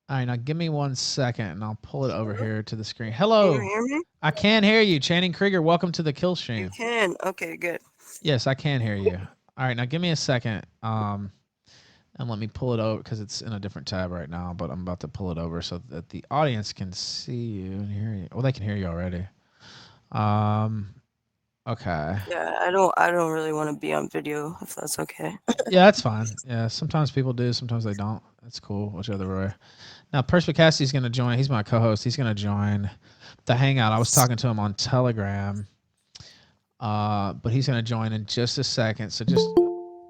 All right, now give me 1 second, and I'll pull it over Hello? here to the screen. Can you Hello, hear me? I can hear you, Channing Krieger. Welcome to the kill You stream. can. Okay, good. Yes, I can hear you. All right, now give me a second. And let me pull it over because it's in a different tab right now. But I'm about to pull it over so that the audience can see you and hear you. Well, they can hear you already. Um, okay. Yeah, I don't really want to be on video if that's okay. Yeah, that's fine. Yeah, sometimes people do, sometimes they don't. That's cool, whichever way. Now, Perspicasty's going to join. He's my co-host. He's going to join the hangout. I was talking to him on Telegram, but he's going to join in just a second. So just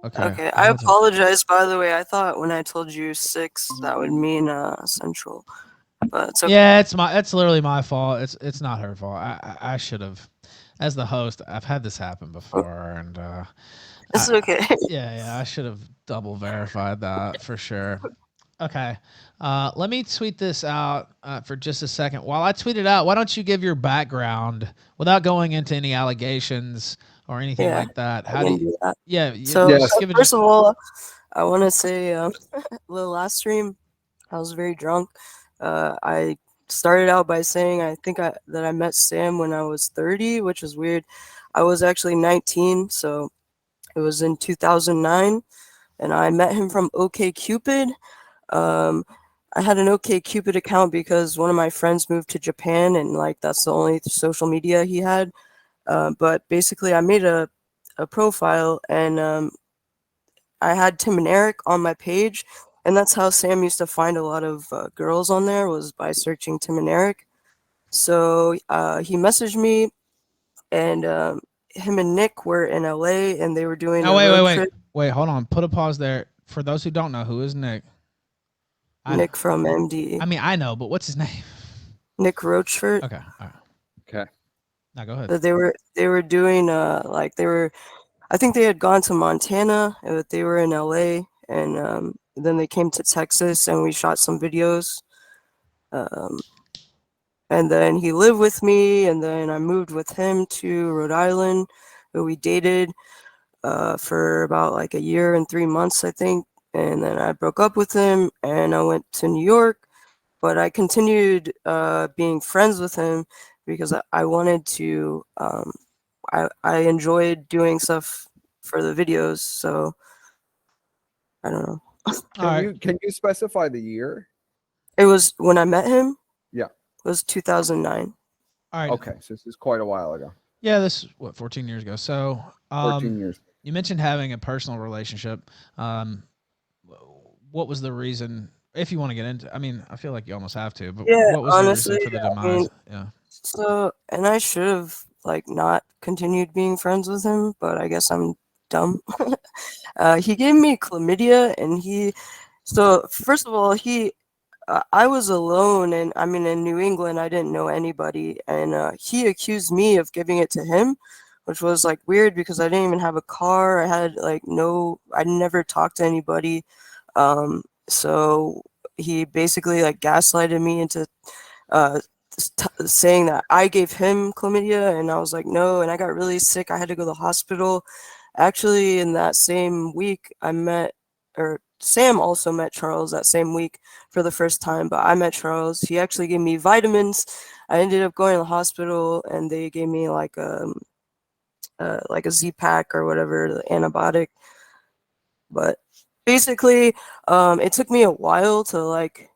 okay. Okay, It I hasn't. apologize by the way. I thought when I told you 6 that would mean central, but it's okay. Yeah, it's my. It's literally my fault. It's not her fault. I should have, as the host, I've had this happen before, and It's okay. yeah, I should have double verified that for sure. Okay. Let me tweet this out for just a second. While I tweet it out, why don't you give your background without going into any allegations or anything Yeah, like that? I How do can you, do that. yeah, So, just so Yes. give it first just, of all, I want to say, the last stream, I was very drunk. I started out by saying that I met Sam when I was 30, which is weird. I was actually 19, so it was in 2009, and I met him from OkCupid. Um, I had an OkCupid account because one of my friends moved to Japan, and like that's the only social media he had. But basically, I made a profile, and I had Tim and Eric on my page, and that's how Sam used to find a lot of girls on there was by searching Tim and Eric. So he messaged me, and him and Nick were in LA, and they were doing now a wait, wait, road wait, trip. wait, hold on. Put a pause there. For those who don't know, who is Nick? I, Nick from MD, I mean, I know, but what's his name? Nick Rochford. Okay, all right. Okay. Now go ahead. They were doing like they were. I think they had gone to Montana, but they were in LA, and then they came to Texas, and we shot some videos. Um, and then he lived with me, and then I moved with him to Rhode Island, where we dated for about like a year and 3 months, I think. And then I broke up with him, and I went to New York. But I continued being friends with him because I wanted to. I enjoyed doing stuff for the videos, so I don't know. All right. Can you specify the year? It was when I met him. Yeah. It was 2009. All right. Okay. So this is quite a while ago. Yeah, this is what 14 years ago. So, 14 years. you mentioned having a personal relationship. Um, what was the reason? If you want to get into, I mean, I feel like you almost have to. But Yeah, what was the honestly, reason for the I mean, demise? Yeah. so and I should have like not continued being friends with him, but I guess I'm dumb. He gave me chlamydia, and he. So first of all, I was alone, and I mean, in New England, I didn't know anybody, and he accused me of giving it to him, which was like weird because I didn't even have a car. I had like no, I never talked to anybody. So he basically like gaslighted me into uh, saying that I gave him chlamydia, and I was like, no, and I got really sick. I had to go to the hospital. Actually, in that same week, or Sam also met Charles that same week for the first time, but I met Charles. He actually gave me vitamins. I ended up going to the hospital, and they gave me like a Z pack or whatever, the antibiotic. But basically, it took me a while to like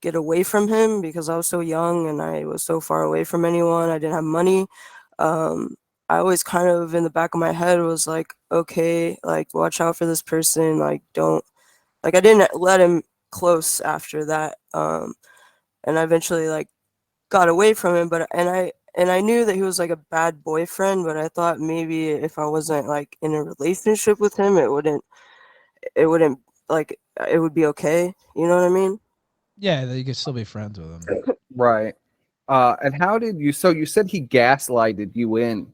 get away from him because I was so young and I was so far away from anyone. I didn't have money. Um, I always kind of in the back of my head was like, okay, like watch out for this person. Like don't like I didn't let him close after that. And I eventually like got away from him, but and I knew that he was like a bad boyfriend, but I thought maybe if I wasn't like in a relationship with him, it wouldn't like it would be okay. You know what I mean? Yeah, that you could still be friends with him. Right. And how did you? So you said he gaslighted you in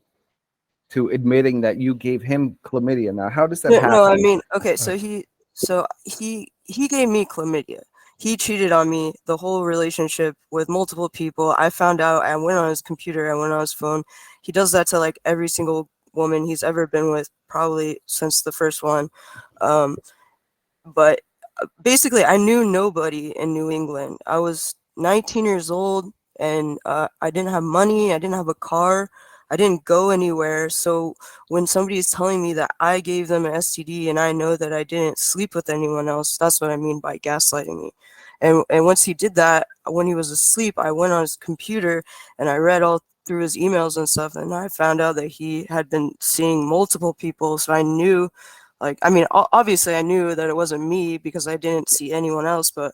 to admitting that you gave him chlamydia. Now, how does that No, no, I happen? mean, okay, Right. so he gave me chlamydia. He cheated on me the whole relationship with multiple people. I found out. I went on his computer. I went on his phone. He does that to like every single woman he's ever been with, probably since the first one. Um, but basically I knew nobody in New England. I was 19 years old, and I didn't have money. I didn't have a car. I didn't go anywhere. So when somebody is telling me that I gave them an STD and I know that I didn't sleep with anyone else, that's what I mean by gaslighting me. And once he did that, when he was asleep, I went on his computer and I read all through his emails and stuff, and I found out that he had been seeing multiple people. So I knew, like, I mean, obviously I knew that it wasn't me because I didn't see anyone else, but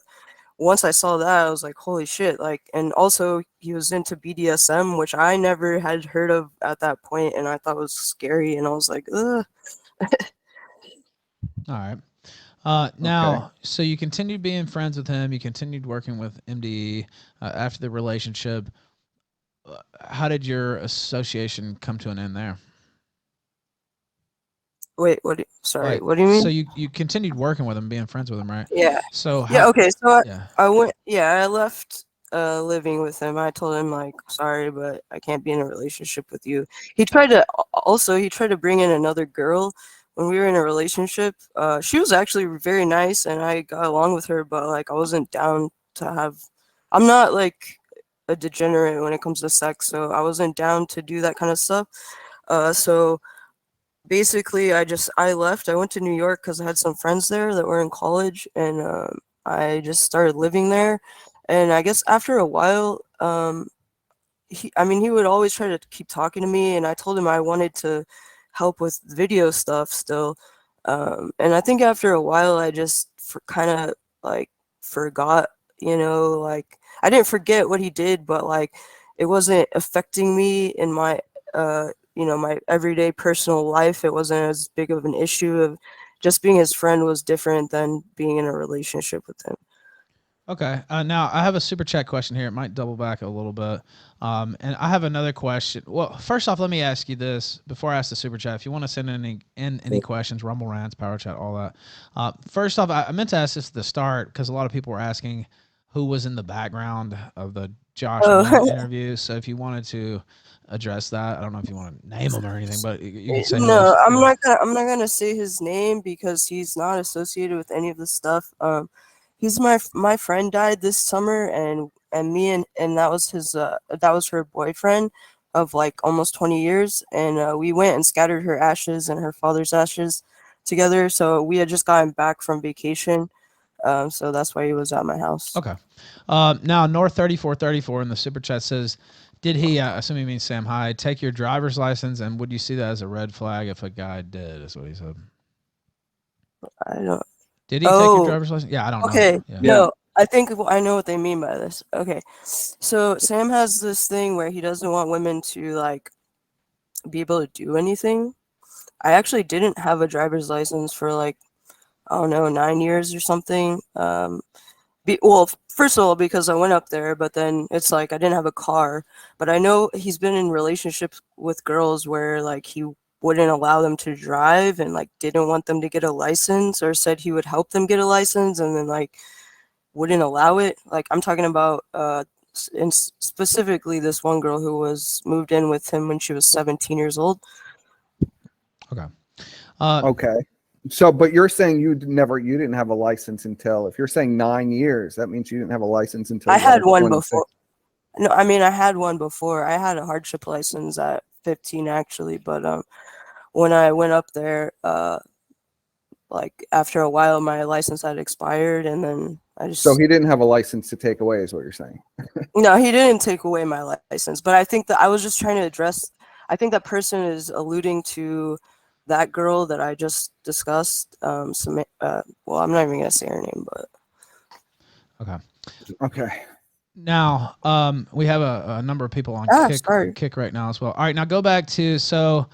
once I saw that, I was like, holy shit. Like, and also he was into BDSM, which I never had heard of at that point, and I thought was scary, and I was like, ugh. All right. Okay. Now, so you continued being friends with him. You continued working with MDE after the relationship. How did your association come to an end there? Wait, sorry, Like, what do you so mean? you continued working with him, being friends with him, right? Yeah. So Yeah, how? okay, so Yeah. I left living with him. I told him, like, sorry, but I can't be in a relationship with you. He tried to bring in another girl when we were in a relationship. She was actually very nice and I got along with her, but like I wasn't down to have, I'm not like a degenerate when it comes to sex, so I wasn't down to do that kind of stuff. So basically I left. I went to New York because I had some friends there that were in college, and I just started living there. And I guess after a while, he would always try to keep talking to me, and I told him I wanted to help with video stuff still. And I think after a while I just kind of like forgot, like I didn't forget what he did, but like it wasn't affecting me in my my everyday personal life. It wasn't as big of an issue. Of just being his friend was different than being in a relationship with him. Okay. Now I have a super chat question here. It might double back a little bit. And I have another question. Well, first off, let me ask you this before I ask the super chat. If you want to send any questions, Rumble rants, Power Chat, all that. First off, I meant to ask this at the start because a lot of people were asking who was in the background of the Josh Moon Oh. interview. So if you wanted to address that, I don't know if you want to name them or anything, but you can say who No, was. Yeah. I'm not gonna say his name because he's not associated with any of the stuff. He's my friend died this summer, and me and that was her boyfriend of like almost 20 years, and we went and scattered her ashes and her father's ashes together. So we had just gotten back from vacation, so that's why he was at my house. Okay. Now North 3434 in the super chat says, "Did he? Assuming he means Sam Hyde, take your driver's license, and would you see that as a red flag if a guy did?" Is what he said. I don't. Did he take your Oh, driver's license? Yeah, I don't know. okay. Yeah. Yeah. No, I think I know what they mean by this. Okay. So Sam has this thing where he doesn't want women to like be able to do anything. I actually didn't have a driver's license for like, I don't know, 9 years or something. Well, first of all, because I went up there, but then it's like I didn't have a car. But I know he's been in relationships with girls where like he wouldn't allow them to drive and like didn't want them to get a license, or said he would help them get a license and then like wouldn't allow it. Like I'm talking about specifically this one girl who was moved in with him when she was 17 years old. Okay. Okay. So, but you're saying you didn't have a license until, if you're saying 9 years, that means you didn't have a license until I you had were one 26. before. No, I mean I had one before. I had a hardship license at 15 actually, but when I went up there, like after a while my license had expired, and then I just So he didn't have a license to take away, is what you're saying. no, he didn't take away my license, but I think that I was just trying to address. I think that person is alluding to that girl that I just discussed. Well, I'm not even gonna say her name, but Okay. Okay. Now, we have a number of people on sorry. kick right now as well. All right, now go back to, so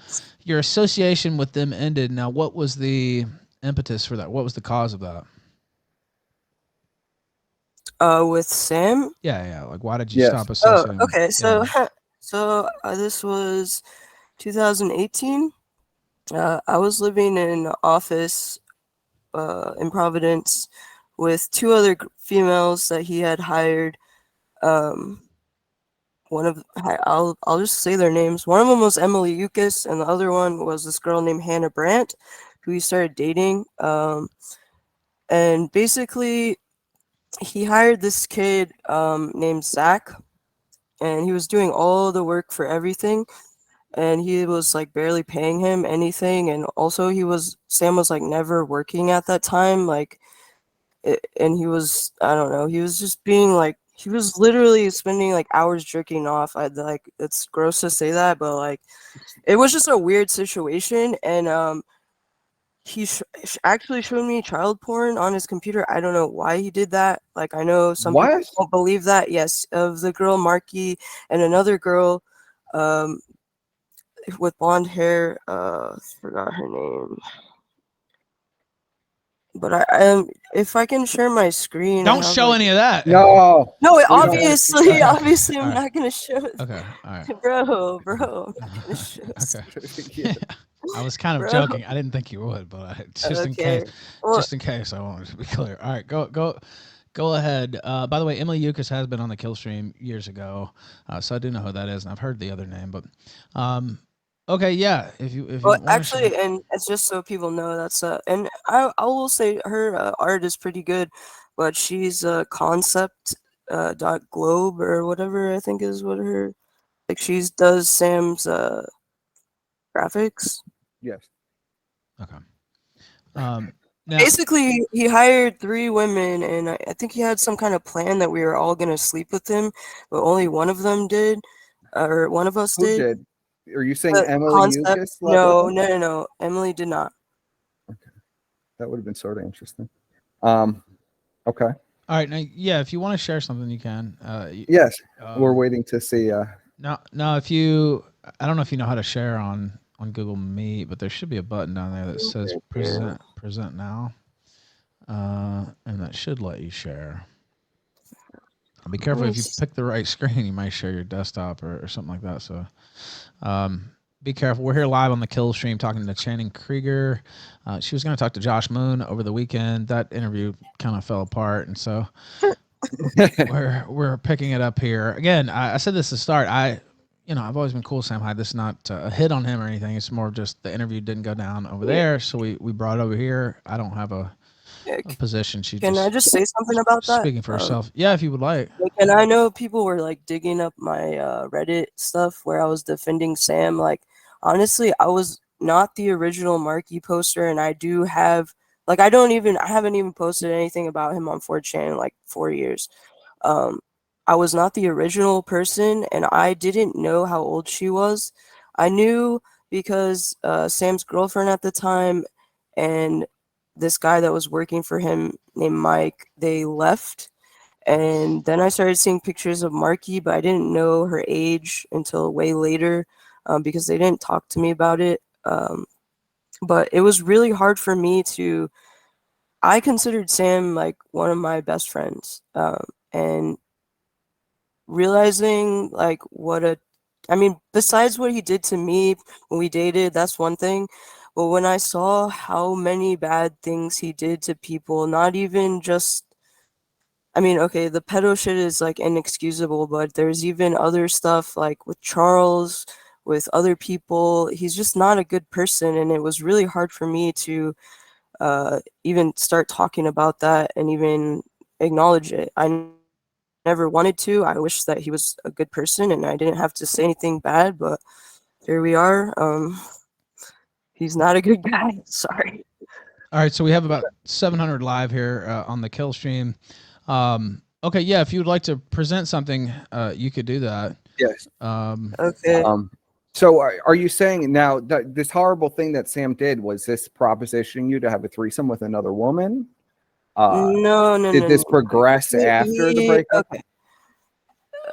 your association with them ended. Now, what was the impetus for that? What was the cause of that? With Sam. Yeah. Like, why did you Yes. stop Oh, associating? okay. So, Yeah. this was 2018. I was living in an office in Providence with two other females that he had hired. Um, I'll just say their names. One of them was Emily Yukis, and the other one was this girl named Hannah Brandt, who he started dating. and basically he hired this kid named Zach, and he was doing all the work for everything, and he was like barely paying him anything, and also Sam was like never working at that time, like and he was, I don't know, he was just being like, he was literally spending like hours jerking off. I'd like, it's gross to say that, but like it was just a weird situation. And he actually showed me child porn on his computer. I don't know why he did that. Like, I know some people What? don't believe that. Yes, of the girl Marky and another girl with blonde hair. Forgot her name. But if I can share my screen, Don't show any of that. No. No, We don't- obviously, obviously, I'm Alright. not gonna show it. Okay. All right. Bro, I'm not gonna show it. Okay. Yeah. I was kind of Bro. joking. I didn't think you would, but just in case, Well, just in case, I wanted to be clear. All right, go ahead. By the way, Emily Yukas has been on the Killstream years ago, so I do know who that is, and I've heard the other name. But okay, yeah. If you well, wanna actually, share- and it's just so people know that's and I will say her art is pretty good, but she's concept dot globe or whatever, I think is what her, like, she does Sam's graphics. Yes. okay. Now, Basically, he hired 3 women, and I think he had some kind of plan that we were all gonna sleep with him, but only one of them did, or one of us Who did. did? Are you saying The Emily concept. Yukas? slept with him? No. Emily did not. That would have been sort of interesting. Okay. all right. Now, yeah. If you want to share something, you can. Yes. We're um, waiting to see. Now, if you, I don't know if you know how to share on Google Meet, but there should be a button down there that says present now, and that should let you share. Be careful if you pick the right screen, you might share your desktop or something like that. So, be careful. We're here live on the Killstream talking to Channing Creager. She was going to talk to Josh Moon over the weekend. That interview kind of fell apart, and so we're picking it up here again. I said this to start. I've always been cool with Sam Hyde. This is not a hit on him or anything. It's more just the interview didn't go down over there, so we brought it over here. I don't have a position. Can I just say something about that? Speaking for herself. Yeah, if you would like. And I know people were like digging up my Reddit stuff where I was defending Sam. Like, honestly, I was not the original Marky poster, and I do have, like, I haven't even posted anything about him on 4chan in like 4 years. I was not the original person, and I didn't know how old she was. I knew because Sam's girlfriend at the time and this guy that was working for him named Mike, they left. And then I started seeing pictures of Marky, but I didn't know her age until way later because they didn't talk to me about it. But it was really hard for me I considered Sam like one of my best friends. And realizing like besides what he did to me when we dated, that's one thing. But when I saw how many bad things he did to people, not even just, okay, the pedo shit is like inexcusable, but there's even other stuff like with Charles, with other people. He's just not a good person, and it was really hard for me to even start talking about that and even acknowledge it. I never wanted to. I wish that he was a good person and I didn't have to say anything bad, but here we are. He's not a good guy. Sorry. All right, so we have about 700 live here on the Killstream. Okay, yeah, if you would like to present something, you could do that. Yes. Okay. So are you saying now that this horrible thing that Sam did was this propositioning you to have a threesome with another woman? No. Did this progress after the breakup? Okay.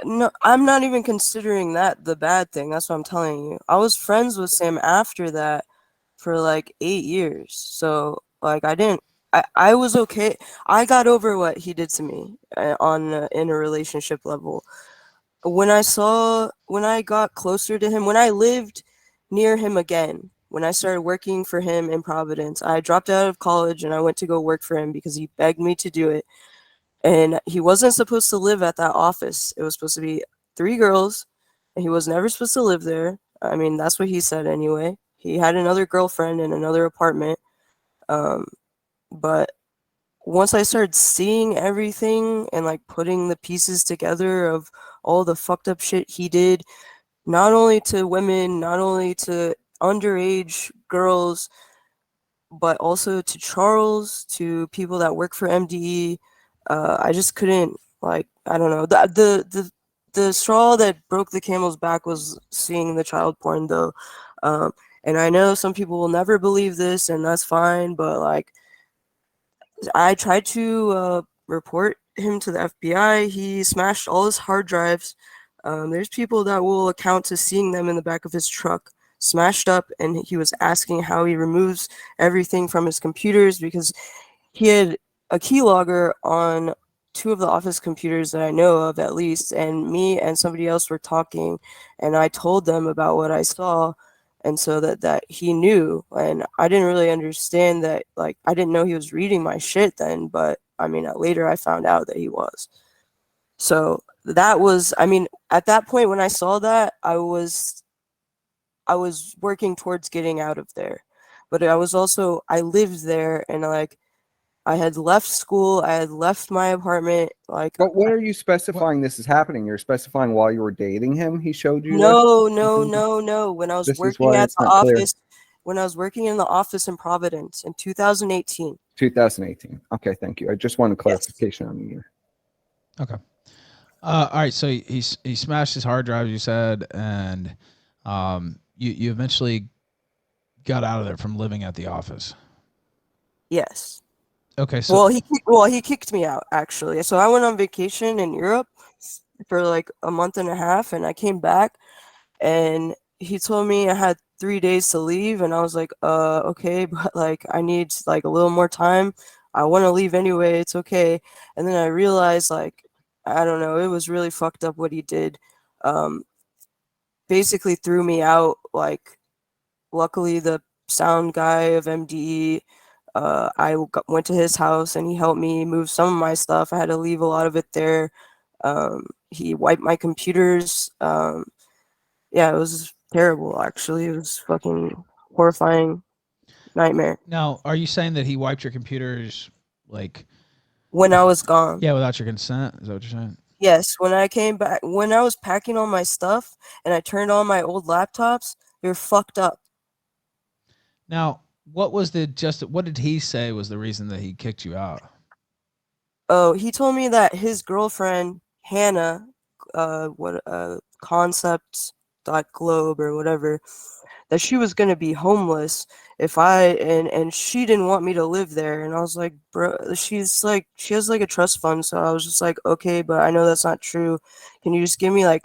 No, I'm not even considering that the bad thing. That's what I'm telling you. I was friends with Sam after that for like 8 years. So like I was okay. I got over what he did to me in a relationship level. When I got closer to him, when I lived near him again, when I started working for him in Providence, I dropped out of college and I went to go work for him because he begged me to do it. And he wasn't supposed to live at that office. It was supposed to be 3 girls, and he was never supposed to live there. I mean, that's what he said anyway. He had another girlfriend in another apartment. But once I started seeing everything and like putting the pieces together of all the fucked up shit he did, not only to women, not only to underage girls, but also to Charles, to people that work for MDE. I just couldn't, like, I don't know. The straw that broke the camel's back was seeing the child porn, though. And I know some people will never believe this, and that's fine, but like, I tried to report him to the FBI. He smashed all his hard drives. There's people that will account to seeing them in the back of his truck, smashed up, and he was asking how he removes everything from his computers because he had a keylogger on two of the office computers that I know of at least, and me and somebody else were talking, and I told them about what I saw, and so that he knew, and I didn't really understand that, like, I didn't know he was reading my shit then, but I mean, later I found out that he was. So that was, I mean, at that point when I saw that, I was working towards getting out of there, but I was also, I lived there, and like, I had left school, I had left my apartment, like, But what are you specifying this is happening? You're specifying while you were dating him, he showed you this? no. When I was This is working why at it's the not clear. office, when I was working in the office in Providence in 2018. 2018. Okay, thank you. I just wanted clarification on the year. Okay. All right. So he smashed his hard drive, you said, and you eventually got out of there from living at the office. Yes. Okay. So he kicked me out actually. So I went on vacation in Europe for like a month and a half, and I came back, and he told me I had 3 days to leave, and I was like, okay, but like I need like a little more time. I want to leave anyway. It's okay. And then I realized, like, I don't know, it was really fucked up what he did. Basically threw me out. Like, luckily the sound guy of MDE, went to his house and he helped me move some of my stuff. I had to leave a lot of it there. He wiped my computers. Yeah, it was terrible, actually. It was fucking horrifying nightmare now, are you saying that he wiped your computers, like, when I was gone. yeah, without your consent? Is that what you're saying? Yes, when I came back, when I was packing all my stuff and I turned on my old laptops, they were fucked up. Now, what did he say was the reason that he kicked you out? Oh, he told me that his girlfriend, Hannah, concepts.globe or whatever, that she was gonna be homeless if and she didn't want me to live there. And I was like, bro, she's like, she has like a trust fund, so I was just like, okay, but I know that's not true. Can you just give me like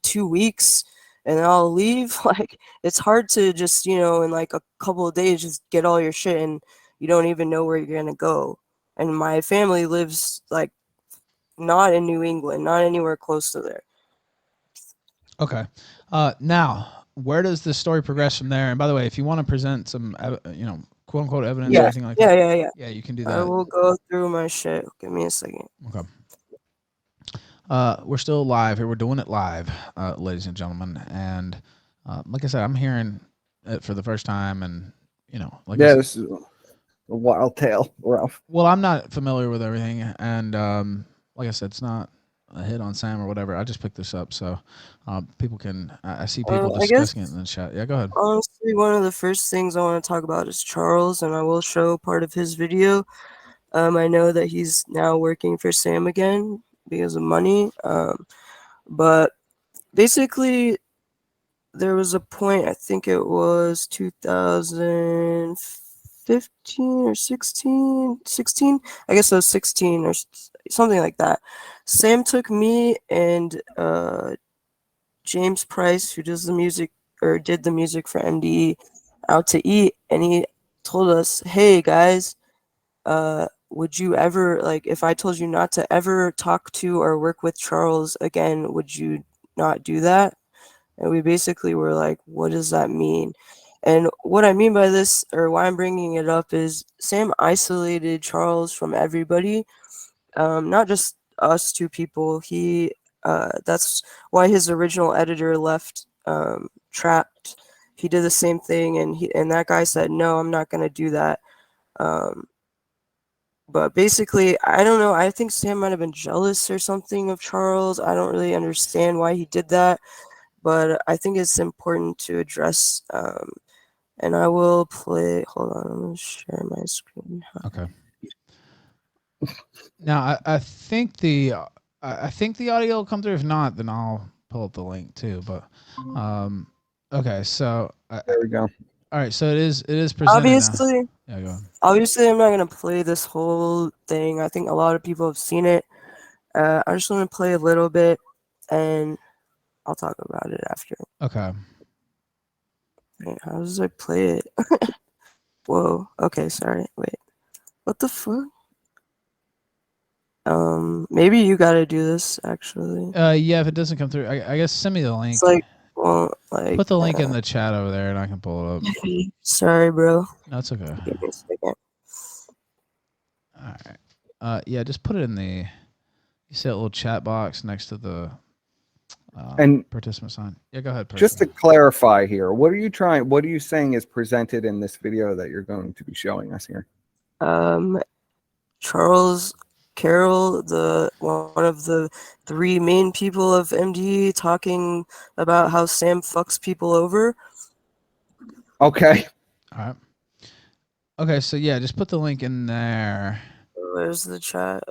2 weeks and I'll leave? Like, it's hard to just, in like a couple of days just get all your shit and you don't even know where you're gonna go. And my family lives like not in New England, not anywhere close to there. Okay. Now, where does the story progress from there? And by the way, if you want to present some, quote unquote evidence or Yeah, anything like that, yeah. you can do I that. will go through my shit. Give me a second. Okay. We're still live here. We're doing it live, ladies and gentlemen. And like I said, I'm hearing it for the first time, and This is a wild tale, Ralph. well, I'm not familiar with everything, and like I said, it's not a hit on Sam or whatever. I just picked this up, so people can. I see people I guess, discussing it in the chat. Yeah, go ahead. honestly, one of the first things I want to talk about is Charles, and I will show part of his video. I know that he's now working for Sam again because of money. But basically, there was a point, I think it was 2015 or 16. I guess it was 16 or something like that. Sam took me and James Price, who does the music or did the music for MDE, out to eat, and he told us, "Hey guys, would you ever, like, if I told you not to ever talk to or work with Charles again, would you not do that?" And we basically were like, "What does that mean?" And what I mean by this, or why I'm bringing it up, is Sam isolated Charles from everybody, not just us two people. That's why his original editor left Trapped. He did the same thing, and that guy said, "No, I'm not gonna do that." But basically, I don't know. I think Sam might have been jealous or something of Charles. I don't really understand why he did that, but I think it's important to address. And I will play. Hold on, I'm gonna share my screen. Okay. Now I think I think the audio will come through. If not, then I'll pull up the link too. But okay, so There we go. all right, so it is presented now. Obviously, Yeah, go on. obviously, I'm not gonna play this whole thing. I think a lot of people have seen it. I just want to play a little bit, and I'll talk about it after. Okay. Wait, how does I play it? Whoa. Okay, sorry. Wait. What the fuck? Maybe you gotta do this actually. Yeah, if it doesn't come through, I guess send me the link. It's like, well, like. Put the link in the chat over there, and I can pull it up. Sorry, bro. No, it's okay. Give me a second. All right. Yeah, just put it in the. You see that little chat box next to the. And participant sign. Yeah, go ahead. just to clarify here, what are you saying is presented in this video that you're going to be showing us here? Charles Carroll, one of the 3 main people of MD, talking about how Sam fucks people over. Okay. All right. Okay, so yeah, just put the link in there. Where's the chat?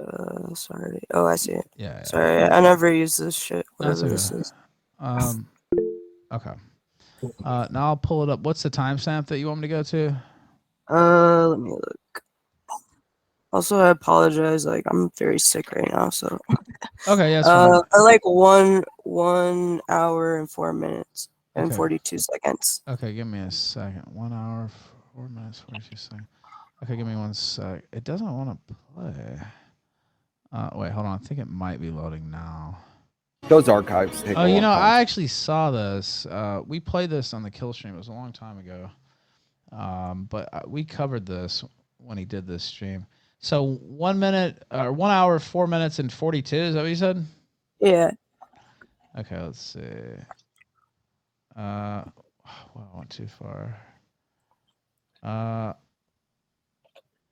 Sorry. Oh, I see it. Yeah. Sorry, I never use this shit. That's Whatever okay. this is. Okay. Now I'll pull it up. What's the timestamp that you want me to go to? Let me look. Also, I apologize. Like, I'm very sick right now, so. Okay, yeah, that's fine. I like 1 hour and 4 minutes and Okay. 42 seconds. Okay, give me a second. 1 hour, 4 minutes, 42 seconds. Okay, give me 1 sec. It doesn't want to play. Wait, hold on. I think it might be loading now. Those archives take a Oh, you long know, time. I actually saw this. We played this on the Killstream. It was a long time ago. But we covered this when he did this stream. So 1 minute or 1 hour, 4 minutes and 42. Is that what you said? Yeah. Okay, let's see. Wow, I went too far.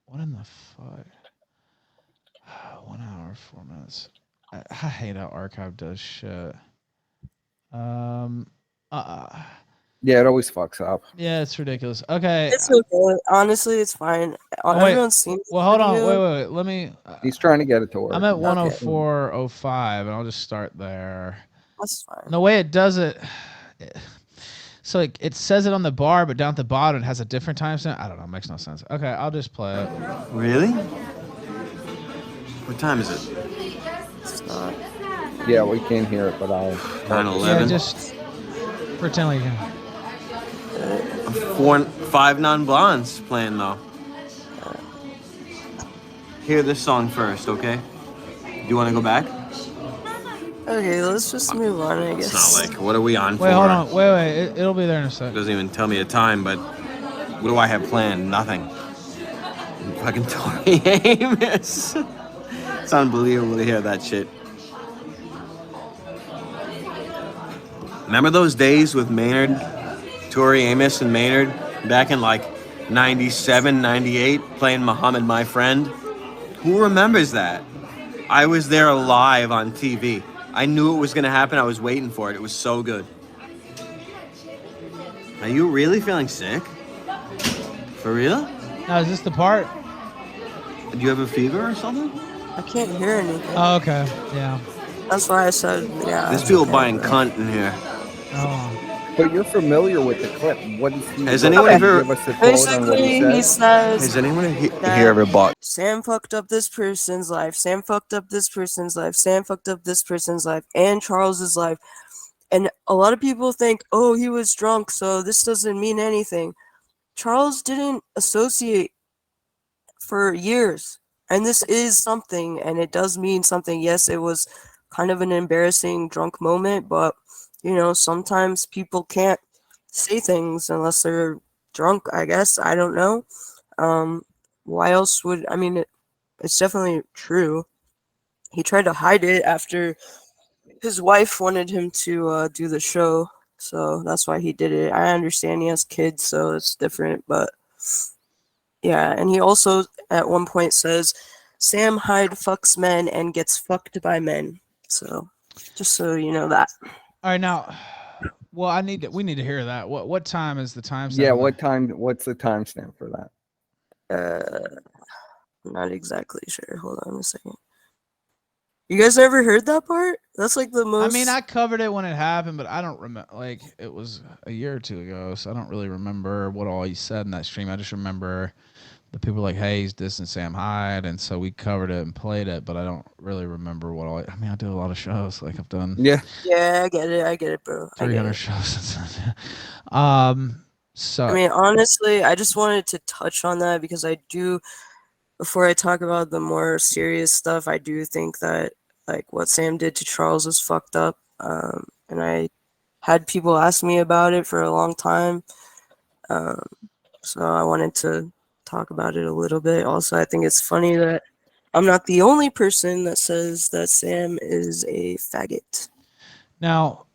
What in the fuck? 1 hour, 4 minutes. I hate how archive does shit. Yeah, it always fucks up. Yeah, it's ridiculous. Okay. It's okay. Honestly, it's fine. Oh, wait. Everyone's seen this Well, hold on. video. Wait. Let me. He's trying to get it to work. I'm at 104.05, and I'll just start there. That's fine. And the way it does it, so it says it on the bar, but down at the bottom it has a different timestamp. I don't know. It makes no sense. Okay, I'll just play it. Really? What time is it? It's not. Yeah, we can't hear it, but I'll. 9:11. Yeah, just pretend like you can. 5 non-blondes playing though. Hear this song first, okay? Do you want to go back? Okay, let's just move on, I guess. It's not like, what are we on for? Wait, hold on. Wait. It'll be there in a It sec. doesn't even tell me a time, but what do I have planned? Nothing. Fucking Tori Amos. It's unbelievable to hear that shit. Remember those days with Maynard, Tori Amos and Maynard back in like 97, 98, playing Muhammad My Friend? Who remembers that? I was there live on TV. I knew it was gonna happen. I was waiting for it. It was so good. Are you really feeling sick? For real? Now, is this the part? Do you have a fever or something? I can't hear anything. Oh, okay. Yeah. That's why I said, yeah. There's people buying cunt in here. Oh. But you're familiar with the clip. What is he? Has anyone ever- give us the quote on what he Basically, he says? says Has anyone here that ever bought? Sam fucked up this person's life. Sam fucked up this person's life. Sam fucked up this person's life and Charles's life. And a lot of people think, oh, he was drunk, so this doesn't mean anything. Charles didn't associate for years. And this is something, and it does mean something. Yes, it was kind of an embarrassing drunk moment, but, you know, sometimes people can't say things unless they're drunk, I guess. I don't know. Why else would, I mean, it's definitely true. He tried to hide it after his wife wanted him to do the show, so that's why he did it. I understand he has kids, so it's different, but yeah. And he also at one point says Sam Hyde fucks men and gets fucked by men. So, just so you know that. All right, now, well, we need to hear that. What time is the time? Yeah, what time? What's the timestamp for that? I'm not exactly sure. Hold on a second. You guys never heard that part? That's like the most. I mean, I covered it when it happened, but I don't remember. Like, it was a year or two ago, so I don't really remember what all he said in that stream. I just remember the people were like, "Hey, he's dissing Sam Hyde," and so we covered it and played it. But I don't really remember what all. I mean, I do a lot of shows. Like, I've done. Yeah. Yeah, I get it, bro. 300 shows. So I mean, honestly, I just wanted to touch on that because I do. Before I talk about the more serious stuff, I do think that like what Sam did to Charles was fucked up. And I had people ask me about it for a long time. So I wanted to talk about it a little bit. Also, I think it's funny that I'm not the only person that says that Sam is a faggot. Now,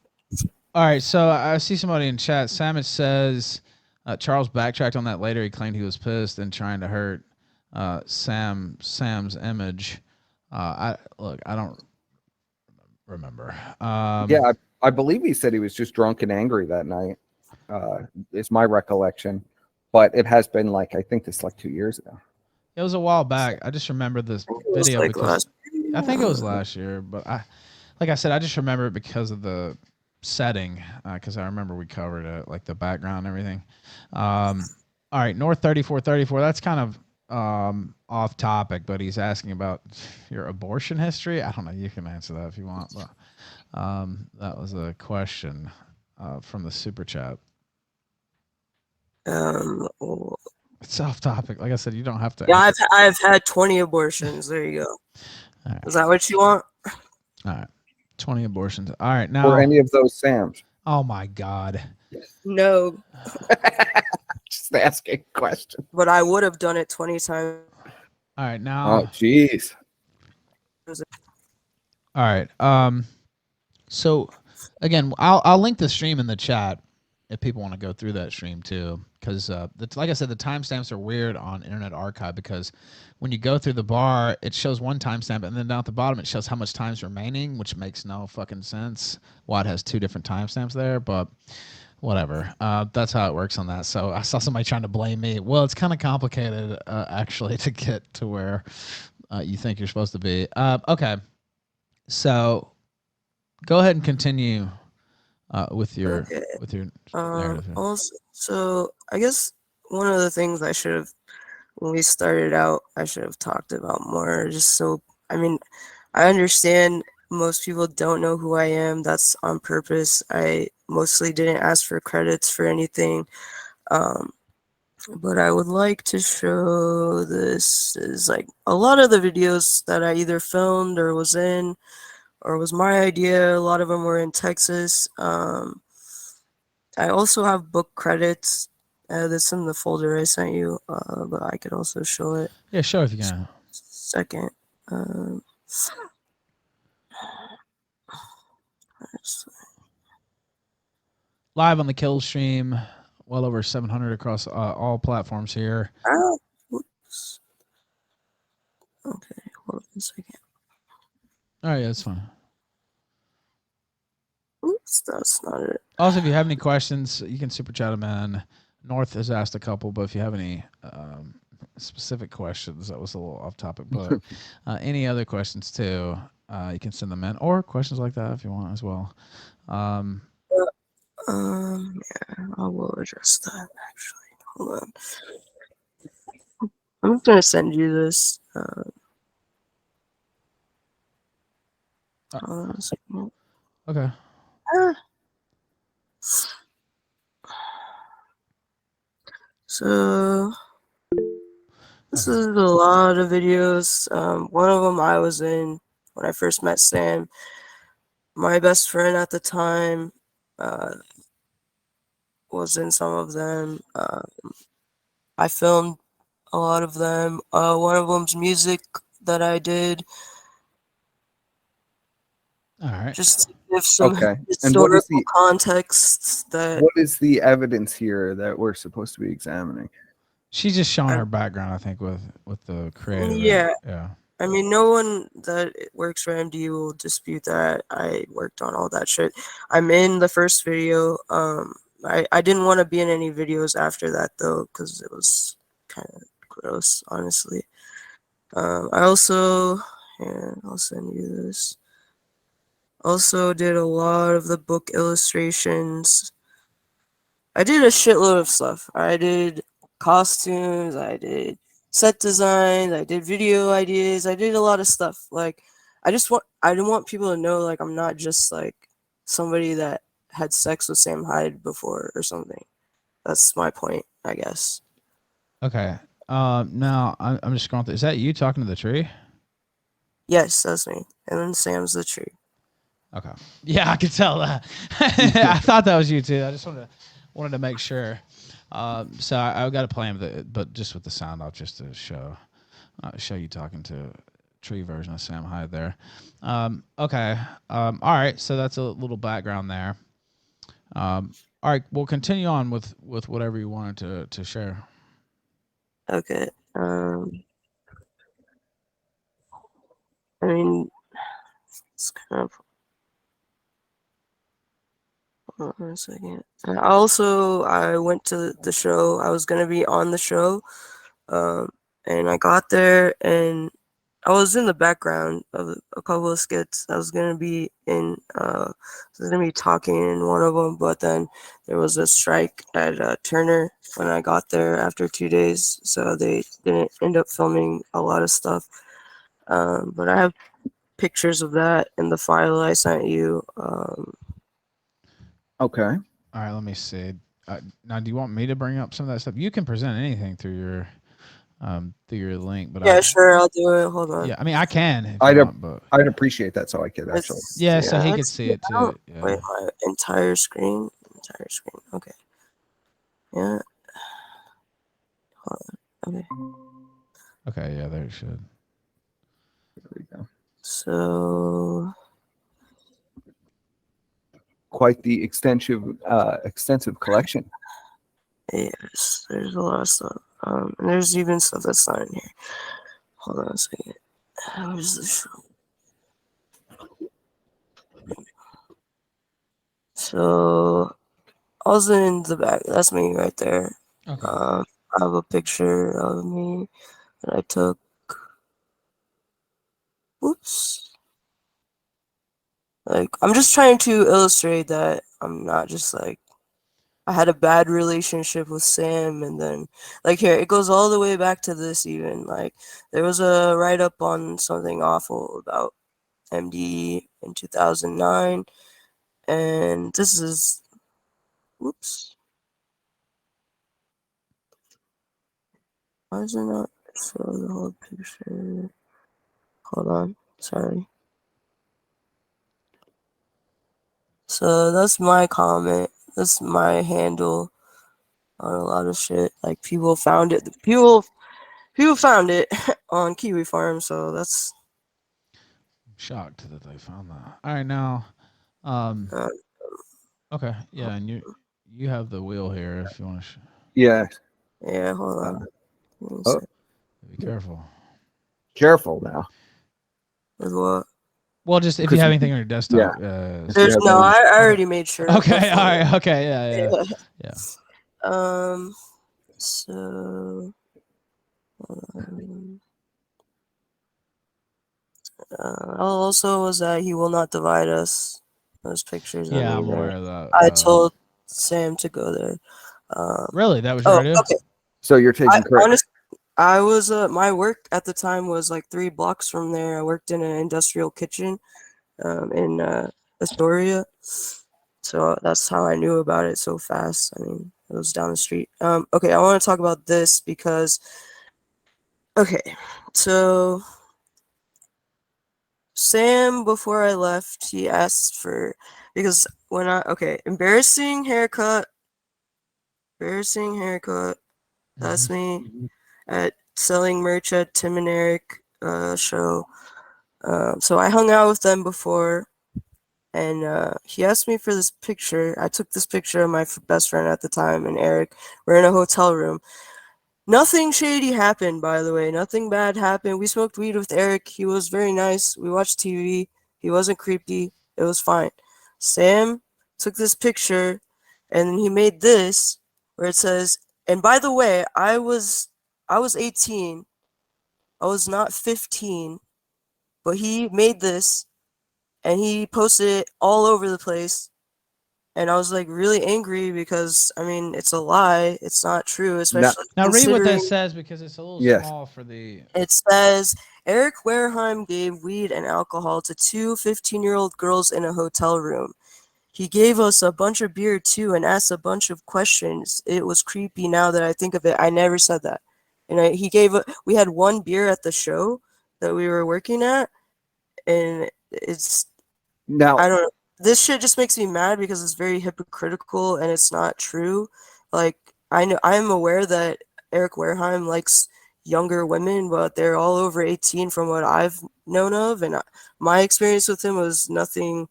all right, so I see somebody in chat. Samus says Charles backtracked on that later. He claimed he was pissed and trying to hurt Sam's image. I don't remember. Yeah, I believe he said he was just drunk and angry that night. Is my recollection, but it has been like I think this like 2 years ago. It was a while back. I just remember this video like because I think it was last year, but like I said, I just remember it because of the setting. Because I remember we covered it, like the background and everything. All right, North 3434. That's kind of off topic, but he's asking about your abortion history. I don't know. You can answer that if you want, but that was a question from the super chat. It's off topic. Like I said, you don't have to. Yeah, I've had 20 abortions. There you go. Right. Is that what you want? All right, 20 abortions. All right, now. Or any of those Sams? Oh my God. No. Just asking a question. But I would have done it 20 times. All right, now. Oh, jeez. All right. So again, I'll link the stream in the chat if people want to go through that stream too, because like I said, the timestamps are weird on Internet Archive because when you go through the bar, it shows one timestamp, and then down at the bottom it shows how much time's remaining, which makes no fucking sense. Why it has two different timestamps there, but whatever. That's how it works on that. So I saw somebody trying to blame me. Well, it's kind of complicated actually to get to where you think you're supposed to be. Okay, so go ahead and continue with your narrative. Also, so I guess one of the things I should have, when we started out, I should have talked about more. Just so, I mean, I understand most people don't know who I am. That's on purpose. I mostly didn't ask for credits for anything. But I would like to show this is like a lot of the videos that I either filmed or was in or was my idea. A lot of them were in Texas. I also have book credits. That's in the folder I sent you, but I could also show it. Yeah, show if you can. Second. Live on the Killstream, well over 700 across all platforms here. Oops. Okay, hold on a second. All right, yeah, that's fine. Oops, that's not it. Also, if you have any questions, you can super chat them in. North has asked a couple, but if you have any specific questions, that was a little off topic, but any other questions too, you can send them in, or questions like that if you want as well. Yeah, I will address that actually. Hold on. I'm just gonna send you this. Hold on a second. Okay. So this is a lot of videos. One of them I was in when I first met Sam. My best friend at the time was in some of them. I filmed a lot of them. One of them's music that I did. All right. Just to give some And what is historical context. That what is the evidence here that we're supposed to be examining? She's just showing her background, I think, with the creator. Yeah. Yeah. I mean, no one that works for MD will dispute that I worked on all that shit. I'm in the first video. I didn't want to be in any videos after that though, because it was kind of gross, honestly. I also, here, I'll send you this. Also did a lot of the book illustrations. I did a shitload of stuff. I did costumes, I did set designs, I did video ideas, I did a lot of stuff. Like I didn't want people to know like I'm not just like somebody that had sex with Sam Hyde before or something. That's my point, I guess. Okay. Now I'm just scrolling through. Is that you talking to the tree? Yes, that's me. And then Sam's the tree. Okay. Yeah, I could tell that. I thought that was you too. I just wanted to make sure. So I've got to play him, but just with the sound off, just to show you talking to tree version of Sam Hyde there. Okay. All right. So that's a little background there. All right. We'll continue on with whatever you wanted to share. Okay. I mean, it's kind of. Hold on a second. I went to the show. I was gonna be on the show, and I got there, and I was in the background of a couple of skits. I was gonna be talking in one of them, but then there was a strike at Turner when I got there after 2 days, so they didn't end up filming a lot of stuff. But I have pictures of that in the file I sent you. Okay. All right. Let me see. Now, do you want me to bring up some of that stuff? You can present anything through your link, but Yeah, sure, I'll do it. Hold on. yeah, I mean, I can. If I'd you want, but I'd appreciate that so I could actually. yeah, so he could let's see see. it too. Yeah. Wait, my entire screen. Okay. Yeah. Hold on. Okay. Okay. Yeah, there it should. There we go. So Quite the extensive collection. yes, there's a lot of stuff. And there's even stuff that's not in here. Hold on a second. Where's the show? So I was in the back. That's me right there. Okay. I have a picture of me that I took. Oops. Like, I'm just trying to illustrate that I'm not just like, I had a bad relationship with Sam, and then, like, here, it goes all the way back to this even. Like, there was a write-up on something awful about MD in 2009, and this is, whoops. Why does it not show the whole picture? Hold on, sorry. So that's my comment. That's my handle on a lot of shit. Like people found it. People found it on Kiwi Farm. So that's. I'm shocked that they found that. All right, now. Okay. Yeah, and you have the wheel here if you want to. Yeah. Yeah. Hold on. Oh. Be careful. Careful now. With what? Well, just if you have anything on your desktop. Yeah. There's no. I already made sure. Okay. All right. Okay. Yeah. Yeah. So. Also was that he will not divide us. Those pictures. Yeah, I'm aware of that. I told Sam to go there. Really, that was your idea? Okay. So you're taking credit. Honestly, I was my work at the time was like 3 blocks from there. I worked in an industrial kitchen in Astoria, so that's how I knew about it so fast. I mean, it was down the street. Okay, I want to talk about this because so Sam, before I left, he asked for, because when embarrassing haircut. That's me at selling merch at Tim and Eric show. So I hung out with them before, and he asked me for this picture. I took this picture of my best friend at the time and Eric. We're in a hotel room. Nothing shady happened, by the way. Nothing bad happened. We smoked weed with Eric. He was very nice. We watched TV. He wasn't creepy. It was fine. Sam took this picture, and then he made this where it says, and by the way, I was 18. I was not 15. But he made this, and he posted it all over the place. And I was like really angry because I mean it's a lie. It's not true, especially Now read what that considering says because it's a little Yes. small for the. it says Eric Wareheim gave weed and alcohol to two 15-year-old girls in a hotel room. He gave us a bunch of beer too and asked a bunch of questions. It was creepy now that I think of it. I never said that. And we had one beer at the show that we were working at, and it's Now, I don't know. This shit just makes me mad because it's very hypocritical and it's not true. Like I'm aware that Eric Wareheim likes younger women, but they're all over 18 from what I've known of, and my experience with him was nothing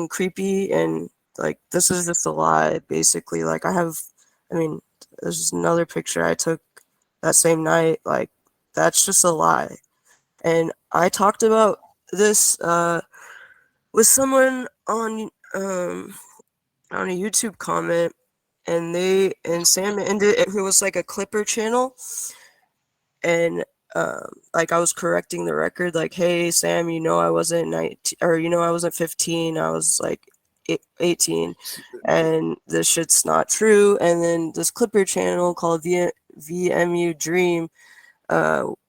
creepy, and like this is just a lie basically. Like I mean, there's another picture I took that same night. Like that's just a lie. And I talked about this with someone on a YouTube comment, and Sam ended it was like a Clipper channel, and like I was correcting the record, like, hey Sam, I wasn't 19, or I wasn't 15, I was like 18, and this shit's not true. And then this Clipper channel called VMU Dream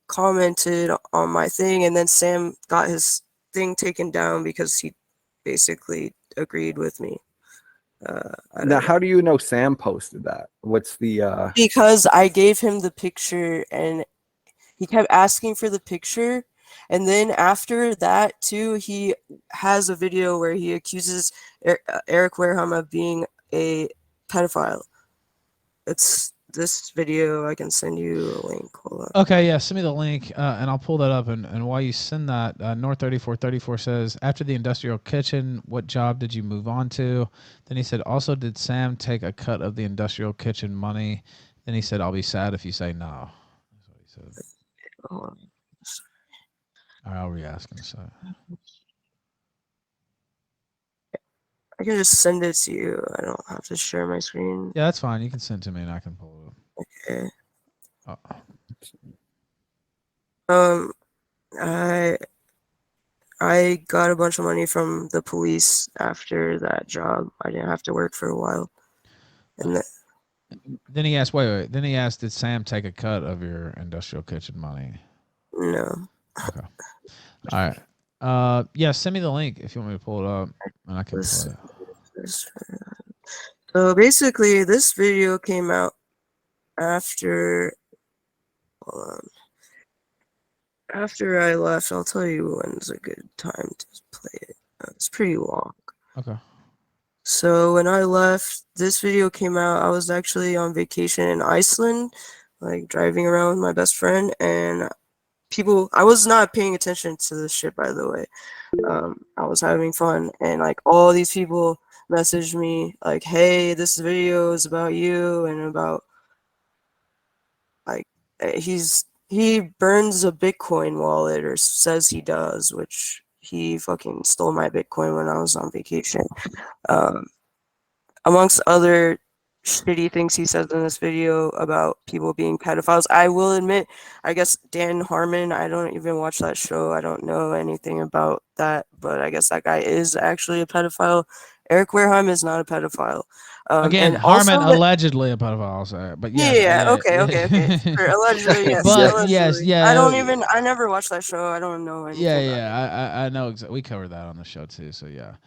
commented on my thing, and then Sam got his thing taken down because he basically agreed with me. now, how do you know Sam posted that? What's the Because I gave him the picture and he kept asking for the picture, and then after that too, he has a video where he accuses Eric Wareheim of being a pedophile. It's this video. I can send you a link. Hold on. Okay, yeah, send me the link, and I'll pull that up. And while you send that, North 3434 says, after the industrial kitchen, what job did you move on to? Then he said, also, did Sam take a cut of the industrial kitchen money? Then he said, I'll be sad if you say no. That's what he said. Hold on. All right, I'll re-ask him. So. I can just send it to you. I don't have to share my screen. Yeah, that's fine. You can send it to me and I can pull it up. Okay. I got a bunch of money from the police after that job. I didn't have to work for a while. And then he asked, wait. Then he asked, did Sam take a cut of your industrial kitchen money? No. Okay. All right. Yeah, send me the link if you want me to pull it up, and I can play it. So basically, this video came out after. Hold on. After I left, I'll tell you when's a good time to play it. It's pretty long. Okay. So when I left, this video came out. I was actually on vacation in Iceland, like driving around with my best friend, and I was not paying attention to this shit, by the way. I was having fun, and like all these people messaged me like, hey, this video is about you, and about like he burns a Bitcoin wallet, or says he does, which he fucking stole my Bitcoin when I was on vacation. Amongst other shitty things he says in this video about people being pedophiles. I will admit, I guess Dan Harmon, I don't even watch that show. I don't know anything about that, but I guess that guy is actually a pedophile. Eric Wareheim is not a pedophile. Again, and Harmon also allegedly a pedophile, I'll say, but yes, yeah, okay. Sure, allegedly, yes. But allegedly. yes, yeah. I never watched that show. I don't know anything. I know exactly. We covered that on the show too, so yeah.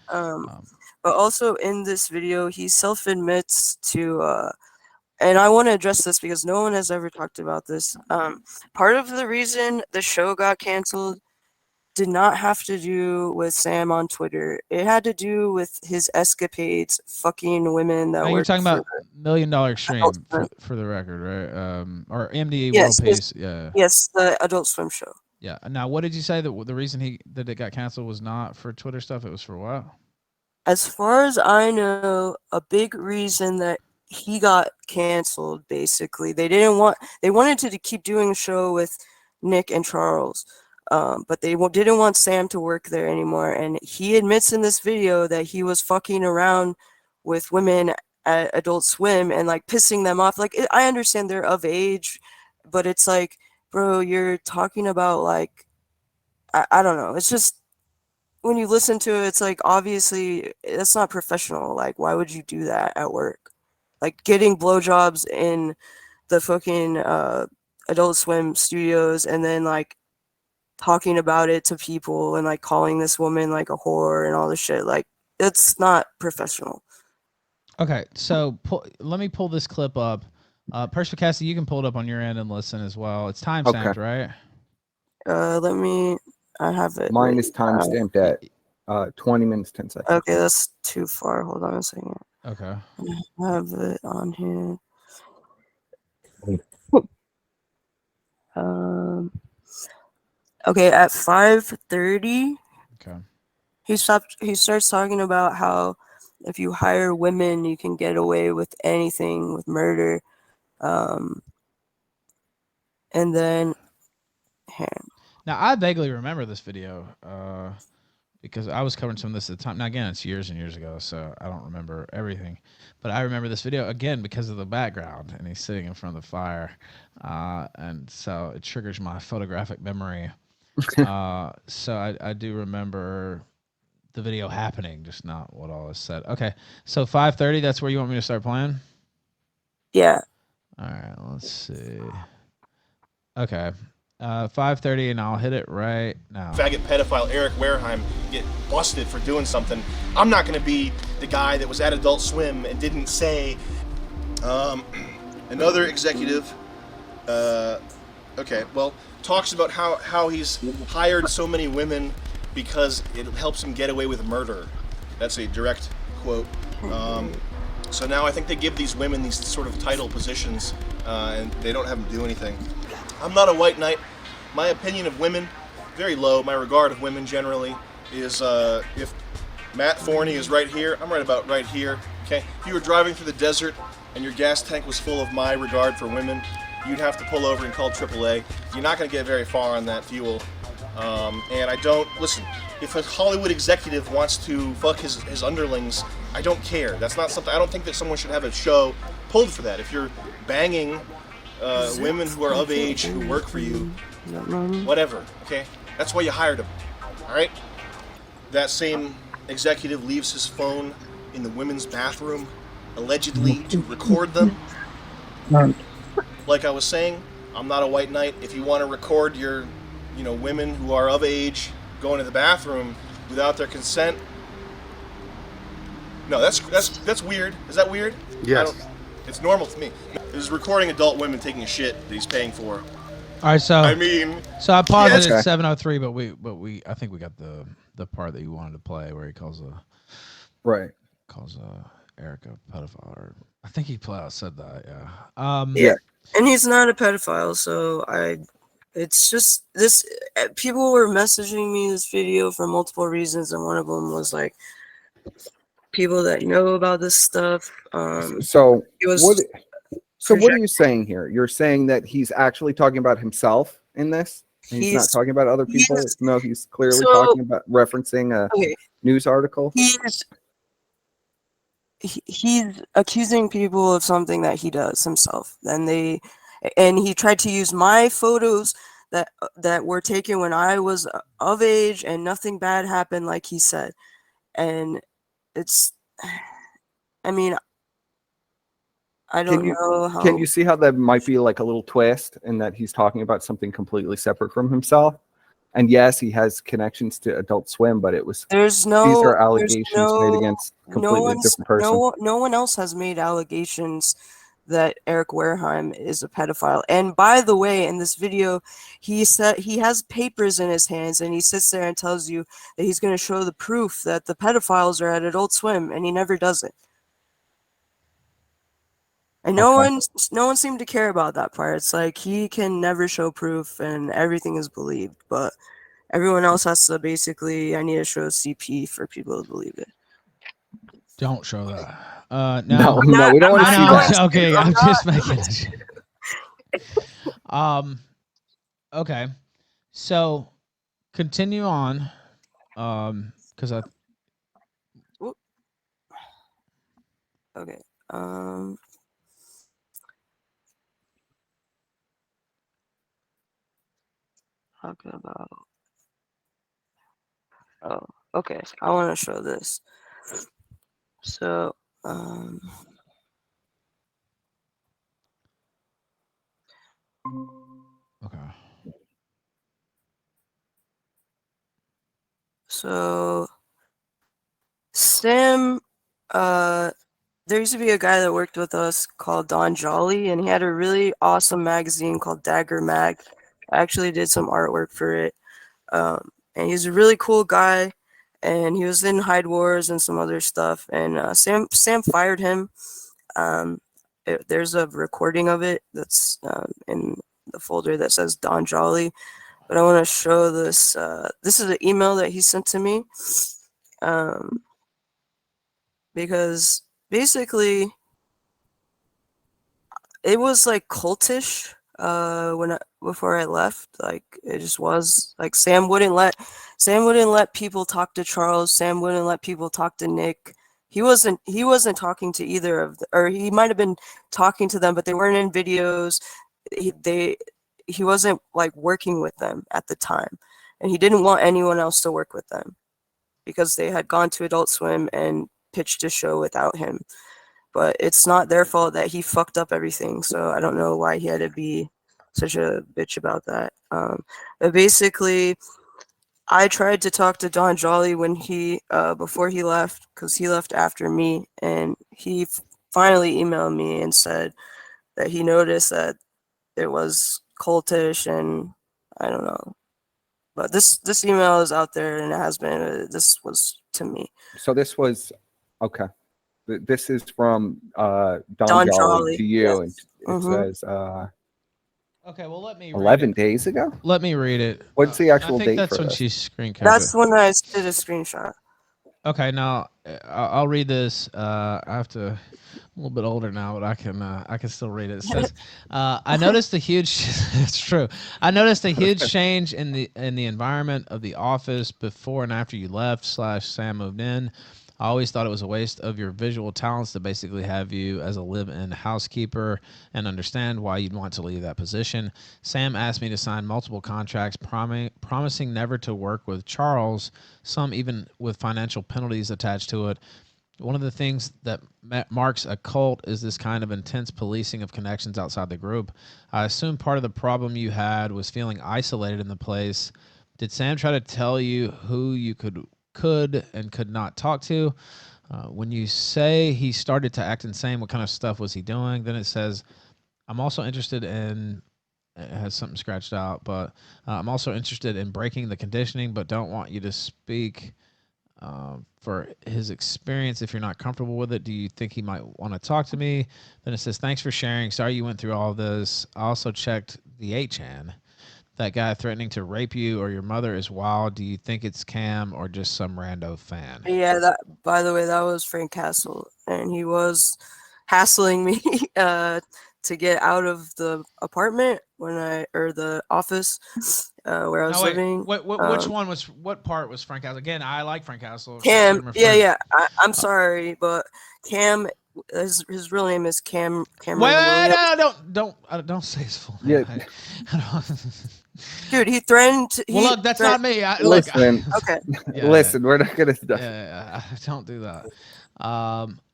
But also in this video, he self-admits to, and I want to address this because no one has ever talked about this. Part of the reason the show got canceled did not have to do with Sam on Twitter. It had to do with his escapades, fucking women that Now were. you're talking about $1 Million Extreme for the record, right? Or MD World Peace. Yeah. Yes, the Adult Swim show. Yeah. Now, what did you say that the reason that it got canceled was not for Twitter stuff? It was for what? As far as I know, a big reason that he got canceled. Basically, they wanted to keep doing a show with Nick and Charles, but they didn't want Sam to work there anymore. And he admits in this video that he was fucking around with women at Adult Swim and like pissing them off. Like, I understand they're of age, but it's like, bro, you're talking about like, I don't know. It's just, when you listen to it, it's like, obviously that's not professional. Like, why would you do that at work? Like, getting blowjobs in the fucking Adult Swim studios and then like talking about it to people and like calling this woman like a whore and all this shit. Like, it's not professional. Okay, so let me pull this clip up. Perspicacity, you can pull it up on your end and listen as well. It's time stamped, right? I have it. Mine is time stamped at 20 minutes 10 seconds. Okay, that's too far. Hold on a second. Okay. I have it on here. Okay, at 5:30. Okay. He starts talking about how if you hire women, you can get away with anything, with murder. And then here. Now, I vaguely remember this video because I was covering some of this at the time. Now, again, it's years and years ago, so I don't remember everything. But I remember this video, again, because of the background, and he's sitting in front of the fire. And so it triggers my photographic memory. So I do remember the video happening, just not what all is said. Okay, so 5:30, that's where you want me to start playing? Yeah. All right, let's see. Okay. 5:30, and I'll hit it right now. Faggot pedophile Eric Wareheim get busted for doing something. I'm not going to be the guy that was at Adult Swim and didn't say. Another executive, talks about how he's hired so many women because it helps him get away with murder. That's a direct quote. So now I think they give these women these sort of title positions, and they don't have them do anything. I'm not a white knight. My opinion of women, very low. My regard of women generally is if Matt Forney is right here, I'm right about right here. Okay. If you were driving through the desert and your gas tank was full of my regard for women, you'd have to pull over and call AAA. You're not going to get very far on that fuel. And I don't listen. If a Hollywood executive wants to fuck his underlings, I don't care. That's not something. I don't think that someone should have a show pulled for that. If you're banging women who are of age who work for you, whatever. Okay, that's why you hired him. All right. That same executive leaves his phone in the women's bathroom, allegedly to record them. Like I was saying, I'm not a white knight. If you want to record your, women who are of age going to the bathroom without their consent, no, that's weird. Is that weird? Yes. It's normal to me. He's recording adult women taking a shit that he's paying for. All right, so I paused it okay. at 7:03, but we I think we got the part that you wanted to play where he calls Eric a pedophile, or I think he said that, yeah. Yeah, and he's not a pedophile, so it's just this. People were messaging me this video for multiple reasons, and one of them was like people that know about this stuff. So what are you saying here? You're saying that he's actually talking about himself in this? And he's not talking about other people? No, he's clearly talking about referencing a news article? He's accusing people of something that he does himself. And he tried to use my photos that were taken when I was of age and nothing bad happened, like he said. And it's, I mean, I don't know how. Can you see how that might be like a little twist in that he's talking about something completely separate from himself? And yes, he has connections to Adult Swim, but these are allegations made against a completely different person. No one else has made allegations that Eric Wareheim is a pedophile. And by the way, in this video, he said he has papers in his hands, and he sits there and tells you that he's going to show the proof that the pedophiles are at Adult Swim, and he never does it. And no one seemed to care about that part. It's like he can never show proof, and everything is believed. But everyone else has to basically, I need to show CP for people to believe it. Don't show that. No, Now, we don't want to see that. okay, I'm just making it. Okay. So continue on. Because I. Okay. Talking about. Oh, okay. I want to show this. So, Okay. So Sam, there used to be a guy that worked with us called Don Jolly, and he had a really awesome magazine called Dagger Mag. I actually did some artwork for it. And he's a really cool guy, and he was in Hyde Wars and some other stuff. And Sam fired him. There's a recording of it that's in the folder that says Don Jolly. But I want to show this. This is an email that he sent to me. Because basically it was like cultish before I left. Like it just was like Sam wouldn't let people talk to Charles. Sam wouldn't let people talk to Nick. He wasn't talking to either of them, or he might have been talking to them, but they weren't in videos. He wasn't like working with them at the time, and he didn't want anyone else to work with them because they had gone to Adult Swim and pitched a show without him. But it's not their fault that he fucked up everything, so I don't know why he had to be such a bitch about that. But basically, I tried to talk to Don Jolly when he before he left, because he left after me, and he finally emailed me and said that he noticed that it was cultish, and I don't know. But this email is out there, and it has been. This was to me. So this was okay. This is from Don Jolly to you, yes. and it says Okay, well, let me 11 days ago. Let me read it. What's the actual I think date that's for when this? she screen capped That's it. when I did a screenshot. Okay, now I'll read this. I have to. A little bit older now, but I can still read it. It says, "I noticed a huge. It's true. I noticed a huge change in the environment of the office before and after you left. Sam moved in. I always thought it was a waste of your visual talents to basically have you as a live-in housekeeper, and understand why you'd want to leave that position. Sam asked me to sign multiple contracts, promising never to work with Charles, some even with financial penalties attached to it. One of the things that marks a cult is this kind of intense policing of connections outside the group. I assume part of the problem you had was feeling isolated in the place. Did Sam try to tell you who you could and could not talk to? When you say he started to act insane, what kind of stuff was he doing? Then it says, I'm also interested in, it has something scratched out, but I'm also interested in breaking the conditioning, but don't want you to speak for his experience if you're not comfortable with it. Do you think he might want to talk to me? Then it says, thanks for sharing. Sorry you went through all this. I also checked the 8chan. That guy threatening to rape you or your mother is wild. Do you think it's Cam or just some rando fan? Yeah, that. By the way, that was Frank Castle, and he was hassling me to get out of the apartment or the office where I was living. What part was Frank Castle? Again, I like Frank Castle. Cam. Yeah. I'm sorry, but Cam. His real name is Cameron Williams. Don't say his full name. Yeah. Dude, he threatened. Well, look, that's not me. Listen. Okay. Listen, we're not gonna. Yeah, don't do that.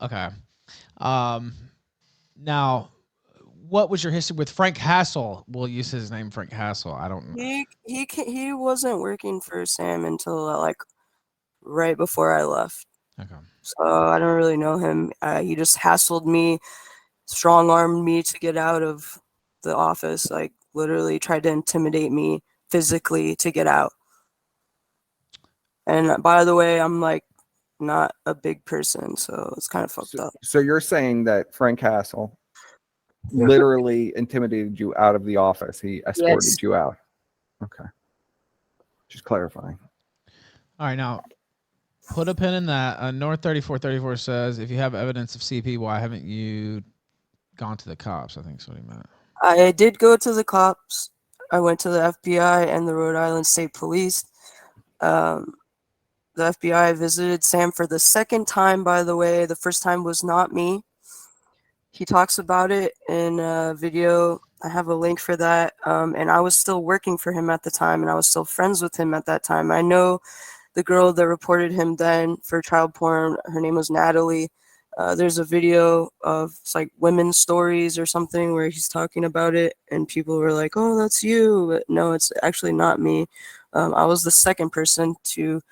Okay. Now, what was your history with Frank Hassel? We'll use his name, Frank Hassel. I don't know. He wasn't working for Sam until like right before I left. Okay. So I don't really know him. He just hassled me, strong-armed me to get out of the office. Like literally tried to intimidate me physically to get out. And by the way, I'm like not a big person, so it's kind of fucked up. So you're saying that Frank Castle literally intimidated you out of the office? He escorted you out. Okay. Just clarifying. All right, now Put a pin in that. North 3434 says, if you have evidence of CP, why haven't you gone to the cops? I think that's what he meant. I did go to the cops. I went to the FBI and the Rhode Island State Police. The FBI visited Sam for the second time, by the way. The first time was not me. He talks about it in a video. I have a link for that. And I was still working for him at the time, and I was still friends with him at that time. I know the girl that reported him then for child porn. Her name was Natalie. There's a video of it's like women's stories or something where he's talking about it, and people were like, "Oh, that's you." But no, it's actually not me. I was the second person to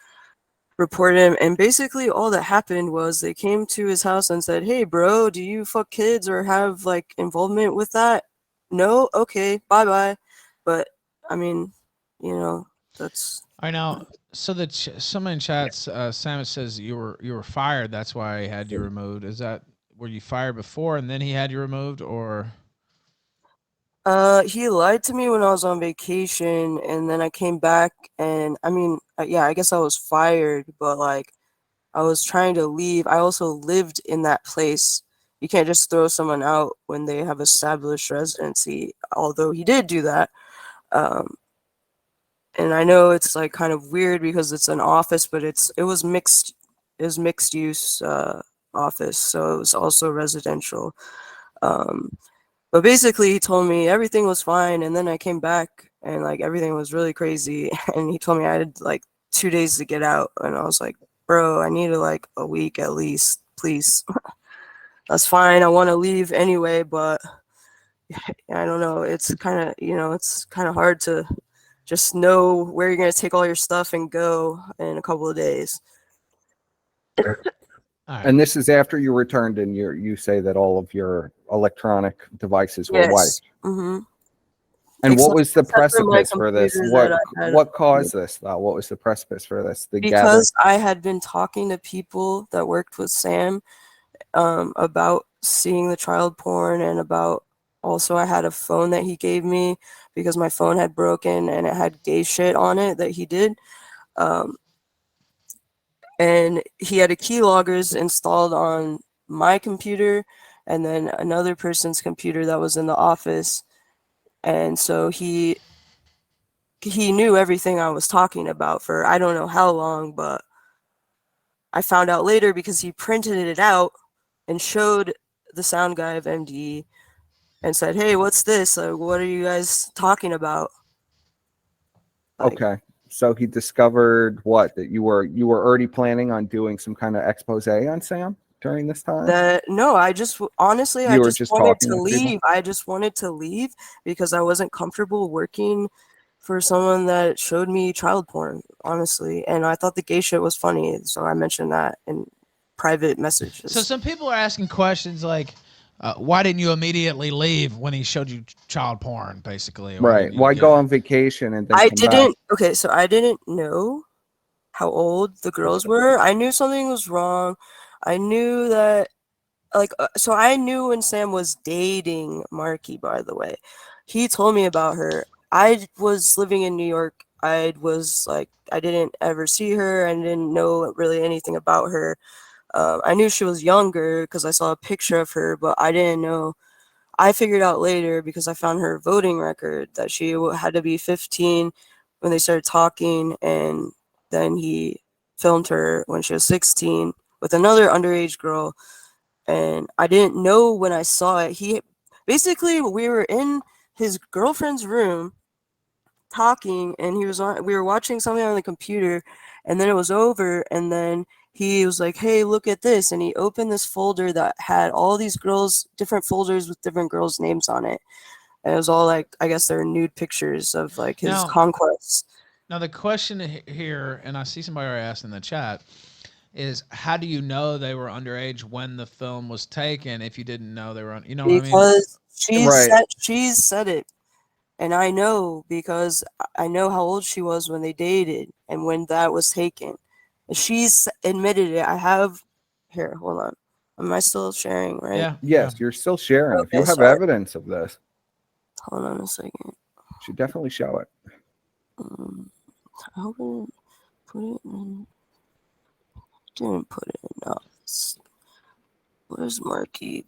report him, and basically all that happened was they came to his house and said, "Hey, bro, do you fuck kids or have like involvement with that?" No, okay, bye bye. But I mean, you know, that's. I know. So someone in chats, Sam says you were fired. That's why he had you removed. Is that were you fired before and then he had you removed, or? He lied to me when I was on vacation, and then I came back, and I mean, yeah, I guess I was fired, but like, I was trying to leave. I also lived in that place. You can't just throw someone out when they have established residency, although he did do that. Um, and I know it's like kind of weird because it's an office, but it was mixed use office, so it was also residential. But basically, he told me everything was fine, and then I came back and like everything was really crazy. And he told me I had like 2 days to get out, and I was like, "Bro, I needed like a week at least, please." That's fine. I want to leave anyway, but I don't know. It's kind of it's kind of hard to just know where you're gonna take all your stuff and go in a couple of days. Right. And this is after you returned, and you say that all of your electronic devices were wiped. Mm-hmm. And what was the precipice for this? What caused this, though? What was the precipice for this? Because I had been talking to people that worked with Sam about seeing the child porn, and about also I had a phone that he gave me because my phone had broken and it had gay shit on it that he did. And he had a keyloggers installed on my computer and then another person's computer that was in the office. And so he knew everything I was talking about for I don't know how long, but I found out later because he printed it out and showed the sound guy of MDE and said, "Hey, what's this? Like, what are you guys talking about?" Like, okay. So he discovered what? That you were already planning on doing some kind of expose on Sam during this time? No, I just honestly I just wanted to leave. I just wanted to leave because I wasn't comfortable working for someone that showed me child porn, honestly. And I thought the gay shit was funny, so I mentioned that in private messages. So some people are asking questions like, why didn't you immediately leave when he showed you child porn, basically? Right. Why go on vacation and then I didn't. Okay, so I didn't know how old the girls were. I knew something was wrong. I knew that, like, so I knew when Sam was dating Marky, by the way. He told me about her. I was living in New York. I was like, I didn't ever see her. I didn't know really anything about her. I knew she was younger because I saw a picture of her, but I didn't know. I figured out later because I found her voting record that she had to be 15 when they started talking, and then he filmed her when she was 16 with another underage girl. And I didn't know when I saw it. We were in his girlfriend's room talking, and we were watching something on the computer, and then it was over, and then he was like, "Hey, look at this," and he opened this folder that had all these girls, different folders with different girls' names on it, and it was all like, I guess they're nude pictures of like his conquests. Now the question here, and I see somebody already asked in the chat, is how do you know they were underage when the film was taken if you didn't know they were on? You know what I mean? Because she said it. And I know because I know how old she was when they dated and when that was taken. And she's admitted it. I have here, hold on. Am I still sharing, right? Yeah. Yes, you're still sharing. Okay, if you have evidence of this. Hold on a second. You should definitely show it. I hope I put it in. Didn't put it in notes. Where's Marky?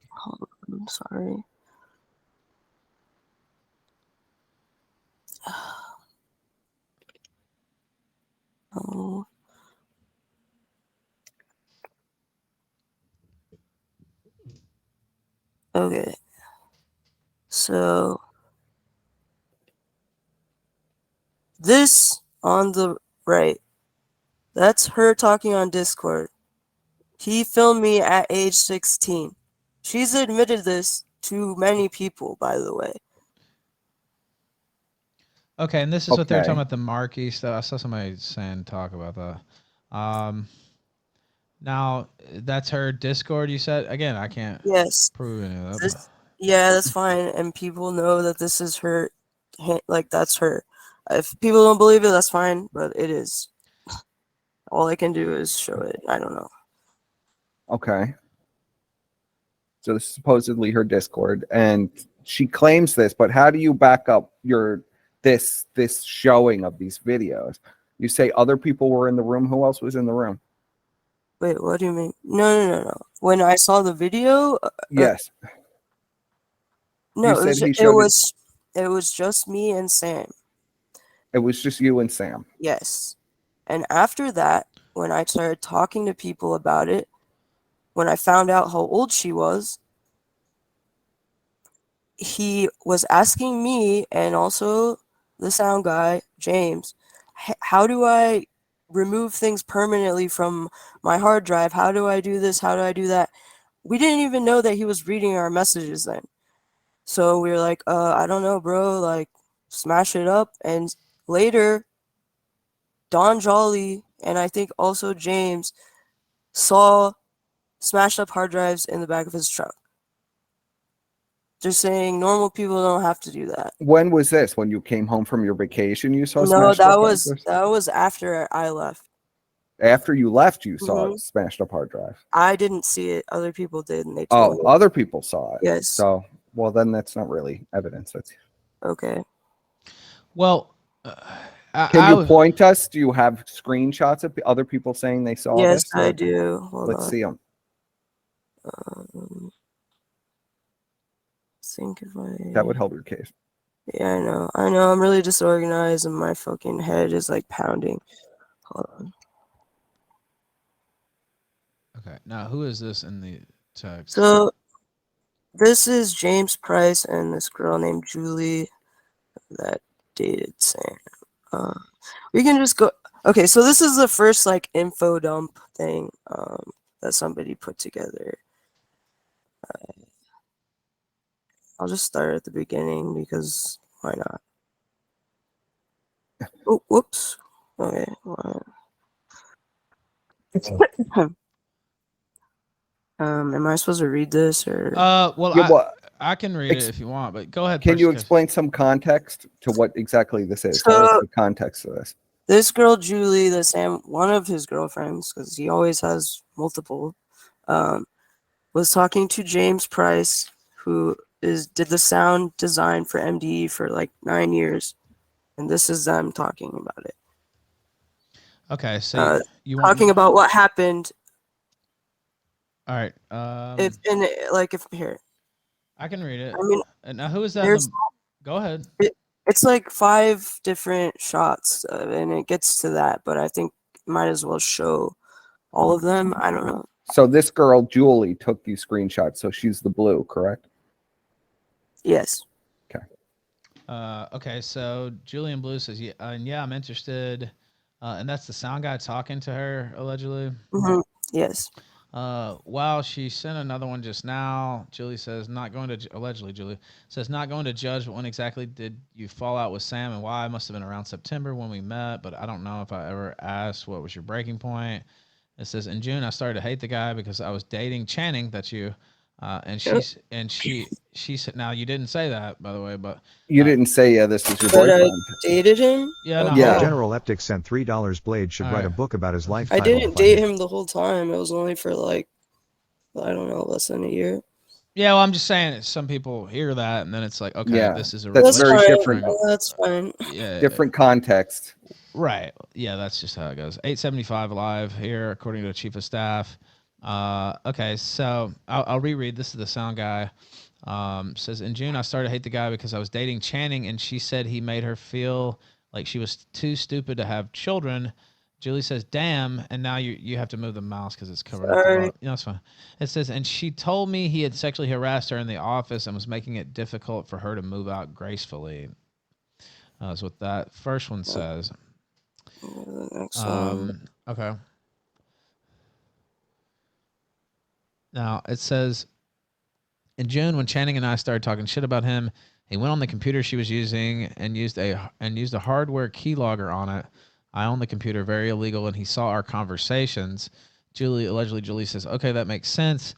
Hold on, I'm sorry. Oh. Okay. So this on the right, that's her talking on Discord. He filmed me at age 16. She's admitted this to many people, by the way. Okay, and this is what they were talking about, the Marky stuff. I saw somebody saying talk about that. Now that's her Discord. You said again. I can't. Yes. Prove any of that. This, yeah, that's fine, and people know that this is her. Like that's her. If people don't believe it, that's fine, but it is. All I can do is show it. I don't know. Okay. So this is supposedly her Discord, and she claims this, but how do you back up your this showing of these videos? You say other people were in the room. Who else was in the room? Wait, what do you mean? No. When I saw the video, yes. No, it was just me and Sam. It was just you and Sam. Yes. And after that, when I started talking to people about it, when I found out how old she was, he was asking me and also the sound guy, James, how do I remove things permanently from my hard drive? How do I do this? How do I do that? We didn't even know that he was reading our messages then. So we were like, I don't know, bro, like, smash it up. And later, Don Jolly and I think also James saw smashed up hard drives in the back of his truck. Just saying normal people don't have to do that. When was this? When you came home from your vacation, you saw No, smashed up that was after I left. After you left, you saw it smashed up hard drive. I didn't see it. Other people did, and they told me. Other people saw it. Yes. So, well, then that's not really evidence. That's okay. Well, can you point us? Do you have screenshots of other people saying they saw this? Yes, I do. Let's see them. Think if I... That would help your case. Yeah, I know. I'm really disorganized, and my fucking head is like pounding. Hold on. Okay, now who is this in the text? So, this is James Price and this girl named Julie that dated Sam. We can just go. Okay, so this is the first like info dump thing that somebody put together. I'll just start at the beginning because why not? Oh, whoops. Okay. Am I supposed to read this or? I can read it if you want, but go ahead. Can you explain some context to what exactly this is? So, what's the context of this? This girl, Julie, that Sam, one of his girlfriends, because he always has multiple, was talking to James Price, who did the sound design for MDE for like 9 years, and this is them talking about it. Okay, so you talking about what happened. All right. If here, I can read it. I mean, now who is that? Go ahead. It's like 5 different shots, and it gets to that, but I think might as well show all of them. I don't know. So this girl, Julie, took these screenshots. So she's the blue, correct? Yes. Okay. Okay, so Julian Blue says, yeah, I'm interested. And that's the sound guy talking to her, allegedly? Mm-hmm. Yes. Wow, she sent another one just now. Julie says, allegedly, Julie says, not going to judge, but when exactly did you fall out with Sam and why? It must have been around September when we met, but I don't know if I ever asked what was your breaking point. It says, in June, I started to hate the guy because I was dating Channing, that's you. And she said, now you didn't say that, by the way, but you didn't say, this was your boyfriend. I dated him. Yeah, no, yeah. General Eptic sent $3. Blade should write a book about his life. I didn't date him the whole time. It was only for like, I don't know, less than a year. Yeah, well, I'm just saying some people hear that and then it's like, okay, yeah, this is that's very different. That's fine. Yeah, different context. Right. Yeah, that's just how it goes. 875 alive here, according to the chief of staff. Okay, so I'll reread. This is the sound guy. Says, in June, I started to hate the guy because I was dating Channing, and she said he made her feel like she was too stupid to have children. Julie says, damn, and now you have to move the mouse because it's covered up the bottom. You know, it's fine. It says, and she told me he had sexually harassed her in the office and was making it difficult for her to move out gracefully. That's what that first one says. Okay. Now it says, in June, when Channing and I started talking shit about him, he went on the computer she was using and used a hardware keylogger on it. I own the computer, very illegal, and he saw our conversations. Julie says, okay, that makes sense.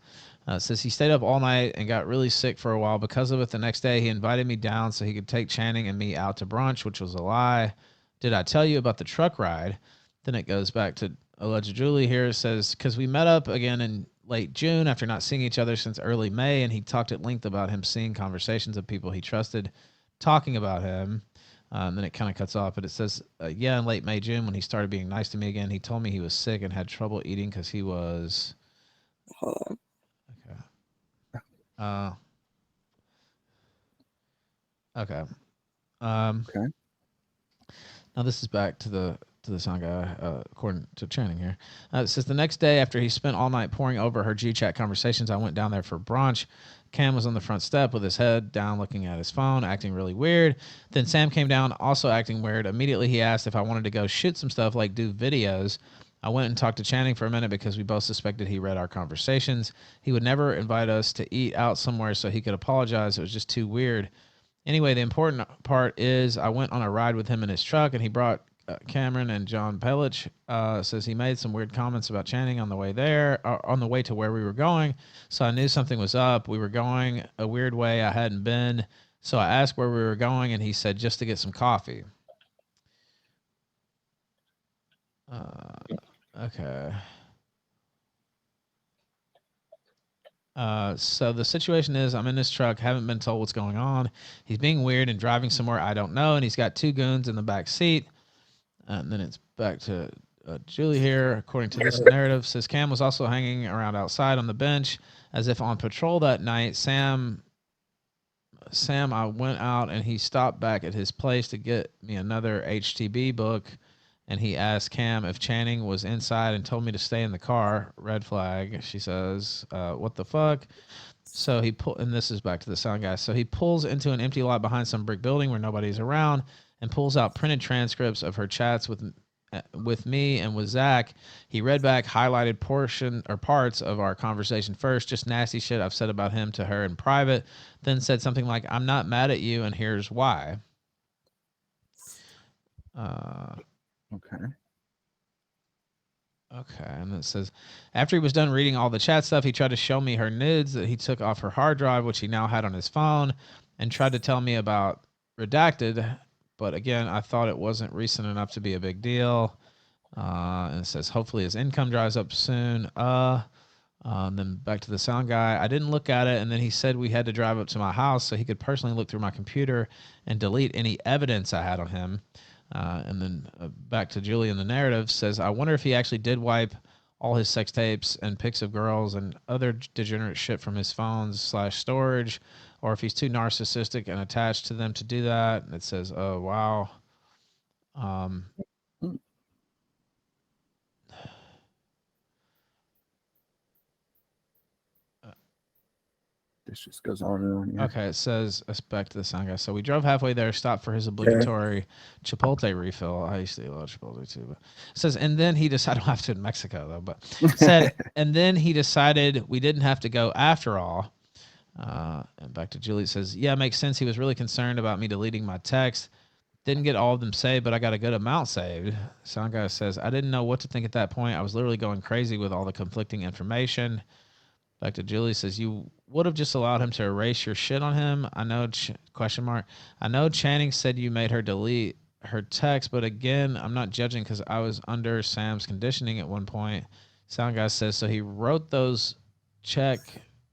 Says he stayed up all night and got really sick for a while because of it. The next day, he invited me down so he could take Channing and me out to brunch, which was a lie. Did I tell you about the truck ride? Then it goes back to alleged Julie here. It says, because we met up again in late June after not seeing each other since early May, and he talked at length about him seeing conversations of people he trusted talking about him. And then it kind of cuts off, but it says, yeah, in late May, June, when he started being nice to me again, he told me he was sick and had trouble eating because he was... Okay. Okay. Okay. Now this is back to the sound guy, according to Channing here. It says, the next day after he spent all night poring over her G-Chat conversations, I went down there for brunch. Cam was on the front step with his head down looking at his phone, acting really weird. Then Sam came down, also acting weird. Immediately he asked if I wanted to go shoot some stuff, like do videos. I went and talked to Channing for a minute because we both suspected he read our conversations. He would never invite us to eat out somewhere so he could apologize. It was just too weird. Anyway, the important part is I went on a ride with him in his truck, and he brought Cameron and John Pelich. Says he made some weird comments about Channing on the way there, on the way to where we were going. So I knew something was up. We were going a weird way I hadn't been. So I asked where we were going, and he said just to get some coffee. Okay. So the situation is I'm in this truck, haven't been told what's going on. He's being weird and driving somewhere I don't know, and he's got two goons in the back seat. And then it's back to Julie here. According to this narrative, says Cam was also hanging around outside on the bench as if on patrol that night. Sam, I went out and he stopped back at his place to get me another HTB book. And he asked Cam if Channing was inside and told me to stay in the car. Red flag, she says. What the fuck? So and this is back to the sound guy. So he pulls into an empty lot behind some brick building where nobody's around and pulls out printed transcripts of her chats with me and with Zach. He read back highlighted parts of our conversation first, just nasty shit I've said about him to her in private, then said something like, I'm not mad at you and here's why. Okay. Okay, and it says, after he was done reading all the chat stuff, he tried to show me her nudes that he took off her hard drive, which he now had on his phone, and tried to tell me about redacted. But again, I thought it wasn't recent enough to be a big deal. And it says, hopefully his income dries up soon. Then back to the sound guy. I didn't look at it, and then he said we had to drive up to my house so he could personally look through my computer and delete any evidence I had on him. And then back to Julie in the narrative says, I wonder if he actually did wipe all his sex tapes and pics of girls and other degenerate shit from his phones / storage, or if he's too narcissistic and attached to them to do that. And it says, oh, wow. This just goes on and on. Yeah. Okay, it says, back to the sound guy. So we drove halfway there, stopped for his obligatory Chipotle refill. I used to eat a lot of Chipotle too. But it says, and then he decided, I don't have to in Mexico though, but said, and then he decided we didn't have to go after all. And back to Julie, it says, yeah, it makes sense. He was really concerned about me deleting my text. Didn't get all of them saved, but I got a good amount saved. Sound guy says, I didn't know what to think at that point. I was literally going crazy with all the conflicting information. Back to Julie says, you would have just allowed him to erase your shit on him. I know, question mark. I know Channing said you made her delete her text, but again, I'm not judging because I was under Sam's conditioning at one point. Sound guy says, so he wrote those check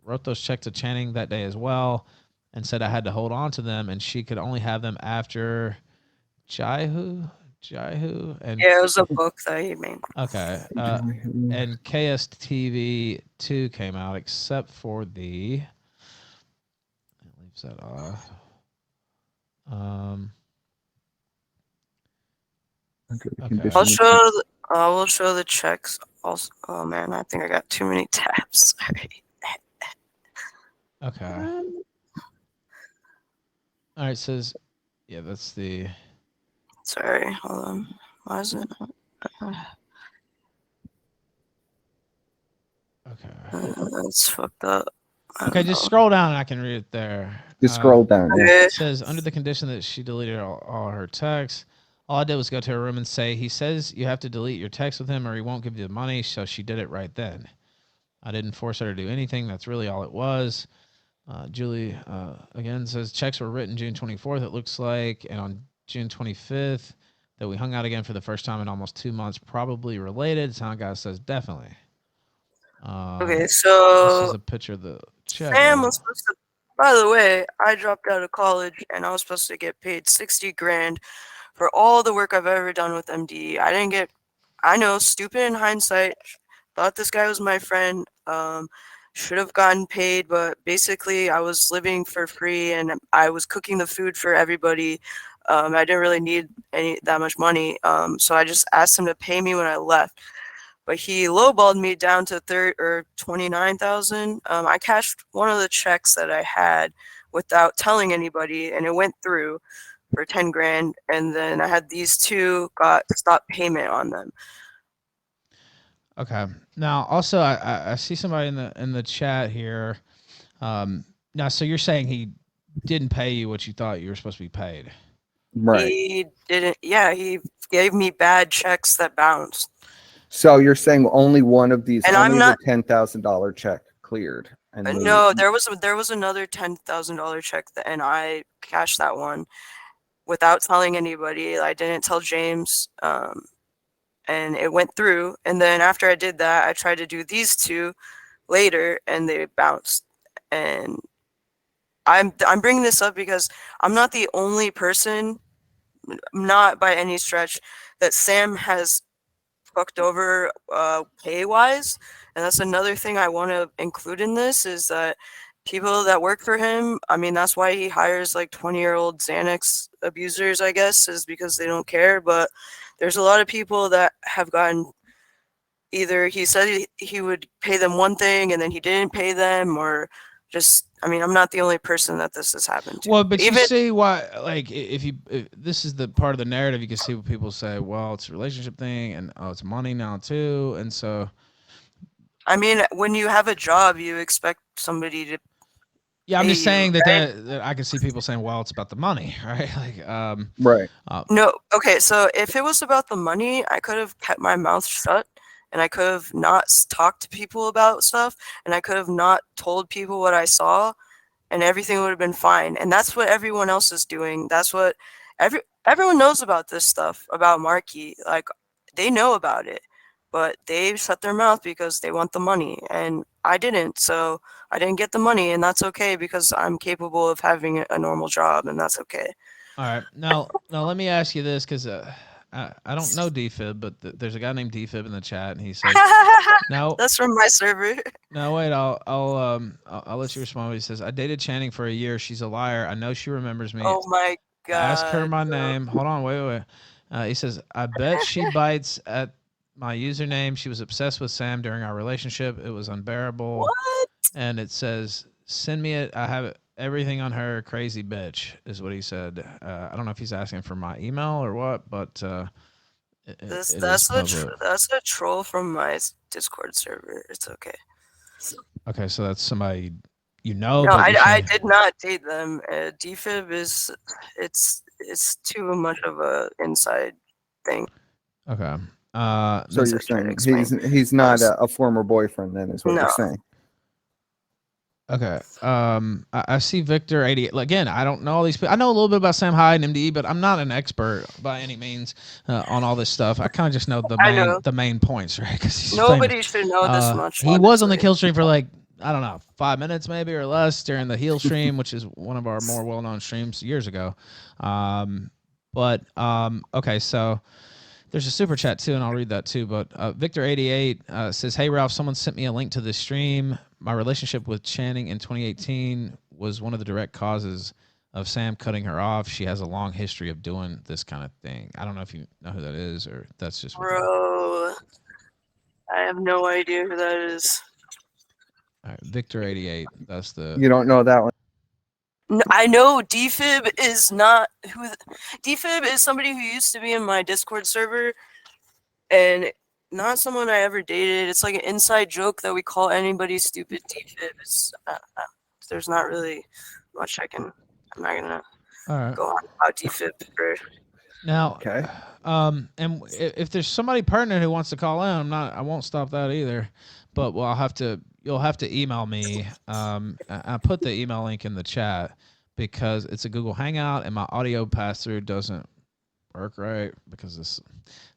to Channing that day as well and said I had to hold on to them and she could only have them after Jaihu Jaihu and Yeah, it was a book that he made. okay. And KSTV 2 came out, except for it leaves that off. Okay. I will show the checks also. Oh man, I think I got too many tabs. Sorry. Okay. All right, says, yeah, that's the. Sorry, hold on. Why is it? Okay. It's fucked up. Okay, just scroll down and I can read it there. Just scroll down. Yeah. It says, under the condition that she deleted all her texts, all I did was go to her room and say, he says you have to delete your text with him or he won't give you the money, so she did it right then. I didn't force her to do anything. That's really all it was. Julie, again, says, checks were written June 24th, it looks like, and on June 25th, that we hung out again for the first time in almost 2 months, probably related. Sound guy says, definitely. Okay, so this is a picture of the check. Sam was supposed to. By the way, I dropped out of college and I was supposed to get paid $60,000 for all the work I've ever done with MD. I didn't get. I know, stupid in hindsight. Thought this guy was my friend. Should have gotten paid, but basically I was living for free and I was cooking the food for everybody. I didn't really need that much money, so I just asked him to pay me when I left. But he lowballed me down to $29,000. I cashed one of the checks that I had without telling anybody, and it went through for $10,000. And then I had these two got stop payment on them. Okay. Now, also, I see somebody in the chat here. Now, so you're saying he didn't pay you what you thought you were supposed to be paid? Right. He didn't. Yeah, he gave me bad checks that bounced. So you're saying only one of these, and only I'm not, the $10,000 check cleared? And no, there was another $10,000 check and I cashed that one without telling anybody. I didn't tell James, and it went through. And then after I did that, I tried to do these two later, and they bounced. And I'm bringing this up because I'm not the only person, not by any stretch, that Sam has fucked over pay-wise. And that's another thing I want to include in this, is that people that work for him, I mean, that's why he hires like 20-year-old Xanax abusers, I guess, is because they don't care. But there's a lot of people that have gotten, either he said he would pay them one thing and then he didn't pay them, or just, I mean, I'm not the only person that this has happened to. Well, but you see why, like, if this is the part of the narrative, you can see what people say, well, it's a relationship thing, and oh, it's money now too. And so, I mean, when you have a job, you expect somebody to. Yeah, I'm just saying you, that I can see people saying, well, it's about the money, right? Like, right. No, okay, so if it was about the money, I could have kept my mouth shut. And I could have not talked to people about stuff, and I could have not told people what I saw, and everything would have been fine. And that's what everyone else is doing. That's what everyone knows about this stuff, about Marky. Like, they know about it, but they shut their mouth because they want the money, and I didn't. So I didn't get the money, and that's okay because I'm capable of having a normal job, and that's okay. All right. Now let me ask you this, because I don't know DFib, but there's a guy named DFib in the chat, and he says, "No, that's from my server." No, wait, I'll let you respond. He says, "I dated Channing for a year. She's a liar. I know she remembers me. Oh my god! Ask her my name. Hold on, wait. He says, I bet she bites at my username. She was obsessed with Sam during our relationship. It was unbearable. What? And it says, send me it. I have it. Everything on her, crazy bitch," is what he said. I don't know if he's asking for my email or what, but that's a troll from my Discord server. It's okay. Okay, so that's somebody you know. No, I did not date them. DFib is it's too much of a inside thing. Okay. So you're saying he's not a former boyfriend, then, is what you're saying? Okay. I see Victor 88. Again, I don't know all these people. I know a little bit about Sam Hyde and MDE, but I'm not an expert by any means on all this stuff. I kind of just know the main points, right? Because nobody should know this much. He was on the Killstream for like, I don't know, 5 minutes maybe or less during the Heal stream, which is one of our more well-known streams years ago. But okay, so there's a super chat too, and I'll read that too. But Victor88 says, "Hey Ralph, someone sent me a link to this stream. My relationship with Channing in 2018 was one of the direct causes of Sam cutting her off. She has a long history of doing this kind of thing." I don't know if you know who that is, or that's just bro. I have no idea who that is. All right, Victor88. That's the. You don't know that one. No, I know DFib is not who. DFib is somebody who used to be in my Discord server, and not someone I ever dated. It's like an inside joke that we call anybody stupid DFib. It's there's not really much I can. I'm not gonna go on about DFib. Now, okay. And if there's somebody pertinent who wants to call in, I won't stop that either. But you'll have to email me. I put the email link in the chat because it's a Google Hangout and my audio pass-through doesn't work right because it's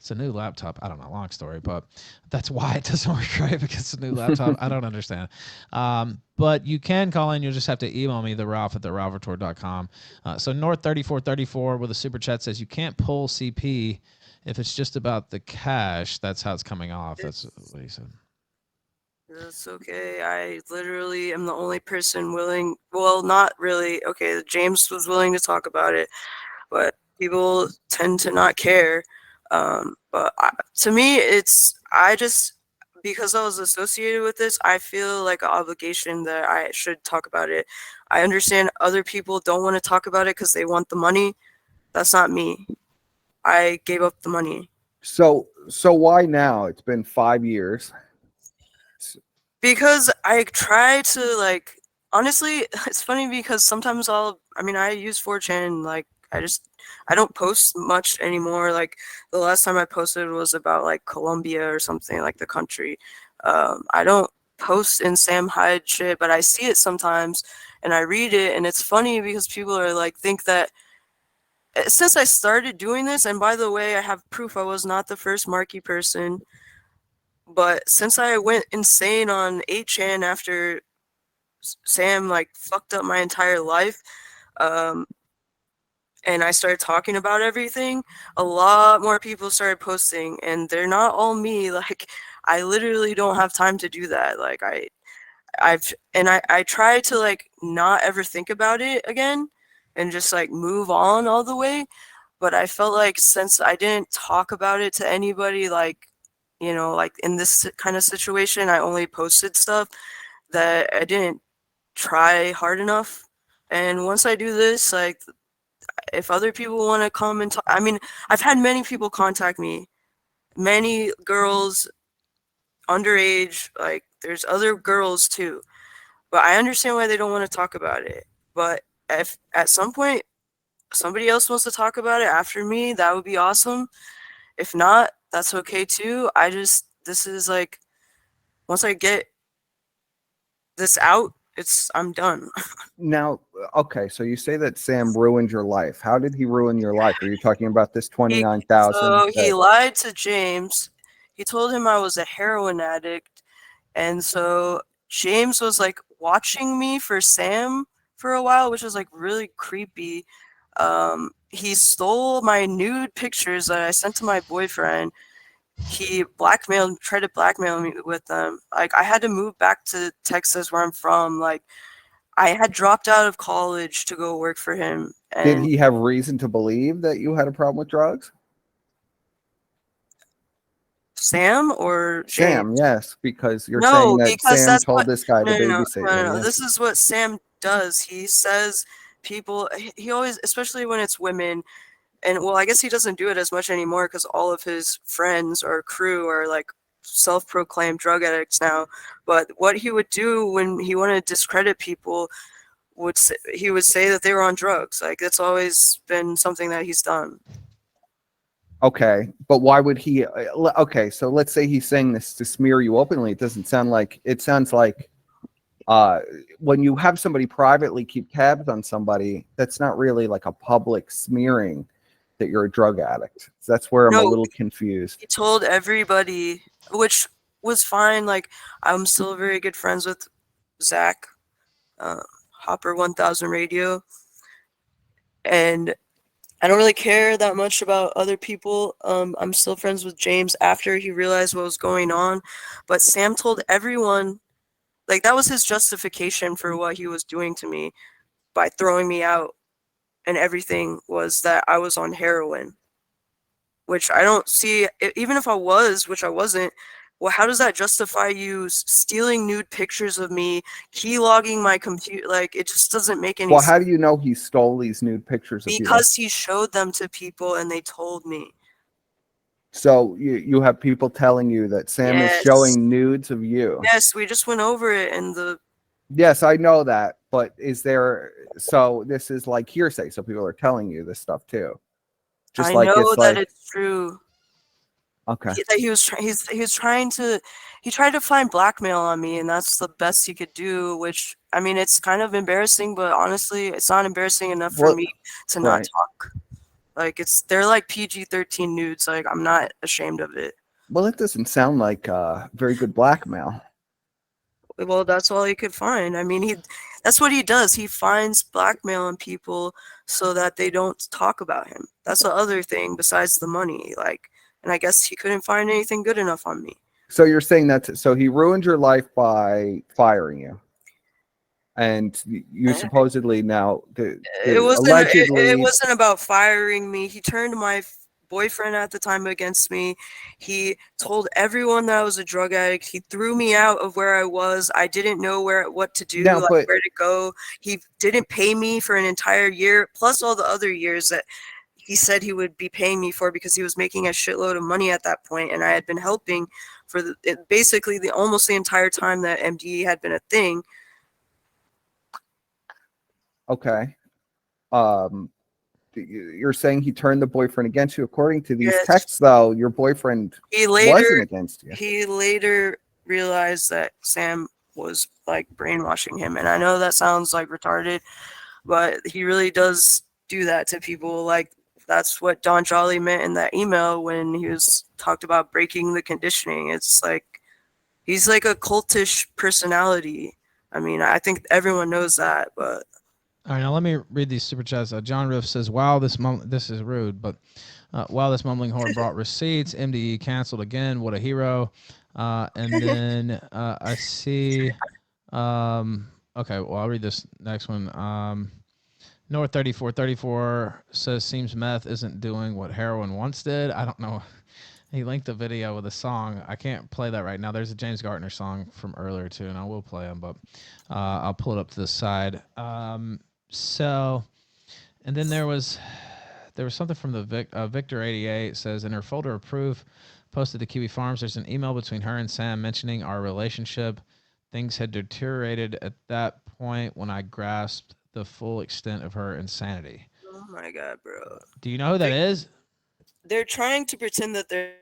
a new laptop. I don't know, long story, but that's why it doesn't work right, because it's a new laptop. I don't understand. But you can call in. You'll just have to email me, theralph@theralphator.com. So North3434 with a super chat says, "You can't pull CP if it's just about the cash. That's how it's coming off." That's what he said. That's okay. I literally am the only person willing. Well, not really. Okay, James was willing to talk about it, but people tend to not care. But to me, because I was associated with this, I feel like an obligation that I should talk about it. I understand other people don't want to talk about it because they want the money. That's not me. I gave up the money. So why now? It's been 5 years. Because I try to, honestly, it's funny because sometimes I use 4chan and I don't post much anymore. Like the last time I posted was about Colombia or something, like the country. I don't post in Sam Hyde shit, but I see it sometimes and I read it, and it's funny because people are think that since I started doing this, and by the way, I have proof I was not the first Marky person, but since I went insane on 8chan after Sam fucked up my entire life, and I started talking about everything, a lot more people started posting, and they're not all me. I literally don't have time to do that. I try to not ever think about it again and just move on all the way. But I felt like since I didn't talk about it to anybody, in this kind of situation, I only posted stuff that I didn't try hard enough. And once I do this, if other people want to come and talk, I've had many people contact me, many girls underage, there's other girls too, but I understand why they don't want to talk about it. But if at some point somebody else wants to talk about it after me, that would be awesome. If not, that's okay too. This is once I get this out, I'm done. Now, okay, so you say that Sam ruined your life. How did he ruin your life? Are you talking about this 29,000? So he lied to James. He told him I was a heroin addict, and so James was watching me for Sam for a while, which was really creepy. He stole my nude pictures that I sent to my boyfriend. He tried to blackmail me with them. I had to move back to Texas, where I'm from. I had dropped out of college to go work for him. And did he have reason to believe that you had a problem with drugs? Sam or Sam? James? Yes, because you're saying that Sam told this guy to babysit. No. This is what Sam does. He says he always, especially when it's women, and well, I guess he doesn't do it as much anymore because all of his friends or crew are self-proclaimed drug addicts now. But what he would do when he wanted to discredit people, he would say that they were on drugs. That's always been something that he's done. Okay, but why would he? Okay, so let's say he's saying this to smear you openly. It sounds like when you have somebody privately keep tabs on somebody, that's not really a public smearing that you're a drug addict. So that's where I'm a little confused. He told everybody, which was fine. I'm still very good friends with Zach, Hopper 1000 Radio, and I don't really care that much about other people. I'm still friends with James after he realized what was going on. But Sam told everyone, like, that was his justification for what he was doing to me by throwing me out and everything, was that I was on heroin. Which I don't see, even if I was, which I wasn't, well, how does that justify you stealing nude pictures of me, keylogging my computer? Like, it just doesn't make any sense. Well, how do you know he stole these nude pictures of you? Because he showed them to people and they told me. So you have people telling you that Sam is showing nudes of you. Yes, we just went over it in the... Yes, I know that, but is there... So this is like hearsay, so people are telling you this stuff too. Just I know that it's true. Okay. He tried to find blackmail on me, and that's the best he could do, which, I mean, it's kind of embarrassing, but honestly, it's not embarrassing enough for me to not talk. Like, they're like PG-13 nudes. Like, I'm not ashamed of it. Well, it doesn't sound like very good blackmail. Well, that's all he could find. I mean, that's what he does. He finds blackmail on people so that they don't talk about him. That's the other thing besides the money. Like, and I guess he couldn't find anything good enough on me. So you're saying that, so he ruined your life by firing you. And you supposedly now, it wasn't about firing me. He turned my boyfriend at the time against me. He told everyone that I was a drug addict. He threw me out of where I was. I didn't know what to do, where to go. He didn't pay me for an entire year, plus all the other years that he said he would be paying me for, because he was making a shitload of money at that point, and I had been helping for basically almost the entire time that MDE had been a thing. Okay. You're saying he turned the boyfriend against you. According to these texts, though, your boyfriend wasn't against you. He later realized that Sam was like brainwashing him, and I know that sounds like retarded, but he really does do that to people. Like, that's what Don Jolly meant in that email when he was talked about breaking the conditioning. It's like he's like a cultish personality. I mean, I think everyone knows that, but. All right, now let me read these super chats. John Riff says, "Wow, this is rude, but wow, this mumbling whore brought receipts. MDE canceled again. What a hero." And then I see. Okay, well, I'll read this next one. North 3434 says, "Seems meth isn't doing what heroin once did." I don't know. He linked a video with a song. I can't play that right now. There's a James Gartner song from earlier too, and I will play them, but I'll pull it up to the side. So, and then there was something from the Victor 88 says, in her folder of proof posted to Kiwi Farms, there's an email between her and Sam mentioning our relationship. Things had deteriorated at that point when I grasped the full extent of her insanity. Oh my God, bro. Do you know who that is? They're trying to pretend that they're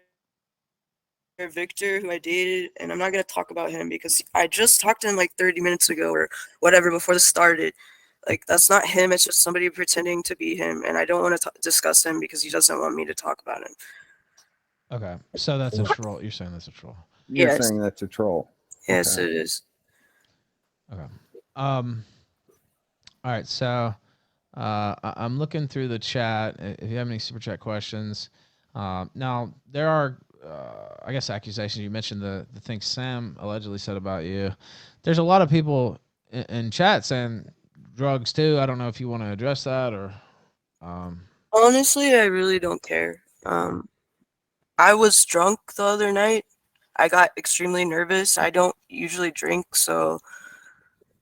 Victor, who I dated, and I'm not going to talk about him because I just talked to him like 30 minutes ago or whatever before this started. Like, that's not him. It's just somebody pretending to be him, and I don't want to discuss him because he doesn't want me to talk about him. Okay, so that's a troll. You're saying that's a troll. You're saying that's a troll. Yes, it is. Okay. All right, so I'm looking through the chat. If you have any super chat questions, now there are, I guess, accusations. You mentioned the things Sam allegedly said about you. There's a lot of people in chat saying drugs too. I don't know if you want to address that or. Honestly, I really don't care. I was drunk the other night. I got extremely nervous. I don't usually drink, so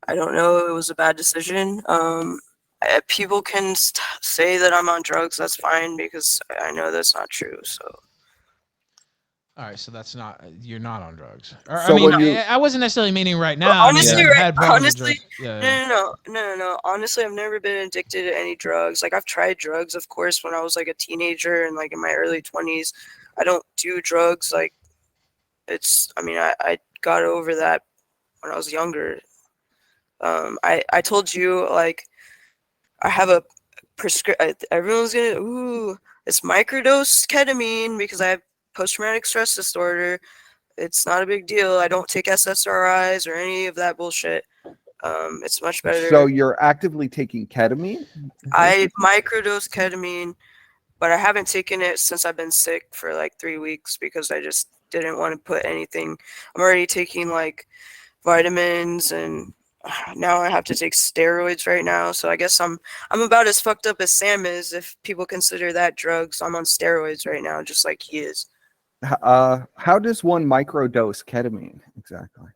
I don't know. It was a bad decision. People can say that I'm on drugs. That's fine because I know that's not true. So. All right, so that's not, you're not on drugs. Or, so I mean, I wasn't necessarily meaning right now. Honestly, No. Honestly, I've never been addicted to any drugs. Like, I've tried drugs, of course, when I was like a teenager and like in my early 20s. I don't do drugs. Like, I got over that when I was younger. I told you, like, I have a prescription. Everyone's gonna, it's microdose ketamine because I have post-traumatic stress disorder. It's not a big deal. I don't take SSRIs or any of that bullshit. It's much better. So you're actively taking ketamine? I microdose ketamine, but I haven't taken it since I've been sick for like 3 weeks because I just didn't want to put anything. I'm already taking like vitamins, and now I have to take steroids right now. So I guess I'm about as fucked up as Sam is, if people consider that drugs. I'm on steroids right now, just like he is. How does one microdose ketamine exactly?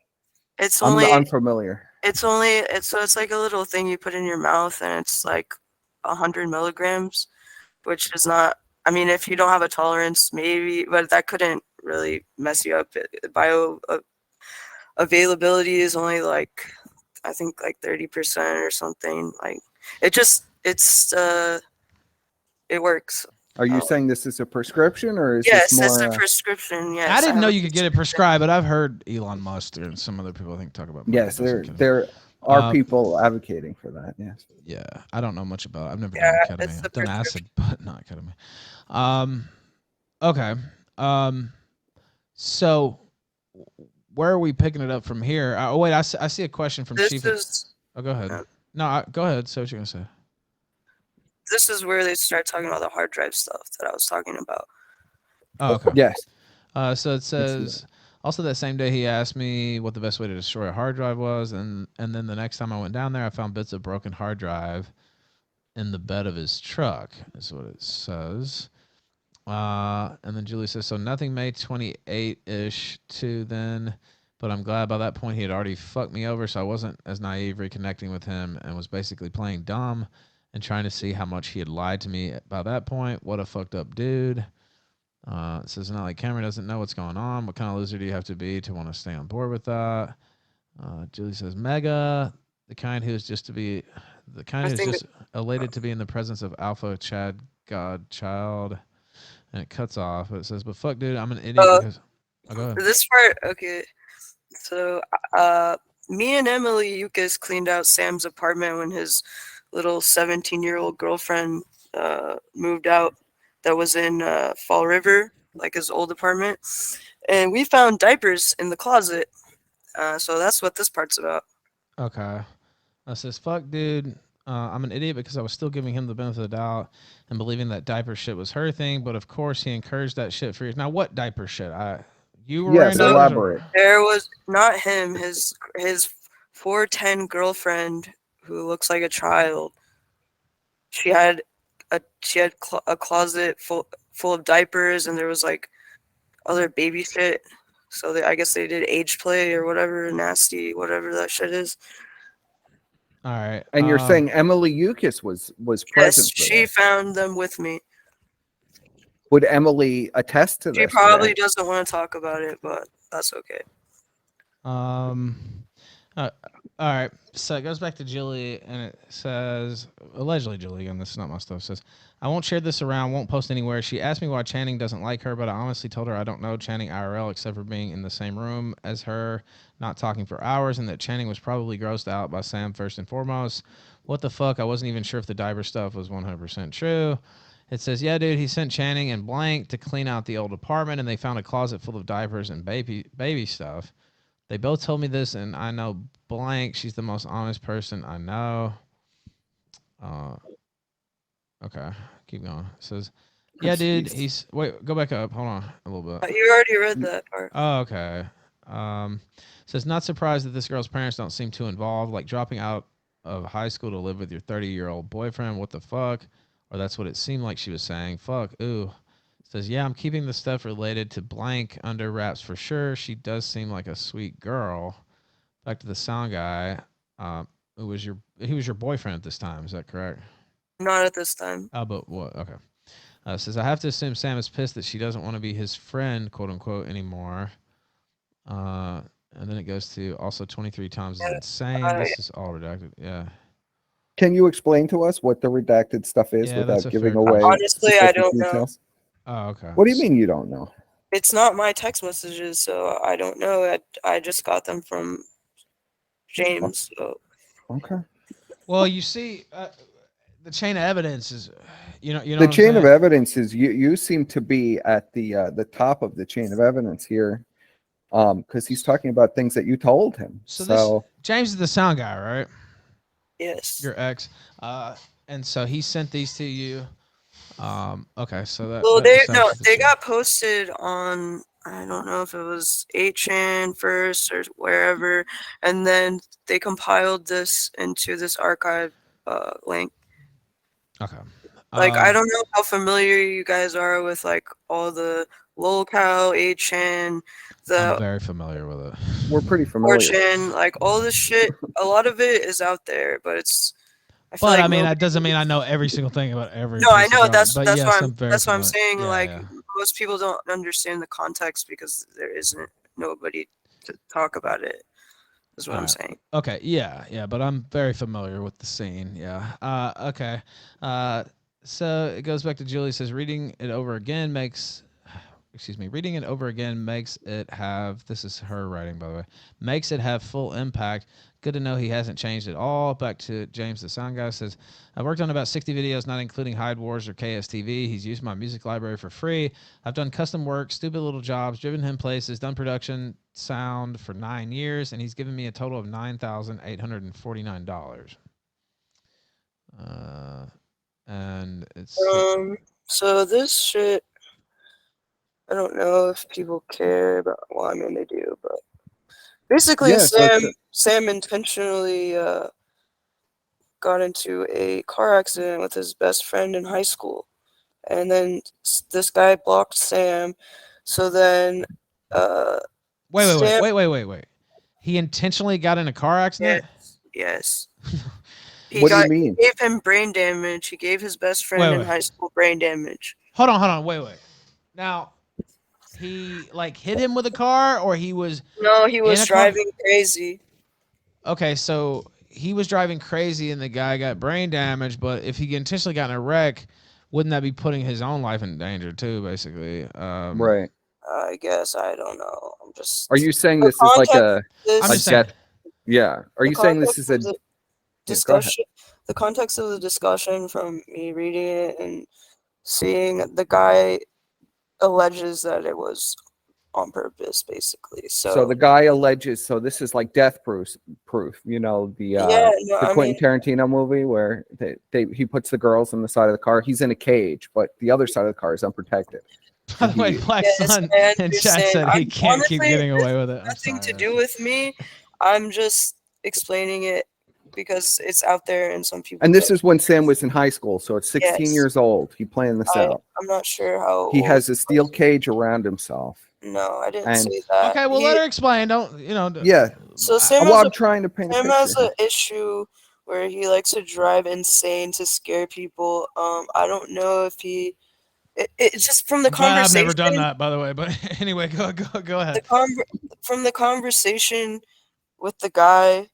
It's only I'm unfamiliar. It's like a little thing you put in your mouth, and it's like 100 milligrams, which is not. I mean, if you don't have a tolerance, maybe, but that couldn't really mess you up. Availability is only like, I think like 30% or something. Like it works. Are you saying this is a prescription, or is yes, this more? Yes, it's a prescription. Yes, I didn't know you could get it prescribed, but I've heard Elon Musk and some other people I think talk about. Yes, there are people advocating for that. Yes. Yeah, I don't know much about it. I've never done ketamine. I've done acid, but not ketamine. Okay. So where are we picking it up from here? Oh wait, I see a question from Chief. Oh, go ahead. No, go ahead. Say what you're gonna say. This is where they start talking about the hard drive stuff that I was talking about. Oh, okay. Yes. So it says also that same day he asked me what the best way to destroy a hard drive was, and then the next time I went down there, I found bits of broken hard drive in the bed of his truck. Is what it says. And then Julie says, so nothing May 28-ish to then, but I'm glad by that point he had already fucked me over, so I wasn't as naive reconnecting with him and was basically playing dumb and trying to see how much he had lied to me by that point. What a fucked up dude. It says, not like Cameron doesn't know what's going on. What kind of loser do you have to be to want to stay on board with that? Julie says, mega, the kind who's just elated to be in the presence of alpha Chad Godchild. And it cuts off. It says, but fuck, dude, I'm an idiot because... Oh, go ahead. This part, okay. So, me and Emily Yukis cleaned out Sam's apartment when his little 17-year-old girlfriend moved out. That was in Fall River, like his old apartment. And we found diapers in the closet. So that's what this part's about. Okay. It says, fuck, dude, I'm an idiot because I was still giving him the benefit of the doubt and believing that diaper shit was her thing. But of course, he encouraged that shit for years. Now, what diaper shit? You were yes, elaborate. There was not him, his 4'10" girlfriend who looks like a child. She had a closet full of diapers, and there was like other baby shit. So I guess they did age play or whatever, nasty, whatever that shit is. All right. And you're saying Emily Yukis was present? Yes, she found them with me. Would Emily attest to this? She probably doesn't want to talk about it, but that's okay. All right. So it goes back to Julie, and it says, allegedly Julie, again, this is not my stuff, says, I won't share this around, won't post anywhere. She asked me why Channing doesn't like her, but I honestly told her I don't know Channing IRL except for being in the same room as her, not talking for hours, and that Channing was probably grossed out by Sam first and foremost. What the fuck? I wasn't even sure if the diaper stuff was 100% true. It says, yeah, dude, he sent Channing and Blank to clean out the old apartment, and they found a closet full of diapers and baby stuff. They both told me this, and I know Blank. She's the most honest person I know. Okay, keep going. It says, yeah, dude, he's... Wait, go back up. Hold on a little bit. You already read that part. Oh, okay. Says, not surprised that this girl's parents don't seem too involved. Like dropping out of high school to live with your 30-year-old boyfriend. What the fuck? Or that's what it seemed like she was saying. Fuck, ooh. Says, yeah, I'm keeping the stuff related to Blank under wraps for sure. She does seem like a sweet girl. Back to the sound guy. He was your boyfriend at this time. Is that correct? Not at this time. Oh, but what? Okay. Says, I have to assume Sam is pissed that she doesn't want to be his friend, quote unquote, anymore. And then it goes to also 23 times is insane. This is all redacted. Yeah. Can you explain to us what the redacted stuff is without giving away? Honestly, I don't know. Oh, okay. What do you mean you don't know? It's not my text messages, so I don't know. I just got them from James. So. Okay. Well, you see, the chain of evidence is, you know. The chain of evidence is you seem to be at the top of the chain of evidence here. because he's talking about things that you told him. So So this James is the sound guy, right? Yes. Your ex. And so he sent these to you. Okay, so that. Well, that establishes the they chain. got posted on, I don't know if it was 8chan first or wherever, and then they compiled this into this archive link. Okay. Like, I don't know how familiar you guys are with like all the lolcow, 8chan, I'm the very familiar with it. we're pretty familiar. 4chan, like all this shit. A lot of it is out there, but it's. I feel But like I mean, that nobody- doesn't mean I know every single thing about every. No, I piece of know content. But yes, I'm very that's what I'm familiar. saying. Yeah, Like yeah. most people don't understand the context because there isn't nobody to talk about it. Is what I'm Alright. saying. Okay, yeah, but I'm very familiar with the scene. Yeah. Okay. So it goes back to Julie says reading it over again makes reading it over again makes it have this is her writing by the way. Makes it have full impact. Good to know he hasn't changed at all. Back to James the sound guy says I've worked on about 60 videos not including Hyde Wars or KSTV. He's used my music library for free. I've done custom work, stupid little jobs, driven him places, done production sound for 9 years, and he's given me a total of $9,849. And it's So this shit, I don't know if people care about. Well, I mean they do, but basically, Yeah, so Sam intentionally got into a car accident with his best friend in high school, and then this guy blocked Sam. So then, wait. He intentionally got in a car accident? Yes. what do you mean? He gave him brain damage. He gave his best friend in high school brain damage. Hold on. Wait. Now, he like hit him with a car, or he was? No, he was driving crazy. Okay, so he was driving crazy, and the guy got brain damage. But if he intentionally got in a wreck, wouldn't that be putting his own life in danger too? Basically, right. I guess I don't know. I'm just. Are you saying this is like a death? Yeah. Are you saying this is a discussion? The context of the discussion from me reading it and seeing the guy alleges that it was on purpose, basically. So the guy alleges. So this is like death proof. You know the Quentin Tarantino movie where he puts the girls on the side of the car. He's in a cage, but the other side of the car is unprotected. By the way, Black Sun in chat said he can't keep getting away with it. Nothing to do with me. I'm just explaining it because it's out there and some people. And this is when Sam was in high school, so it's 16 years old. He planned this out. I'm not sure how. He has a steel cage around himself. No, I didn't say that. Okay, well, let her explain. Don't Yeah. So Sam I'm trying to paint. Sam has an issue where he likes to drive insane to scare people. I don't know if he. It's just from the conversation. I've never done that, by the way. But anyway, go ahead. From the conversation with the guy,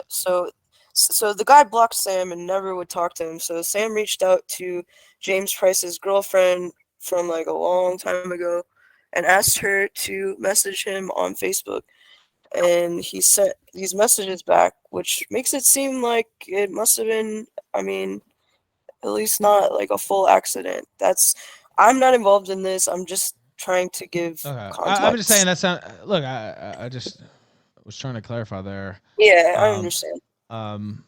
so the guy blocked Sam and never would talk to him. So Sam reached out to James Price's girlfriend from like a long time ago, and asked her to message him on Facebook. And he sent these messages back, which makes it seem like it must have been. I mean, at least not like a full accident. I'm not involved in this. I'm just trying to give context. I'm just saying that's not. Look, I just was trying to clarify there. Yeah, I understand.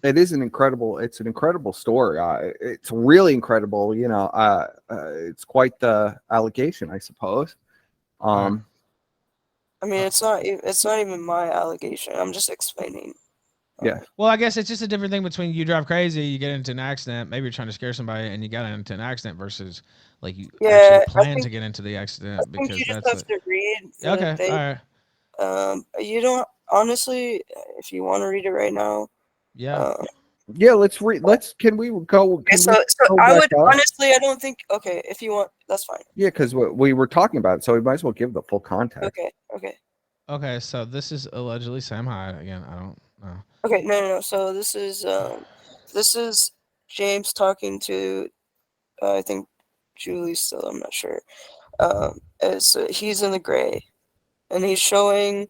It is an incredible story. It's really incredible. You know, it's quite the allegation, I suppose. I mean, it's not even my allegation. I'm just explaining. Yeah. Well, I guess it's just a different thing between you drive crazy, you get into an accident, maybe you're trying to scare somebody, and you got into an accident versus like you actually plan to get into the accident because you just that's have to read. Okay. All right. You don't honestly, if you want to read it right now. Yeah. Yeah, let's read. Can we go? I would honestly, I don't think. Okay, if you want, that's fine. Yeah, because we were talking about it, so we might as well give the full context. Okay. So this is allegedly Sam Hyde again. I don't know. Okay, no. So this is James talking to, I think Julie still. I'm not sure. He's in the gray, and he's showing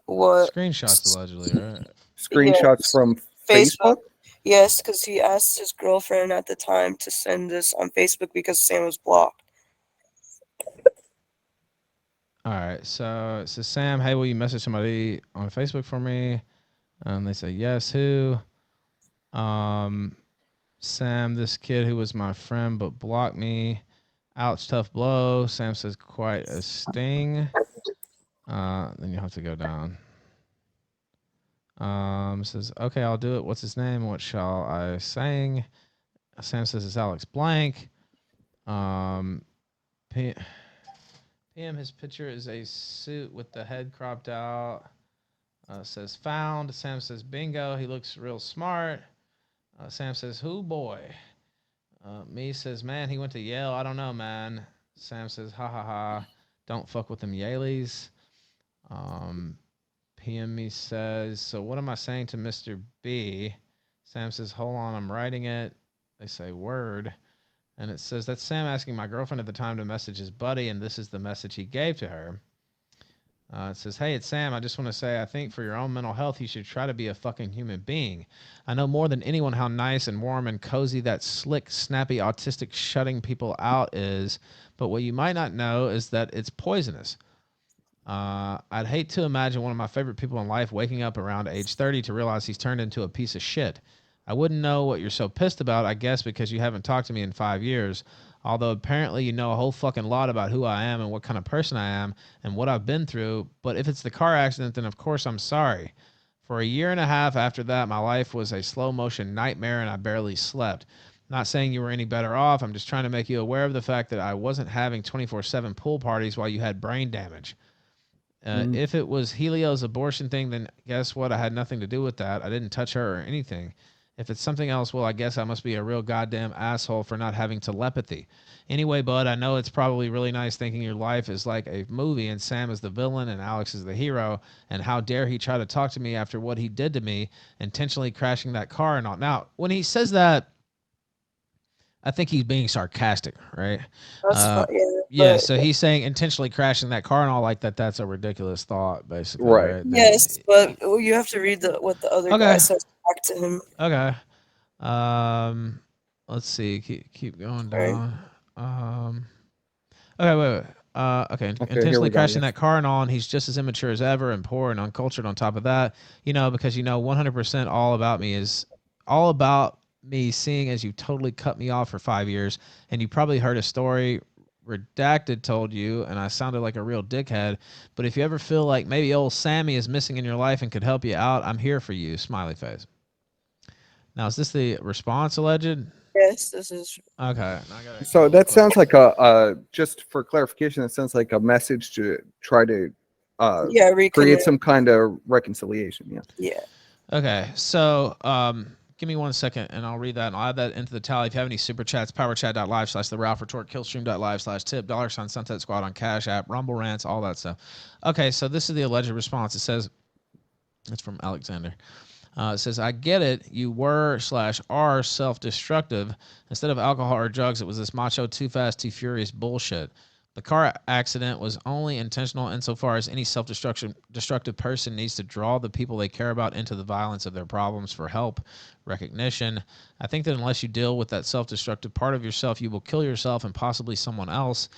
what screenshots allegedly, right? Screenshots from Facebook? Yes, because he asked his girlfriend at the time to send this on Facebook because Sam was blocked. All right. So it says, Sam, hey, will you message somebody on Facebook for me? And they say, yes, who? Sam, this kid who was my friend but blocked me. Ouch, tough blow. Sam says, quite a sting. Then you have to go down. Says, okay, I'll do it. What's his name? What shall I sing? Sam says it's Alex Blank. PM, his picture is a suit with the head cropped out. Says found. Sam says bingo. He looks real smart. Sam says who boy? Me says man, he went to Yale. I don't know, man. Sam says ha ha ha. Don't fuck with them Yaleys. PM me says, so what am I saying to Mr. B? Sam says, hold on, I'm writing it. They say word. And it says, that's Sam asking my girlfriend at the time to message his buddy, and this is the message he gave to her. It says, hey, it's Sam. I just want to say, I think for your own mental health, you should try to be a fucking human being. I know more than anyone how nice and warm and cozy that slick, snappy, autistic shutting people out is. But what you might not know is that it's poisonous. I'd hate to imagine one of my favorite people in life waking up around age 30 to realize he's turned into a piece of shit. I wouldn't know what you're so pissed about, I guess, because you haven't talked to me in 5 years. Although apparently you know a whole fucking lot about who I am and what kind of person I am and what I've been through. But if it's the car accident, then of course I'm sorry. For a year and a half after that, my life was a slow motion nightmare and I barely slept. Not saying you were any better off. I'm just trying to make you aware of the fact that I wasn't having 24/7 pool parties while you had brain damage. If it was Helio's abortion thing, then guess what? I had nothing to do with that. I didn't touch her or anything. If it's something else, well, I guess I must be a real goddamn asshole for not having telepathy. Anyway, bud, I know it's probably really nice thinking your life is like a movie and Sam is the villain and Alex is the hero. And how dare he try to talk to me after what he did to me, intentionally crashing that car and all. Now, when he says that, I think he's being sarcastic, right? That's fine, yeah. So he's saying intentionally crashing that car and all like that. That's a ridiculous thought, basically. Right. Yes, but you have to read what the other guy says back to him. Okay. Let's see. Keep going down. Okay. Wait. Okay. Intentionally crashing that car and all, and he's just as immature as ever and poor and uncultured on top of that. Because 100% all about me is all about me seeing as you totally cut me off for 5 years, and you probably heard a story Redacted told you, and I sounded like a real dickhead, but if you ever feel like maybe old Sammy is missing in your life and could help you out, I'm here for you, smiley face. Now, is this the response, alleged? Yes, this is. Okay. So that sounds like just for clarification, it sounds like a message to try to create some kind of reconciliation. Yeah. Okay. So, give me 1 second and I'll read that and I'll add that into the tally. If you have any super chats, powerchat.live/the-Ralph-Retort, Killstream.live/tip, $sign Sunset Squad on Cash App, Rumble Rants, all that stuff. Okay, so this is the alleged response. It says, it's from Alexander. It says, I get it. You were/are self-destructive. Instead of alcohol or drugs, it was this macho, too fast, too furious bullshit. The car accident was only intentional insofar as any self-destructive person needs to draw the people they care about into the violence of their problems for help, recognition. I think that unless you deal with that self-destructive part of yourself, you will kill yourself and possibly someone else.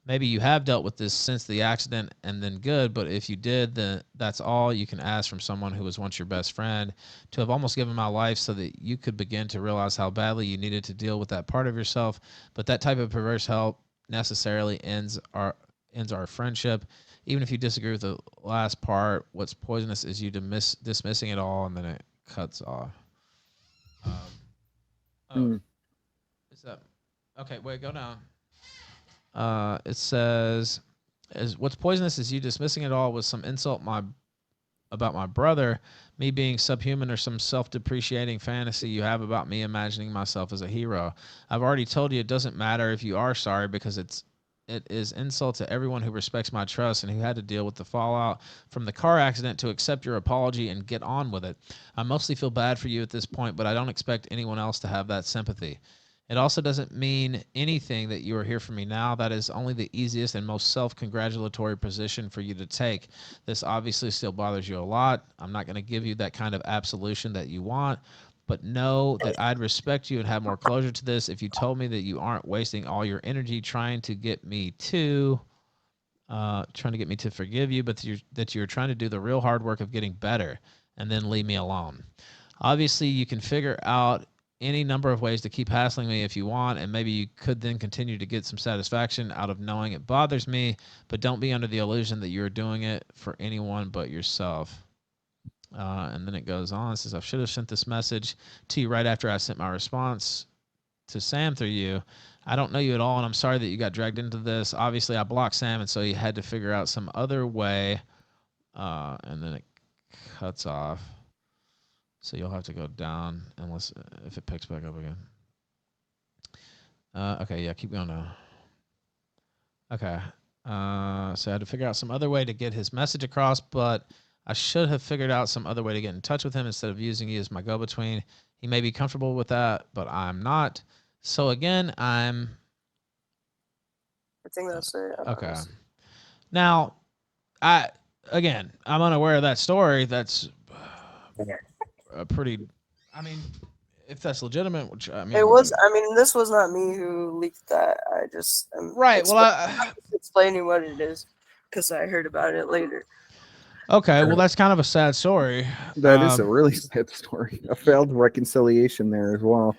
Maybe you have dealt with this since the accident and then good, but if you did, then that's all you can ask from someone who was once your best friend, to have almost given my life so that you could begin to realize how badly you needed to deal with that part of yourself. But that type of perverse help necessarily ends our friendship. Even if you disagree with the last part, what's poisonous is you dismissing it all, and then it cuts off. Is that okay? Wait, go down. It says, what's poisonous is you dismissing it all with some insult about my brother, me being subhuman, or some self-depreciating fantasy you have about me imagining myself as a hero. I've already told you it doesn't matter if you are sorry, because it is insult to everyone who respects my trust and who had to deal with the fallout from the car accident to accept your apology and get on with it. I mostly feel bad for you at this point, but I don't expect anyone else to have that sympathy. It also doesn't mean anything that you are here for me now. That is only the easiest and most self-congratulatory position for you to take. This obviously still bothers you a lot. I'm not going to give you that kind of absolution that you want, but know that I'd respect you and have more closure to this if you told me that you aren't wasting all your energy trying to get me to trying to get me to forgive you, but that you're trying to do the real hard work of getting better and then leave me alone. Obviously, you can figure out any number of ways to keep hassling me if you want, and maybe you could then continue to get some satisfaction out of knowing it bothers me, but don't be under the illusion that you're doing it for anyone but yourself. And then it goes on. It says, I should have sent this message to you right after I sent my response to Sam through you. I don't know you at all, and I'm sorry that you got dragged into this. Obviously, I blocked Sam, and so you had to figure out some other way. And then it cuts off. So you'll have to go down unless if it picks back up again. Okay, yeah, keep going now. Okay. So I had to figure out some other way to get his message across, but I should have figured out some other way to get in touch with him instead of using you as my go-between. He may be comfortable with that, but I'm not. So again, I think that's it. Okay. Now, I'm unaware of that story. That's a pretty. I mean, if that's legitimate, which I mean, it was. I mean, this was not me who leaked that. I just right. Well, I'm explaining what it is because I heard about it later. Okay, well, that's kind of a sad story. That is a really sad story. A failed reconciliation there as well.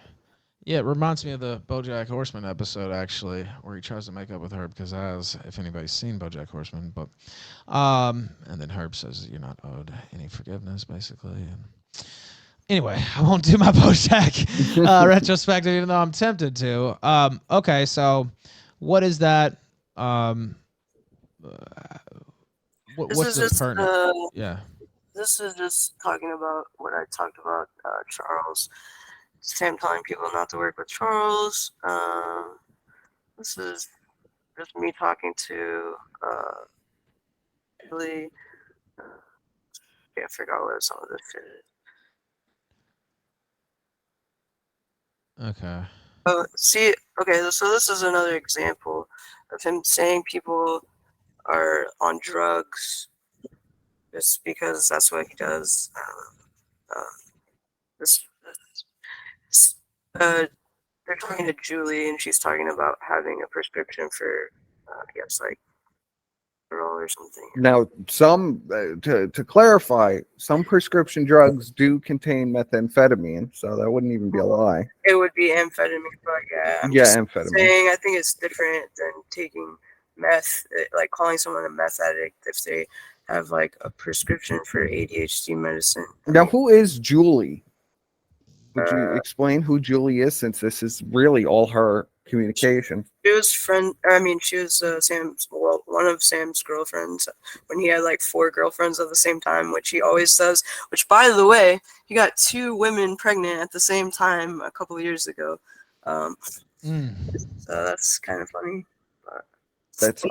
Yeah, it reminds me of the BoJack Horseman episode, actually, where he tries to make up with Herb, because if anybody's seen BoJack Horseman, but, and then Herb says you're not owed any forgiveness, basically. And anyway, I won't do my BoJack retrospective, even though I'm tempted to. Okay, so what is that? What's the pertinent? Yeah. This is just talking about what I talked about, Charles. Sam telling people not to work with Charles. This is just me talking to really. I forgot what some of this shit is. Okay. So this is another example of him saying people are on drugs just because that's what he does. They're talking to Julie, and she's talking about having a prescription for, I guess, like, or something. Now, some to clarify, some prescription drugs do contain methamphetamine, so that wouldn't even be a lie. It would be amphetamine, but yeah, amphetamine. Saying I think it's different than taking meth, like calling someone a meth addict if they have like a prescription for ADHD medicine. Now, who is Julie? Would you explain who Julie is, since this is really all her communication? She was Sam's, one of Sam's girlfriends when he had like 4 girlfriends at the same time, which he always says, which by the way, he got 2 women pregnant at the same time a couple of years ago. So that's kind of funny.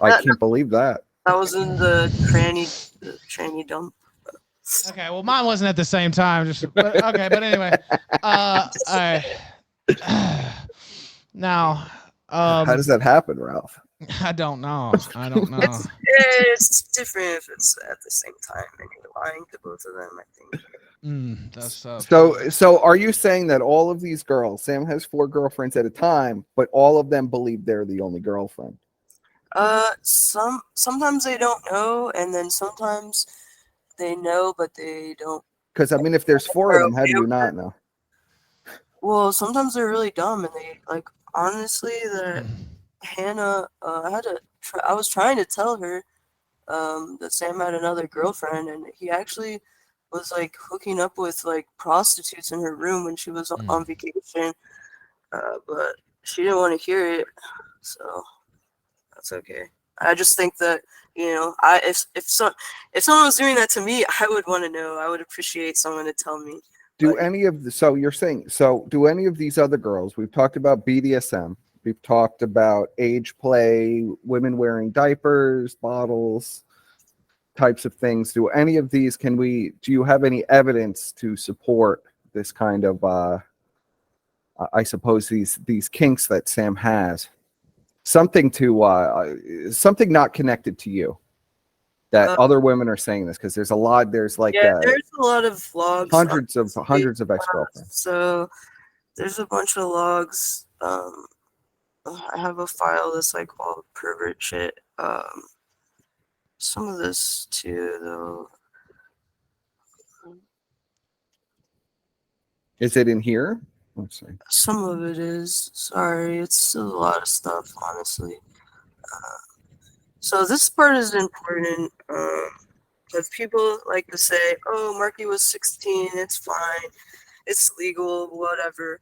I can't believe that. That was in the tranny dump. Okay, well, mine wasn't at the same time. But anyway, all right. Now, how does that happen, Ralph? I don't know. It's different if it's at the same time and you're lying to both of them, I think. That's so are you saying that all of these girls, Sam has 4 girlfriends at a time, but all of them believe they're the only girlfriend? Sometimes they don't know, and then sometimes they know, but they don't. Because I mean, if there's 4 of them, how do you not know? Well, sometimes they're really dumb, and they like honestly that Hannah. I was trying to tell her that Sam had another girlfriend, and he actually was like hooking up with like prostitutes in her room when she was on vacation. But she didn't want to hear it, so that's okay. I just think that, if someone was doing that to me, I would want to know. I would appreciate someone to tell me. Do any of these other girls, we've talked about BDSM, we've talked about age play, women wearing diapers, bottles, types of things. Do any of these, do you have any evidence to support this kind of, I suppose these kinks that Sam has? Something not connected to you that other women are saying this, because there's a lot. There's like there's a lot of logs. Hundreds of ex-girlfriends. So there's a bunch of logs. I have a file that's like all pervert shit. some of this too, though. Is it in here? Let's see. Some of it is. Sorry, it's still a lot of stuff, honestly. So this part is important because people like to say, "Oh, Marky was 16. It's fine. It's legal. Whatever."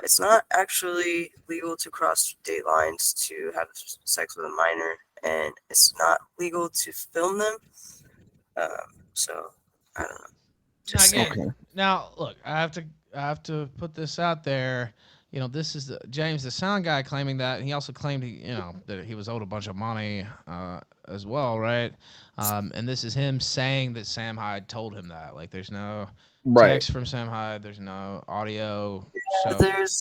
It's not actually legal to cross state lines to have sex with a minor, and it's not legal to film them. So I don't know. Now, again, Okay. now look, I have to put this out there. You know, this is James, the sound guy, claiming that. And he also claimed that he was owed a bunch of money as well, right? And this is him saying that Sam Hyde told him that. Like, there's no text from Sam Hyde. There's no audio. Yeah, so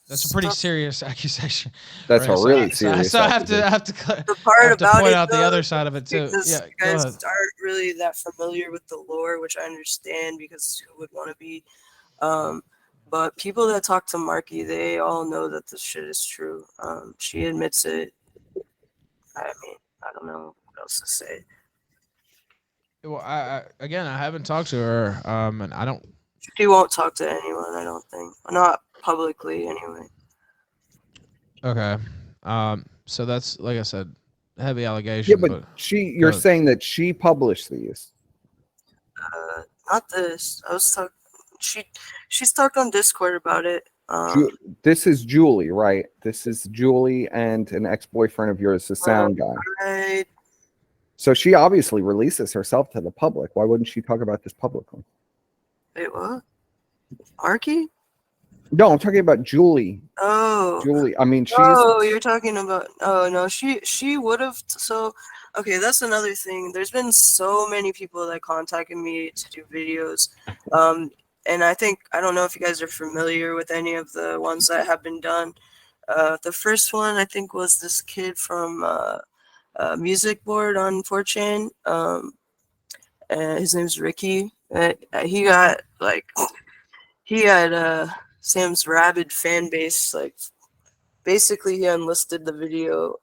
that's a pretty serious accusation. That's right? a really serious. So I have to the part about point it, out though, the other side of it too. because Yeah, you guys aren't really that familiar with the lore, which I understand because who would want to be. But people that talk to Marky, they all know that this shit is true. She admits it. I mean, I don't know what else to say. Well, I haven't talked to her, and I don't. She won't talk to anyone, I don't think. Not publicly, anyway. Okay. So that's, like I said, heavy allegation. Yeah, but you're saying that she published these. Not this. I was talking. She's talked on Discord about it. This is Julie, right? This is Julie and an ex-boyfriend of yours, the sound guy. Right. So she obviously releases herself to the public. Why wouldn't she talk about this publicly? Wait, what? Marky? No, I'm talking about Julie. Oh. Julie. I mean, she's. Oh, you're talking about. Oh no, she would have. So, okay, that's another thing. There's been so many people that contacted me to do videos. And I don't know if you guys are familiar with any of the ones that have been done. The first one, I think, was this kid from Music Board on 4chan. His name's Ricky. He got, Sam's rabid fan base. Like, basically, he unlisted the video.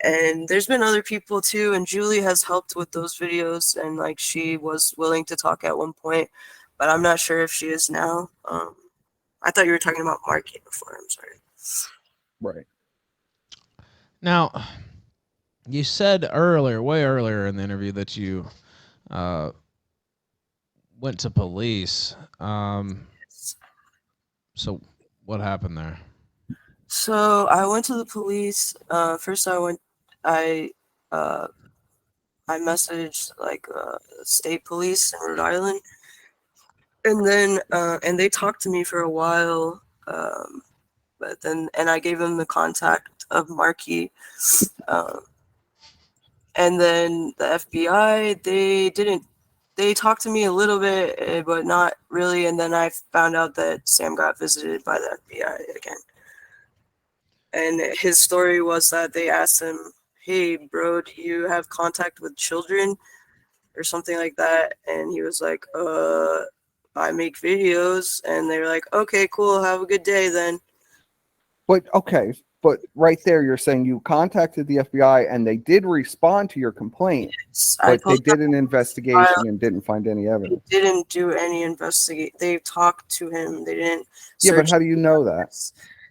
And there's been other people, too. And Julie has helped with those videos. And, she was willing to talk at one point. But I'm not sure if she is now. I thought you were talking about Marky before. I'm sorry. Right. Now, you said way earlier in the interview that you went to police. So what happened there? So I went to the police. First, I messaged state police in Rhode Island. And then, and they talked to me for a while, but then, and I gave them the contact of Marky, and then the FBI, they talked to me a little bit, but not really, and then I found out that Sam got visited by the FBI again, and his story was that they asked him, "Hey, bro, do you have contact with children?" or something like that, and he was like, I make videos, and they're like, okay, cool, have a good day then. But right there, you're saying you contacted the FBI and they did respond to your complaint, but they did an investigation and didn't find any evidence. They didn't do any investigate. They talked to him. They didn't. Yeah, but how do you know that?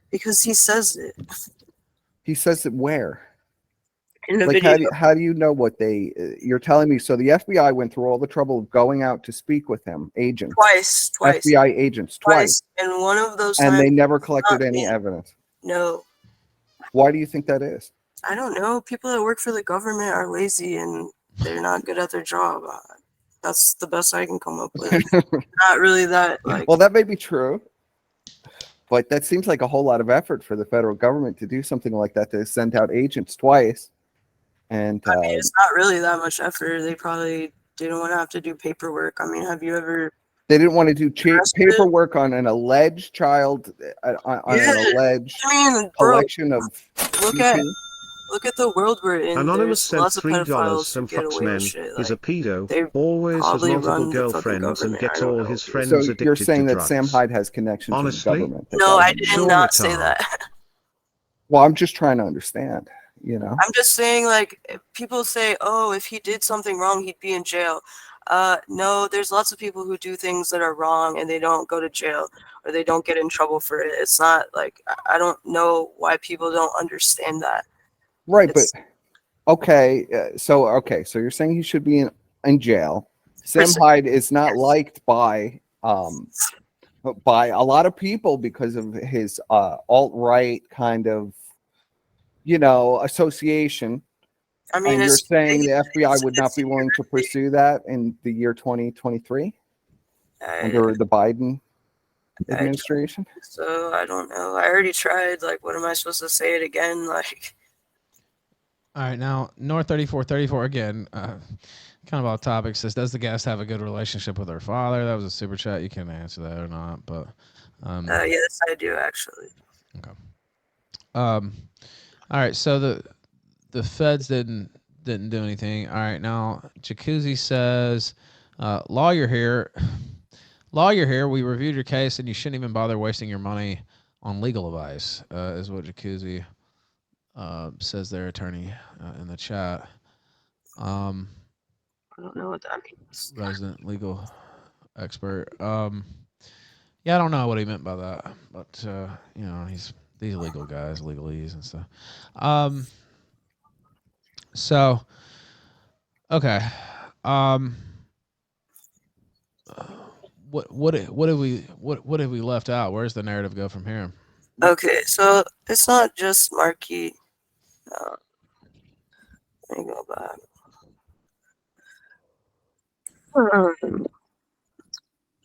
Because he says it. He says it where? In the video. How do you know what you're telling me? So the FBI went through all the trouble of going out to speak with him, agents. Twice. FBI agents, twice. And one of those and they never collected any evidence. No. Why do you think that is? I don't know. People that work for the government are lazy and they're not good at their job. That's the best I can come up with. Not really that. Well, that may be true. But that seems like a whole lot of effort for the federal government to do something like that, to send out agents twice. And I mean, it's not really that much effort. They probably didn't want to have to do paperwork. I mean, have you ever? They didn't want to do paperwork on an alleged child, on an alleged collection of. Look at the world we're in. Anonymous sent $3 from Foxmen. He's a pedo. Always has multiple girlfriends and gets all his friends addicted to drugs. So you're saying that Sam Hyde has connections with the government? No, I did not say that. Well, I'm just trying to understand. you know. I'm just saying, like, people say, oh, if he did something wrong, he'd be in jail. No, there's lots of people who do things that are wrong and they don't go to jail or they don't get in trouble for it. It's not like, I don't know why people don't understand that. Right, but okay, so you're saying he should be in jail. Sam Hyde is not liked by a lot of people because of his alt-right kind of, you know, association. I mean, and you're saying the FBI would not be willing to pursue that in the year 2023 under the Biden administration? So I don't know. I already tried. Like, what am I supposed to say it again? Like, all right, now North 3434 again. Kind of off topic, says, does the guest have a good relationship with her father? That was a super chat. You can answer that or not, but yes, I do actually. Okay. All right, so the feds didn't do anything. All right, now Jacuzzi says, lawyer here. We reviewed your case, and you shouldn't even bother wasting your money on legal advice. Is what Jacuzzi says, their attorney in the chat. I don't know what that means. Resident legal expert. Yeah, I don't know what he meant by that, but you know, these legal guys, legalese and stuff. So, okay. What have we left out? Where's the narrative go from here? Okay, so it's not just Marky. Let me go back.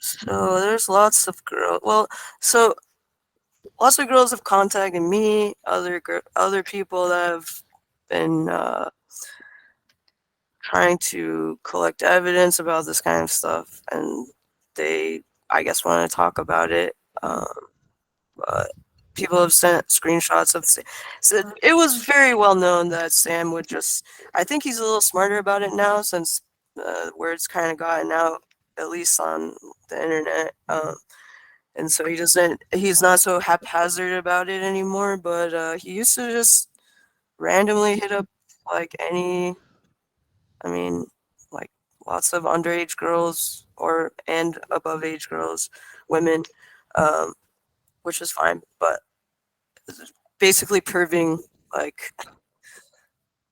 So there's lots of girls. Well, so lots of girls have contacted me. Other people that have been trying to collect evidence about this kind of stuff, and they, I guess, want to talk about it. But people have sent screenshots of. So it was very well known that Sam would just. I think he's a little smarter about it now since words kind of gotten out, at least on the internet. And so he's not so haphazard about it anymore, but he used to just randomly hit up like like lots of underage girls and above age girls, women, which is fine, but basically perving, like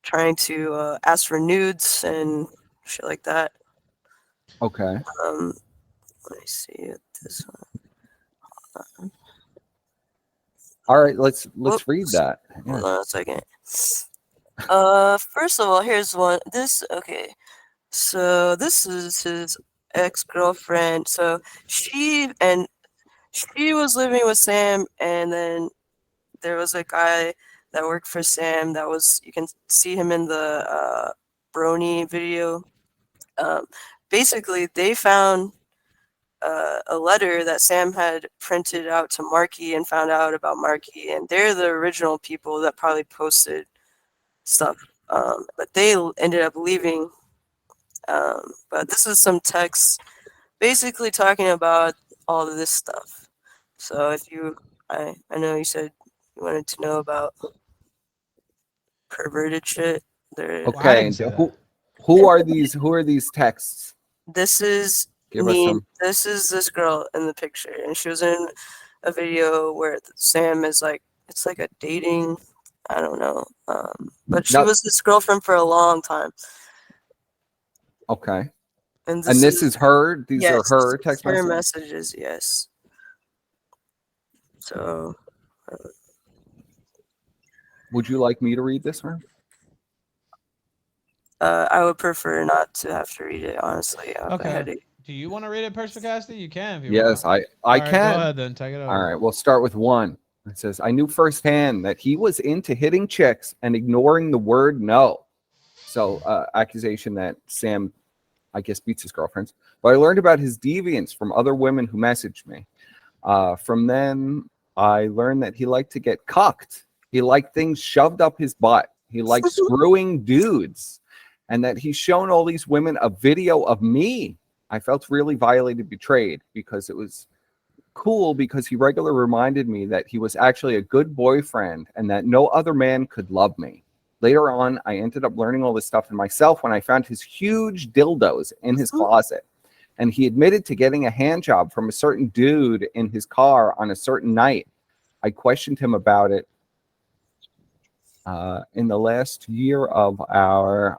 trying to ask for nudes and shit like that. Okay. Let me see this one. All right, let's read that. Hold on a second. First of all, here's one. So this is his ex-girlfriend. So she was living with Sam, and then there was a guy that worked for Sam that was, you can see him in the Brony video. Basically, they found a letter that Sam had printed out to Marky and found out about Marky, and they're the original people that probably posted stuff. But they ended up leaving. But this is some text basically talking about all of this stuff. So if I know you said you wanted to know about perverted shit. Okay, who are these texts? This is me. This is this girl in the picture, and she was in a video where Sam is like, it's like a dating, I don't know, but she was his girlfriend for a long time. Okay. And this is her? These are her text messages? Yes. So. Would you like me to read this one? I would prefer not to have to read it, honestly. Okay. Do you want to read it, Perspicacity? You can. If you yes, want. I can. Go ahead then. Take it over. All right. We'll start with one. It says, I knew firsthand that he was into hitting chicks and ignoring the word no. So accusation that Sam, I guess, beats his girlfriends. But I learned about his deviance from other women who messaged me. From them, I learned that he liked to get cucked. He liked things shoved up his butt. He liked screwing dudes. And that he's shown all these women a video of me. I felt really violated, betrayed, because it was cool because he regularly reminded me that he was actually a good boyfriend and that no other man could love me. Later on, I ended up learning all this stuff in myself when I found his huge dildos in his closet. And he admitted to getting a hand job from a certain dude in his car on a certain night. I questioned him about it. In the last year of our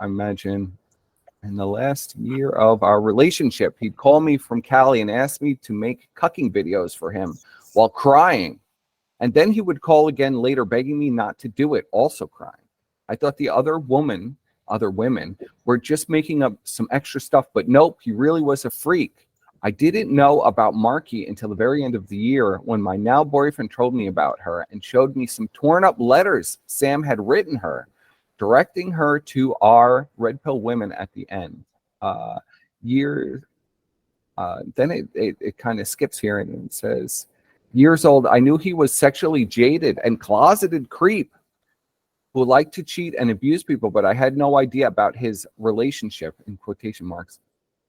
relationship, he'd call me from Cali and ask me to make cucking videos for him while crying. And then he would call again later, begging me not to do it, also crying. I thought the other women were just making up some extra stuff, but nope, he really was a freak. I didn't know about Marky until the very end of the year when my now boyfriend told me about her and showed me some torn up letters Sam had written her, directing her to our red pill women at the end. Then it kind of skips here and it says, years old, I knew he was sexually jaded and closeted creep who liked to cheat and abuse people, but I had no idea about his relationship, in quotation marks,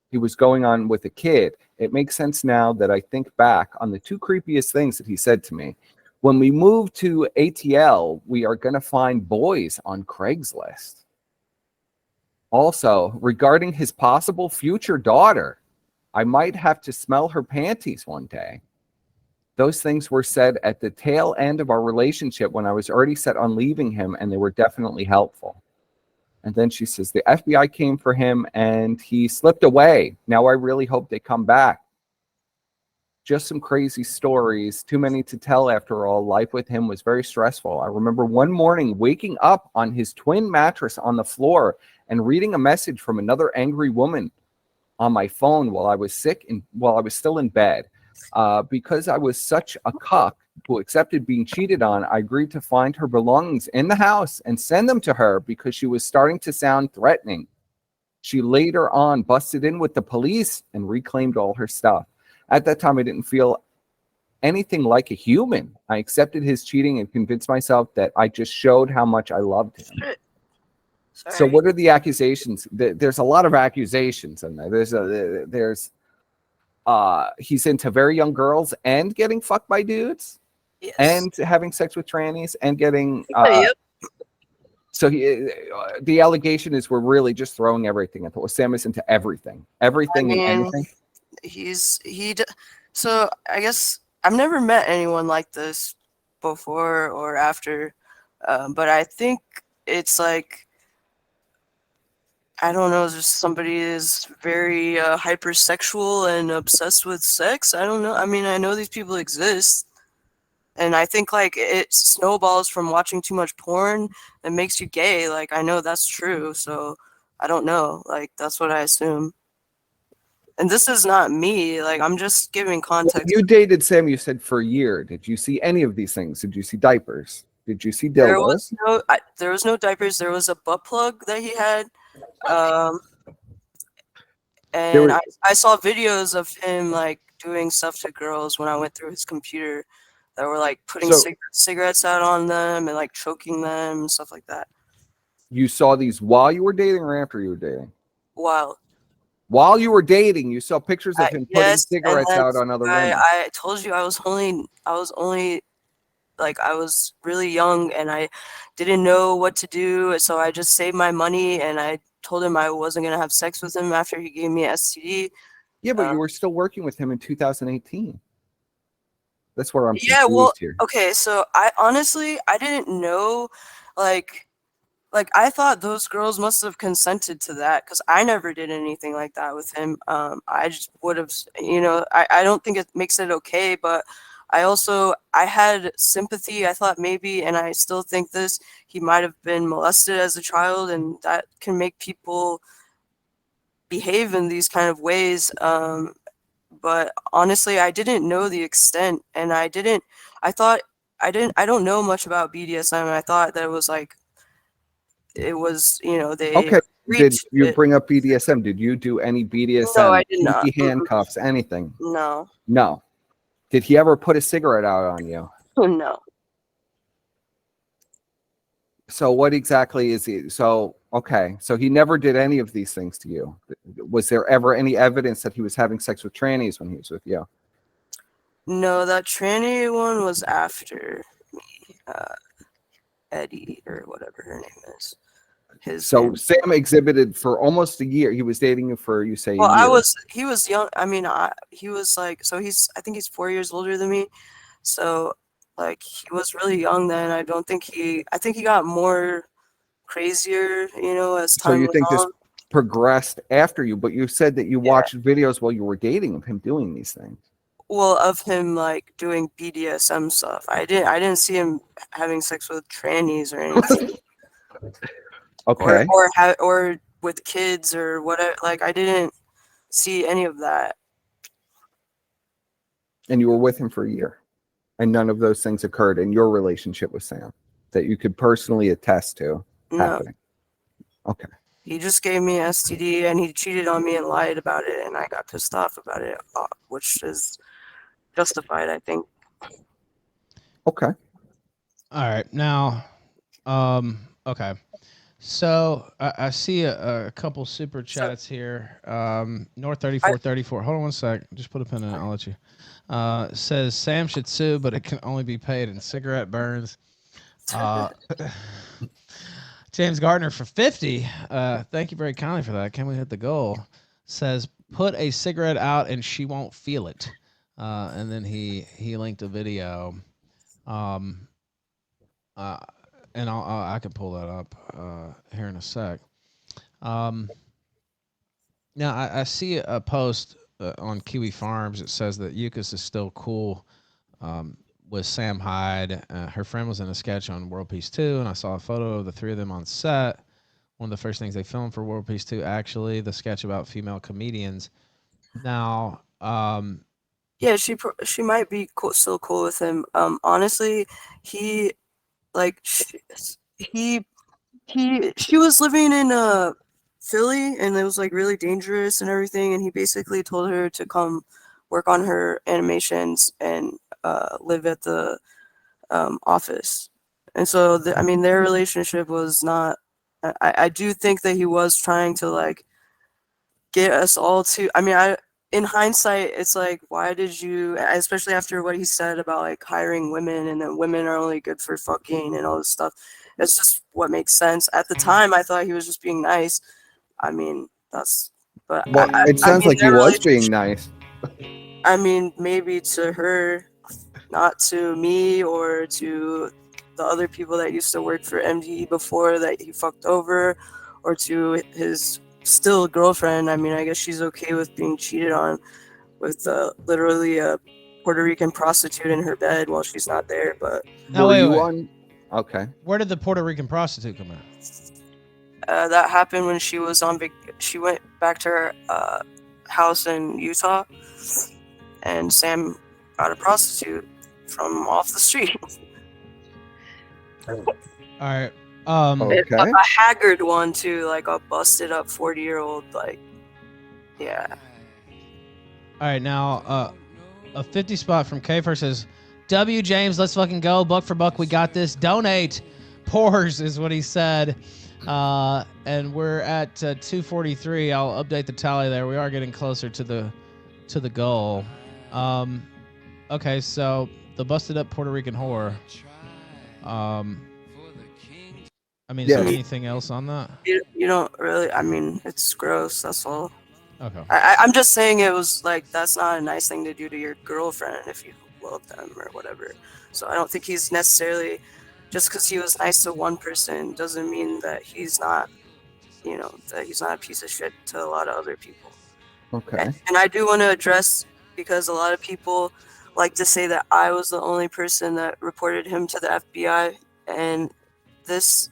he was going on with a kid. It makes sense now that I think back on the two creepiest things that he said to me. When we move to ATL, we are going to find boys on Craigslist. Also, regarding his possible future daughter, I might have to smell her panties one day. Those things were said at the tail end of our relationship when I was already set on leaving him, and they were definitely helpful. And then she says, the FBI came for him and he slipped away. Now I really hope they come back. Just some crazy stories, too many to tell after all. Life with him was very stressful. I remember one morning waking up on his twin mattress on the floor and reading a message from another angry woman on my phone while I was sick and while I was still in bed. Because I was such a cuck who accepted being cheated on, I agreed to find her belongings in the house and send them to her because she was starting to sound threatening. She later on busted in with the police and reclaimed all her stuff. At that time, I didn't feel anything like a human. I accepted his cheating and convinced myself that I just showed how much I loved him. Sorry. So what are the accusations? There's a lot of accusations in there. He's into very young girls and getting fucked by dudes. Yes. And having sex with trannies and getting Yep. So the allegation is we're really just throwing everything at Sam is into everything and anything. So I guess I've never met anyone like this before or after, but I think it's like, I don't know, just somebody is very hypersexual and obsessed with sex. I don't know. I mean, I know these people exist. And I think like it snowballs from watching too much porn and makes you gay. Like, I know that's true. So I don't know. Like, that's what I assume. And this is not me. Like, I'm just giving context. You dated Sam, you said, for a year. Did you see any of these things? Did you see diapers? Did you see dildos? There was no diapers. There was a butt plug that he had. And I saw videos of him like doing stuff to girls when I went through his computer that were like putting cigarettes out on them and like choking them and stuff like that. You saw these while you were dating or after you were dating? While you were dating, you saw pictures of him putting cigarettes out on other women. I told you I was only like, I was really young and I didn't know what to do, so I just saved my money and I told him I wasn't gonna have sex with him after he gave me an STD. Yeah, but you were still working with him in 2018. That's where I'm confused here. Okay, so I honestly didn't know, like I thought those girls must have consented to that because I never did anything like that with him. I just would have, I don't think it makes it okay, but I had sympathy. I thought maybe, and I still think this, he might have been molested as a child, and that can make people behave in these kind of ways. But honestly, I didn't know the extent, and I don't know much about BDSM. I thought that it was like, it was, they. Okay. Did you bring up BDSM? Did you do any BDSM? No, I did not. Handcuffs, anything? No. No. Did he ever put a cigarette out on you? No. So what exactly is he? So, okay. So he never did any of these things to you. Was there ever any evidence that he was having sex with trannies when he was with you? No, that tranny one was after me. Eddie or whatever her name is. So Sam exhibited for almost a year. He was dating you for, you say, well, a year. he was young. I mean, he was like, so I think he's 4 years older than me. So like he was really young then. I think he got more crazier, you know, as time So you went think on. this progressed after you, but you said that you watched videos while you were dating of him doing these things. Well, of him like doing BDSM stuff. I didn't see him having sex with trannies or anything. Okay. Or with kids or whatever. Like I didn't see any of that. And you were with him for a year, and none of those things occurred in your relationship with Sam that you could personally attest to happening. Okay. He just gave me STD and he cheated on me and lied about it, and I got pissed off about it, which is justified, I think. Okay. All right. Now, okay. So I see a couple super chats here. North 3434. Hold on one sec. Just put a pin in it. I'll let you. Says Sam should sue, but it can only be paid in cigarette burns. James Gardner for 50. Thank you very kindly for that. Can we hit the goal? Says put a cigarette out and she won't feel it. And then he linked a video. And I can pull that up here in a sec. Now I see a post on Kiwi Farms. It says that ACCUSER is still cool with Sam Hyde. Her friend was in a sketch on World Peace 2, and I saw a photo of the three of them on set. One of the first things they filmed for World Peace 2, actually, the sketch about female comedians. Now, yeah, she might be still cool with him. Honestly, she was living in Philly, and it was like really dangerous and everything, and he basically told her to come work on her animations and live at the office. And so I mean their relationship was not, I do think that he was trying to like get us all to, I mean, in hindsight, it's like, why did you, especially after what he said about like hiring women and that women are only good for fucking and all this stuff. It's just what makes sense. At the time, I thought he was just being nice. I mean, but well, it sounds like he was being nice. I mean, maybe to her, not to me or to the other people that used to work for MDE before that he fucked over, or to his still girlfriend. I mean, I guess she's okay with being cheated on with literally a Puerto Rican prostitute in her bed while she's not there. But no, wait. Okay. Where did the Puerto Rican prostitute come out? That happened when she was on she went back to her house in Utah, and Sam got a prostitute from off the street. All right. Okay. A haggard one too, like a busted up 40-year-old, like, yeah. All right, now a 50 spot from Kafer says, W James, let's fucking go. Buck for buck, we got this. Donate. Pores is what he said. And we're at 243. I'll update the tally there. We are getting closer to the goal. Okay, so the busted up Puerto Rican whore. I mean, is there anything else on that? You don't really, I mean, it's gross, that's all. Okay. I'm just saying it was like, that's not a nice thing to do to your girlfriend if you love them or whatever. So I don't think he's necessarily, just because he was nice to one person doesn't mean that he's not, you know, that he's not a piece of shit to a lot of other people. Okay. And I do want to address, because a lot of people like to say that I was the only person that reported him to the FBI, and this,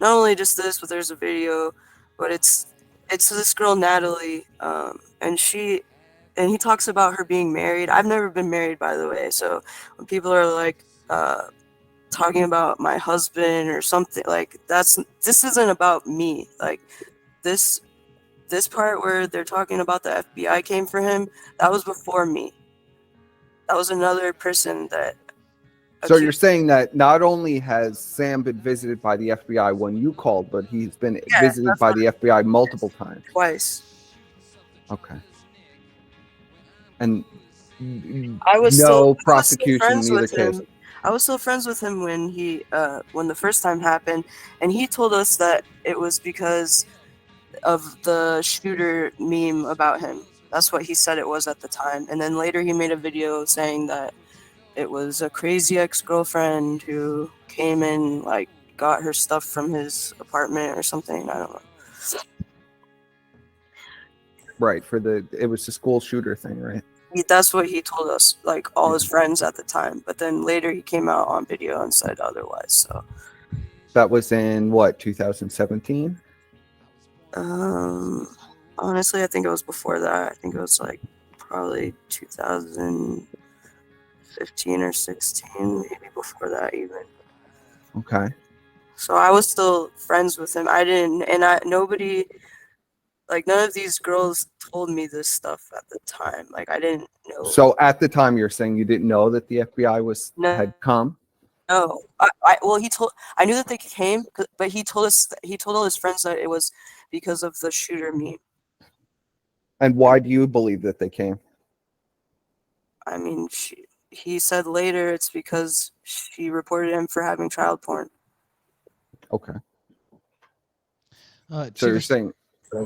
not only just this, but there's a video, but it's this girl Natalie, and he talks about her being married. I've never been married, by the way, so when people are like talking about my husband or something, like this isn't about me. Like this part where they're talking about the FBI came for him, that was before me. That was another person that. So you're saying that not only has Sam been visited by the FBI when you called, but he's been visited by the FBI multiple times? Twice. Okay. And I was no still prosecution in either case. I was still friends with him when when the first time happened, and he told us that it was because of the shooter meme about him. That's what he said it was at the time. And then later he made a video saying that it was a crazy ex-girlfriend who came in, like, got her stuff from his apartment or something. I don't know. Right, it was the school shooter thing, right? That's what he told us, like, all his friends at the time. But then later he came out on video and said otherwise. So that was in what, 2017? Honestly, I think it was before that. I think it was like probably 2015 or 16, maybe before that even. Okay. So I was still friends with him. Nobody, like, none of these girls told me this stuff at the time. Like, I didn't know. So at the time, you're saying you didn't know that the FBI had come? No. I knew that they came, but he told all his friends that it was because of the shooter meme. And why do you believe that they came? I mean, he said later it's because she reported him for having child porn. Okay. So you're saying,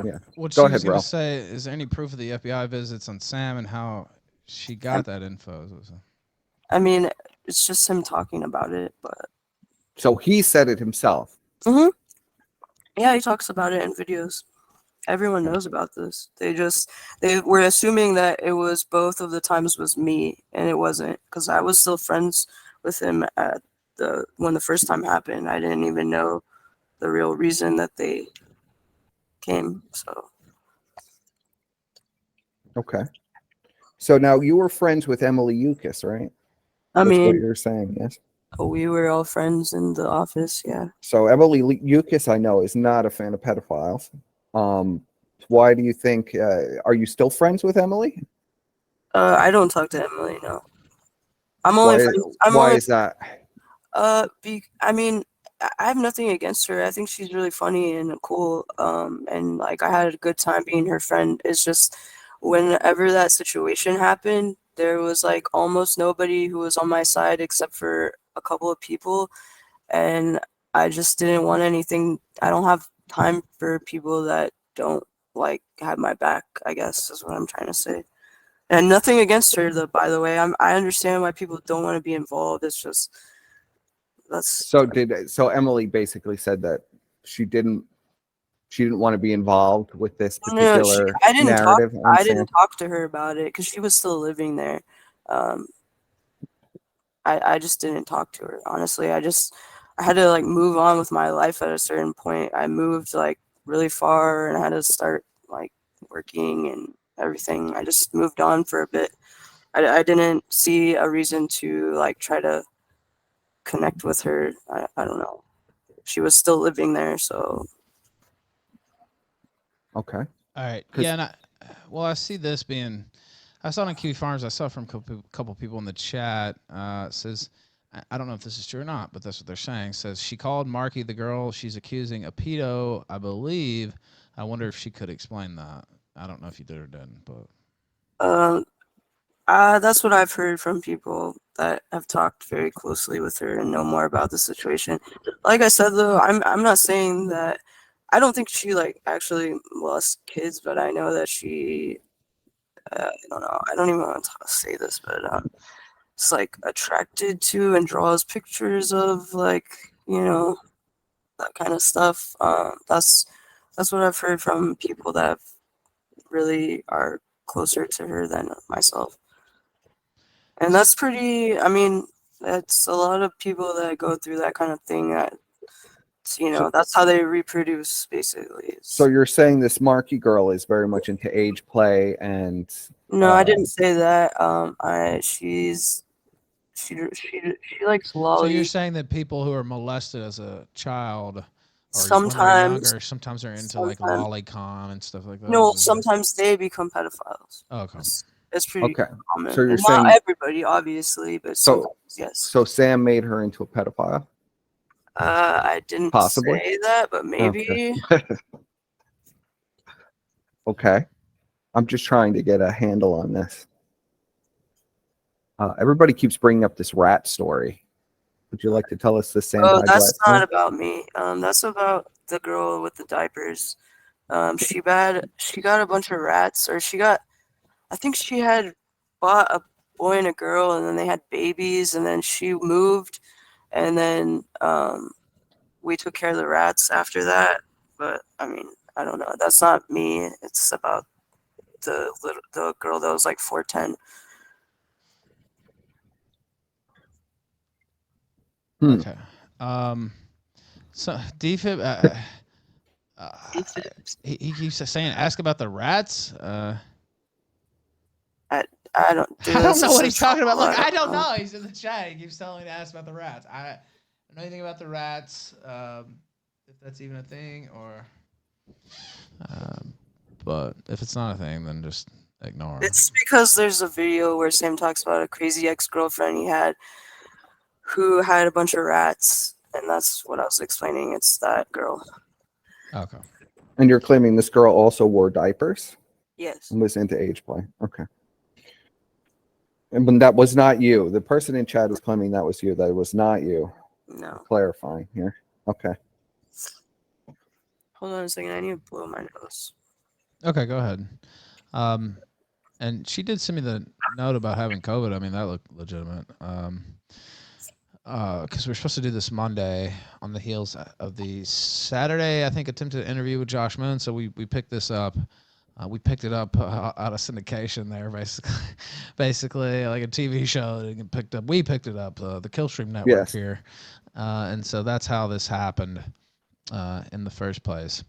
yeah. What Go she ahead, was going Ralph. to say, is there any proof of the FBI visits on Sam and how she got that info? I mean, it's just him talking about it, but. So he said it himself. Mm-hmm. Yeah, he talks about it in videos. Everyone knows about this. They were assuming that it was both of the times was me, and it wasn't, because I was still friends with him when the first time happened. I didn't even know the real reason that they came. So. Okay. So now you were friends with Emily Eucas, right? That's what you're saying, yes? We were all friends in the office, yeah. So Emily Eucas, I know, is not a fan of pedophiles. Why do you think? Are you still friends with Emily? I don't talk to Emily. No, I'm only. Why is that? I mean, I have nothing against her. I think she's really funny and cool. And like I had a good time being her friend. It's just whenever that situation happened, there was like almost nobody who was on my side except for a couple of people, and I just didn't want anything. I don't have time for people that don't like have my back, I guess is what I'm trying to say. And nothing against her, though, by the way. I understand why people don't want to be involved. It's just so Emily basically said that she didn't want to be involved with this particular narrative. I didn't talk to her about it because she was still living there. I just didn't talk to her, honestly. I had to like move on with my life at a certain point. I moved like really far and I had to start like working and everything. I just moved on for a bit. I didn't see a reason to like try to connect with her. I don't know. She was still living there, so. Okay. All right. Yeah, and I see this being. I saw it on Kiwi Farms. I saw it from a couple people in the chat. It says, I don't know if this is true or not, but that's what they're saying. It says she called Marky the girl she's accusing a pedo, I believe. I wonder if she could explain that. I don't know if you did or didn't, but. That's what I've heard from people that have talked very closely with her and know more about the situation. Like I said, though, I'm not saying that. I don't think she like actually lost kids, but I know that she. I don't know. I don't even want to say this, but it's like attracted to and draws pictures of like that kind of stuff. That's what I've heard from people that really are closer to her than myself. And that's pretty. I mean, that's a lot of people that go through that kind of thing. That's how they reproduce, basically. So you're saying this Marky girl is very much into age play and. No, I didn't say that. She likes lolly. So you're saying that people who are molested as a child, or sometimes they're into like lolicon and stuff like that. No, sometimes they become pedophiles. Oh, okay. It's pretty common. So you're saying not everybody, obviously, but sometimes, yes. So Sam made her into a pedophile? I didn't say that, but maybe. Okay. I'm just trying to get a handle on this. Everybody keeps bringing up this rat story. Would you like to tell us the Sam Oh, Hyde that's story? not about me. That's about the girl with the diapers. She got a bunch of rats, or I think she had bought a boy and a girl, and then they had babies, and then she moved, and then we took care of the rats after that. But I mean, I don't know. That's not me. It's about the girl that was like 4'10". Okay. So DFib, he keeps saying, ask about the rats. I don't. Dude, I don't know what he's talking about. Look, I don't know. know. He's in the chat. He keeps telling me to ask about the rats. I don't know anything about the rats. If that's even a thing, or. But if it's not a thing, then just ignore. It's because there's a video where Sam talks about a crazy ex-girlfriend he had, who had a bunch of rats, and that's what I was explaining. It's that girl. Okay. And you're claiming this girl also wore diapers? Yes. And was into age play. Okay. And when that was not you. The person in chat is claiming that was you. That was not you. No. Clarifying here. Okay. Hold on a second. I need to blow my nose. Okay, go ahead. And she did send me the note about having COVID. I mean, that looked legitimate. Because we're supposed to do this Monday on the heels of the Saturday, I think, attempted interview with Josh Moon. So we picked this up. We picked it up out of syndication there, basically like a TV show. We picked it up, the Killstream network here. And so that's how this happened in the first place.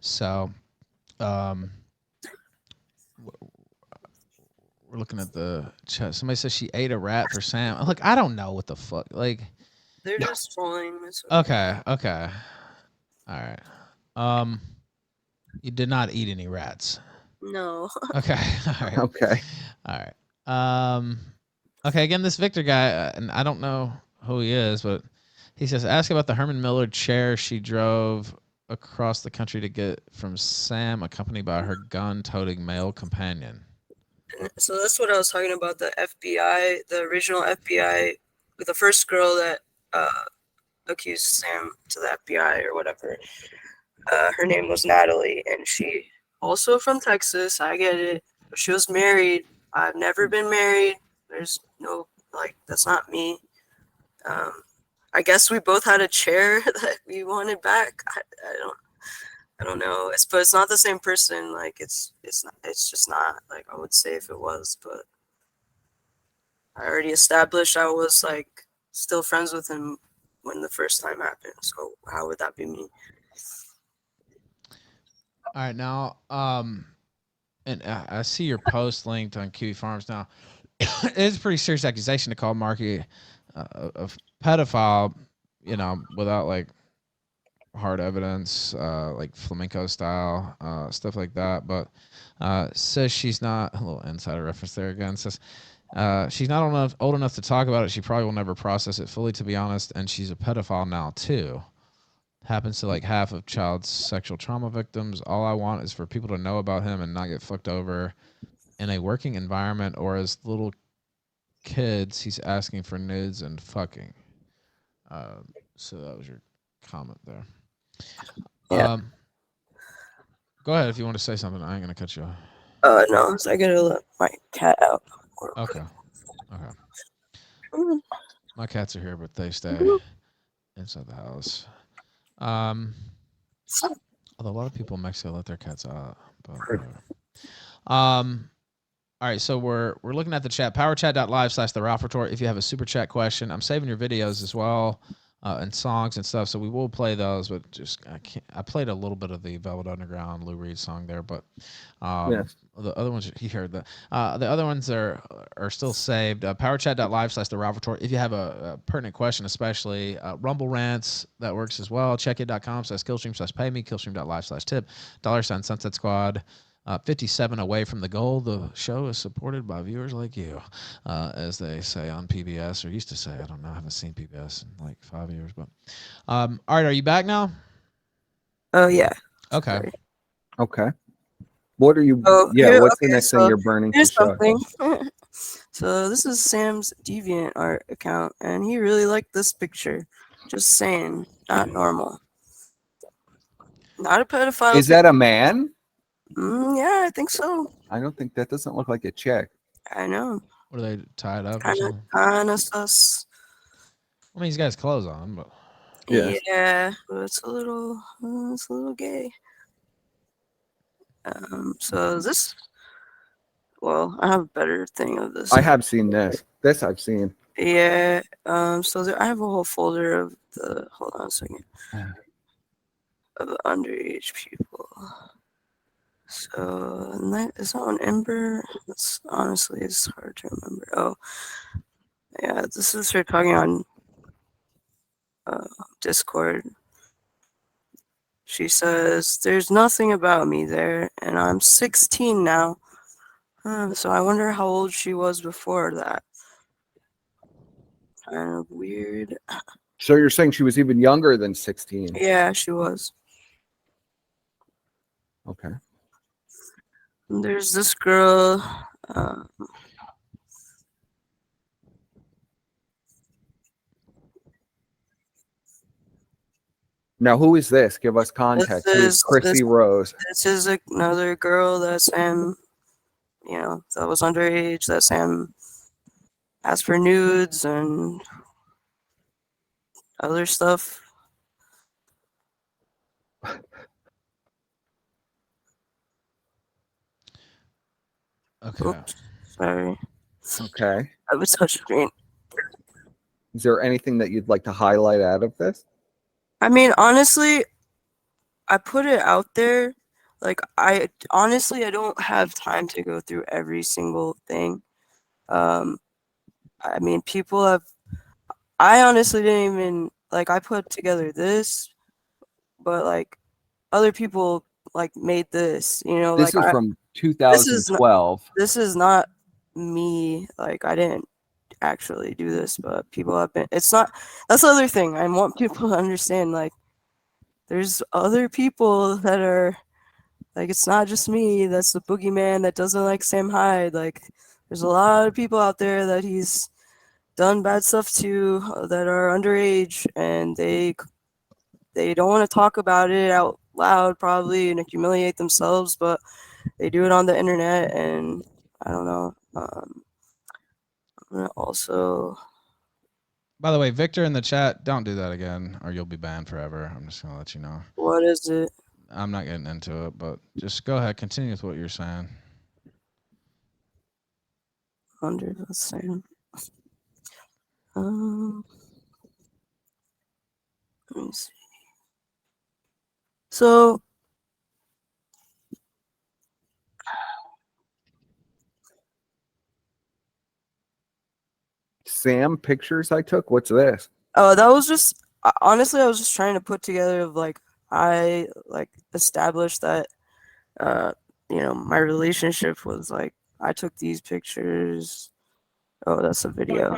So we're looking at the chat. Somebody says she ate a rat for Sam. Look, I don't know what the fuck. Like, they're just trolling. Okay. All right. You did not eat any rats. No. Okay. All right. Okay. All right. Okay. Again, this Victor guy, and I don't know who he is, but he says, ask about the Herman Miller chair she drove across the country to get from Sam, accompanied by her gun-toting male companion. So that's what I was talking about. The FBI, the original FBI, the first girl that accused Sam to the FBI or whatever. Her name was Natalie, and she also from Texas. I get it. But she was married. I've never been married. There's no, like, that's not me. I guess we both had a chair that we wanted back. I don't know. But it's not the same person. Like, it's just not, like, I would say if it was, but I already established I was like still friends with him when the first time happened. So how would that be me? All right, now, and I see your post linked on Kiwi Farms. Now, it's a pretty serious accusation to call Marky a pedophile, you know, without like hard evidence, like flamenco style, stuff like that. But says she's not, a little insider reference there again, says she's not old enough to talk about it. She probably will never process it fully, to be honest. And she's a pedophile now, too. Happens to like half of child sexual trauma victims. All I want is for people to know about him and not get fucked over in a working environment or as little kids. He's asking for nudes and fucking. So that was your comment there. Yeah. Go ahead if you want to say something. I ain't gonna cut you off. No, so I gotta let my cat out. Okay. My cats are here, but they stay inside the house. Although a lot of people in Mexico let their cats out. But, all right, so we're looking at the chat. Powerchat.live/the Ralph Retort. If you have a super chat question, I'm saving your videos as well, and songs and stuff. So we will play those, but just I played a little bit of the Velvet Underground Lou Reed song there, but the other ones you heard that. The other ones are still saved. Powerchat.live/the Ralph Retort. If you have a pertinent question, especially Rumble Rants, that works as well. Checkit.com/Killstream/pay me. Killstream.live/tip. $ Sunset Squad. 57 away from the goal. The show is supported by viewers like you, as they say on PBS, or used to say. I don't know. I haven't seen PBS in like 5 years. But all right, are you back now? Oh yeah. Okay. Sorry. Okay. What are you? What's the next thing you're burning? Here's something. So this is Sam's DeviantArt account, and he really liked this picture. Just saying, not normal. Not a pedophile. Is that a man? Yeah, I think so. I don't think that doesn't look like a chick. I know. What are they tied up? Kind of sus. I mean, he's got his clothes on, but yeah, but it's a little gay. So this. Well, I have a better thing of this. I have seen this. This I've seen. Yeah. So I have a whole folder of the. Hold on a second. Of underage people. So is that on Ember? It's hard to remember. Oh, yeah. This is her talking on Discord. She says, "There's nothing about me there, and I'm 16 now. So I wonder how old she was before that. Kind of weird." So you're saying she was even younger than 16? Yeah, she was. Okay. And there's this girl. Now, who is this? Give us context. Who's Chrissy Rose? This is another girl that Sam, that was underage, that Sam asked for nudes and other stuff. Okay. Oops, sorry. Okay. I was touchscreen. Is there anything that you'd like to highlight out of this? I mean, honestly, I put it out there. Like, I don't have time to go through every single thing. I mean, people have. I honestly didn't even I put together this, but other people made this. This is from 2012. This is not me. I didn't actually do this, but people have been. It's not. That's the other thing. I want people to understand. There's other people that are. It's not just me. That's the boogeyman that doesn't like Sam Hyde. There's a lot of people out there that he's done bad stuff to that are underage, and they don't want to talk about it out loud probably and humiliate themselves, but they do it on the internet. And I don't know. I'm gonna also. By the way, Victor in the chat, don't do that again, or you'll be banned forever. I'm just gonna let you know. What is it? I'm not getting into it, but just go ahead, continue with what you're saying. 100%. Let me see. So Sam pictures I took. What's this? Oh, that was just honestly, I was just trying to put together I established that my relationship was I took these pictures. Oh, that's a video.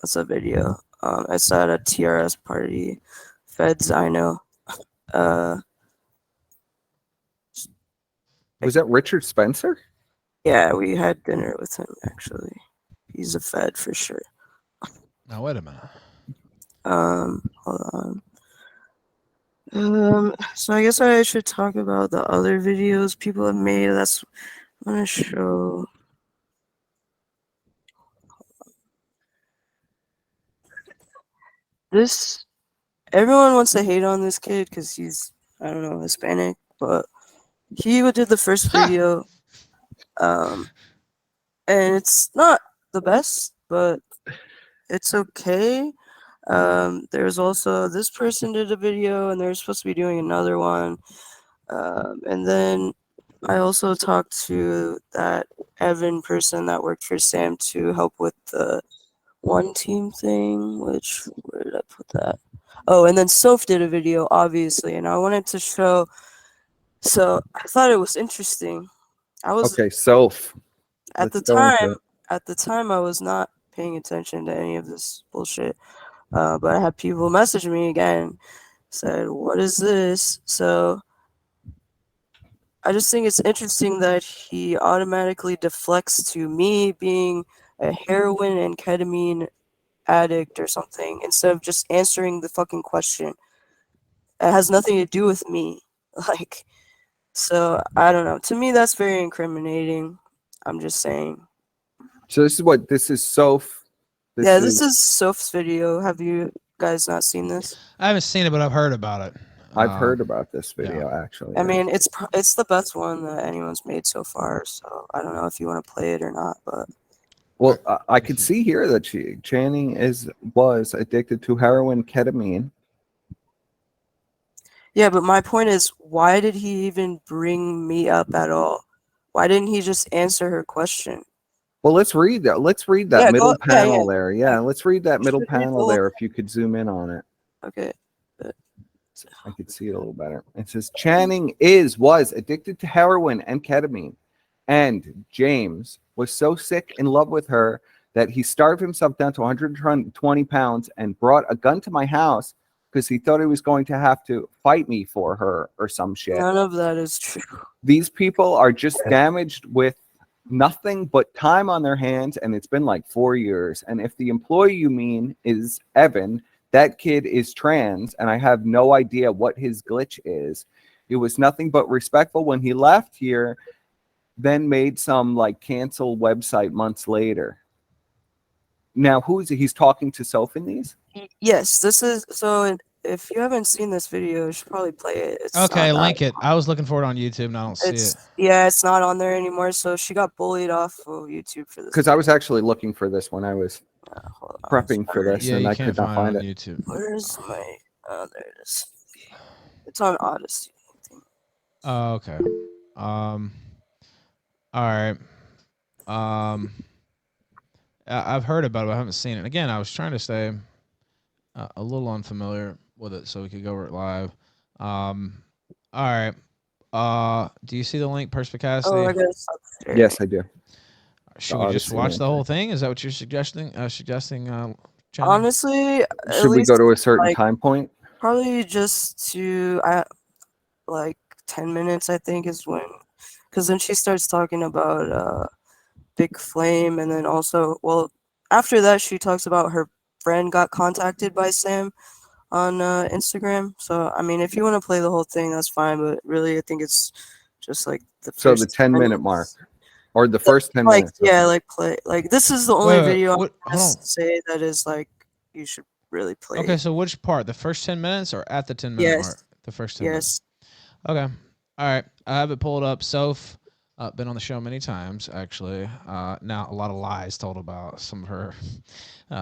That's a video. It's at a TRS party. Feds, I know. Was that Richard Spencer? Yeah, we had dinner with him actually. He's a Fed for sure. Now wait a minute. Hold on. So I guess I should talk about the other videos people have made. I'm gonna show. This, everyone wants to hate on this kid because he's, I don't know, Hispanic, but he did the first video. And it's not the best, but it's okay. There's also this person did a video, and they're supposed to be doing another one. And then I also talked to that Evan person that worked for Sam to help with the one team thing, where did I put that? Oh, and then Soph did a video, obviously, and I wanted to show. So I thought it was interesting. Okay, Soph. At the time, I was not paying attention to any of this bullshit. But I had people message me again, said, "What is this?" So I just think it's interesting that he automatically deflects to me being a heroin and ketamine addict or something instead of just answering the fucking question. It has nothing to do with me. Like, so I don't know. To me, that's very incriminating. I'm just saying. So this is Soph. This is Soph's video. Have you guys not seen this? I haven't seen it, but I've heard about it. I've heard about this video, actually. I mean, it's the best one that anyone's made so far. So I don't know if you want to play it or not, but. Well, I could see here that Channing was addicted to heroin, ketamine. Yeah, but my point is, why did he even bring me up at all? Why didn't he just answer her question? Well, let's read that. Let's read that middle panel there. Yeah, let's read that middle panel there. If you could zoom in on it. Okay. I could see it a little better. It says Channing was addicted to heroin and ketamine, and James was so sick in love with her that he starved himself down to 120 pounds and brought a gun to my house because he thought he was going to have to fight me for her or some shit. None of that is true. These people are just damaged with nothing but time on their hands, and it's been like 4 years. And if the employee you mean is Evan, that kid is trans, and I have no idea what his glitch is. It was nothing but respectful when he left here, then made some like cancel website months later. Now, he's talking to Soph in these? Yes, this is so. If you haven't seen this video, you should probably play it. It's okay, link it. I was looking for it on YouTube, and I don't see it. Yeah, it's not on there anymore. So she got bullied off of YouTube for this. Because I was actually looking for this when I was prepping for this, and I could not find it. YouTube. Where's my? Oh, there it is. It's on Odyssey. Oh, okay. All right. I've heard about it, but I haven't seen it. Again, I was trying to stay a little unfamiliar with it so we could go over it live. All right. Do you see the link, Perspicacity? Oh, I guess. Yes, I do. Should we just watch the whole thing? Is that what you're suggesting? Honestly, should we go to a certain time point? Probably just to like 10 minutes, I think, is when, because then she starts talking about Big Flame, and then also, well, after that, she talks about her friend got contacted by Sam on Instagram. So, I mean, if you want to play the whole thing, that's fine, but really, I think it's just like the first the 10-minute mark. Or the first 10 minutes. Yeah, like play. Like, this is the only video I can say that is like, you should really play. Okay, so which part? The first 10 minutes or at the 10-minute mark? The first 10 minutes. Okay. All right. I have it pulled up. Soph, been on the show many times, actually. Now, a lot of lies told about some of her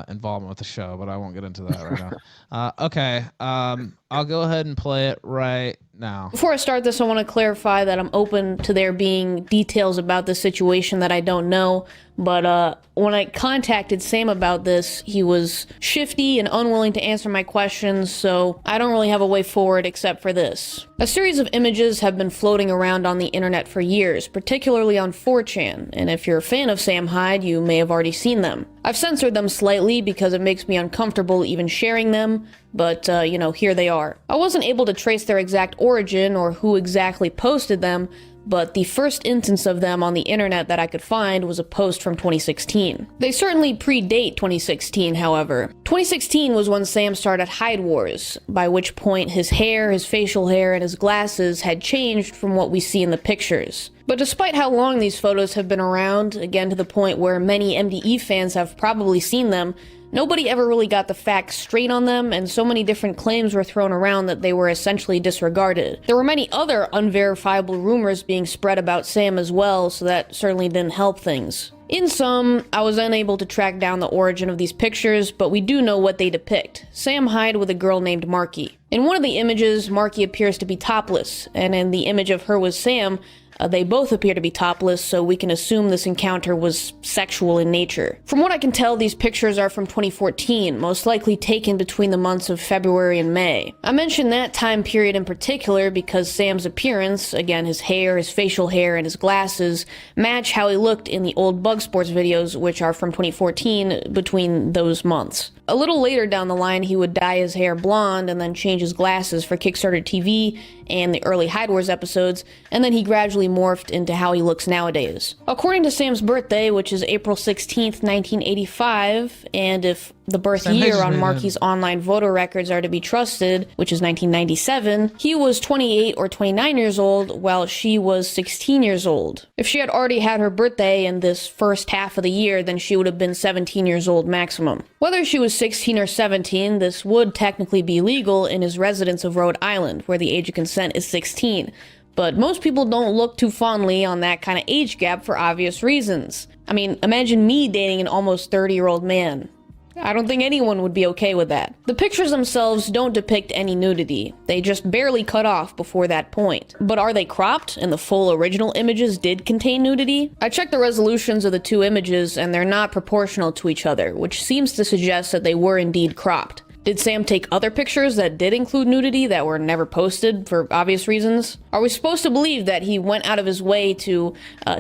involvement with the show, but I won't get into that right now. Okay. I'll go ahead and play it right now. Before I start this, I want to clarify that I'm open to there being details about the situation that I don't know. But when I contacted Sam about this, he was shifty and unwilling to answer my questions, so I don't really have a way forward except for this. A series of images have been floating around on the internet for years, particularly on 4chan, and if you're a fan of Sam Hyde, you may have already seen them. I've censored them slightly because it makes me uncomfortable even sharing them, but, you know, here they are. I wasn't able to trace their exact origin or who exactly posted them, but the first instance of them on the internet that I could find was a post from 2016. They certainly predate 2016, however. 2016 was when Sam started Hyde Wars, by which point his hair, his facial hair, and his glasses had changed from what we see in the pictures. But despite how long these photos have been around, again to the point where many MDE fans have probably seen them, nobody ever really got the facts straight on them, and so many different claims were thrown around that they were essentially disregarded. There were many other unverifiable rumors being spread about Sam as well, so that certainly didn't help things. In sum, I was unable to track down the origin of these pictures, but we do know what they depict. Sam Hyde with a girl named Marky. In one of the images, Marky appears to be topless, and in the image of her with Sam, they both appear to be topless, so we can assume this encounter was sexual in nature. From what I can tell, these pictures are from 2014, most likely taken between the months of February and May. I mention that time period in particular because Sam's appearance, again his hair, his facial hair, and his glasses, match how he looked in the old Bug Sports videos, which are from 2014, between those months. A little later down the line, he would dye his hair blonde and then change his glasses for Kickstarter TV and the early Hyde Wars episodes, and then he gradually morphed into how he looks nowadays. According to Sam's birthday, which is April 16th, 1985, and if the birth year on Marky's online voter records are to be trusted, which is 1997, he was 28 or 29 years old, while she was 16 years old. If she had already had her birthday in this first half of the year, then she would have been 17 years old maximum. Whether she was 16 or 17, this would technically be legal in his residence of Rhode Island, where the age of consent is 16. But most people don't look too fondly on that kind of age gap for obvious reasons. I mean, imagine me dating an almost 30-year-old man. I don't think anyone would be okay with that. The pictures themselves don't depict any nudity. They just barely cut off before that point. But are they cropped, and the full original images did contain nudity? I checked the resolutions of the two images, and they're not proportional to each other, which seems to suggest that they were indeed cropped. Did Sam take other pictures that did include nudity that were never posted for obvious reasons? Are we supposed to believe that he went out of his way to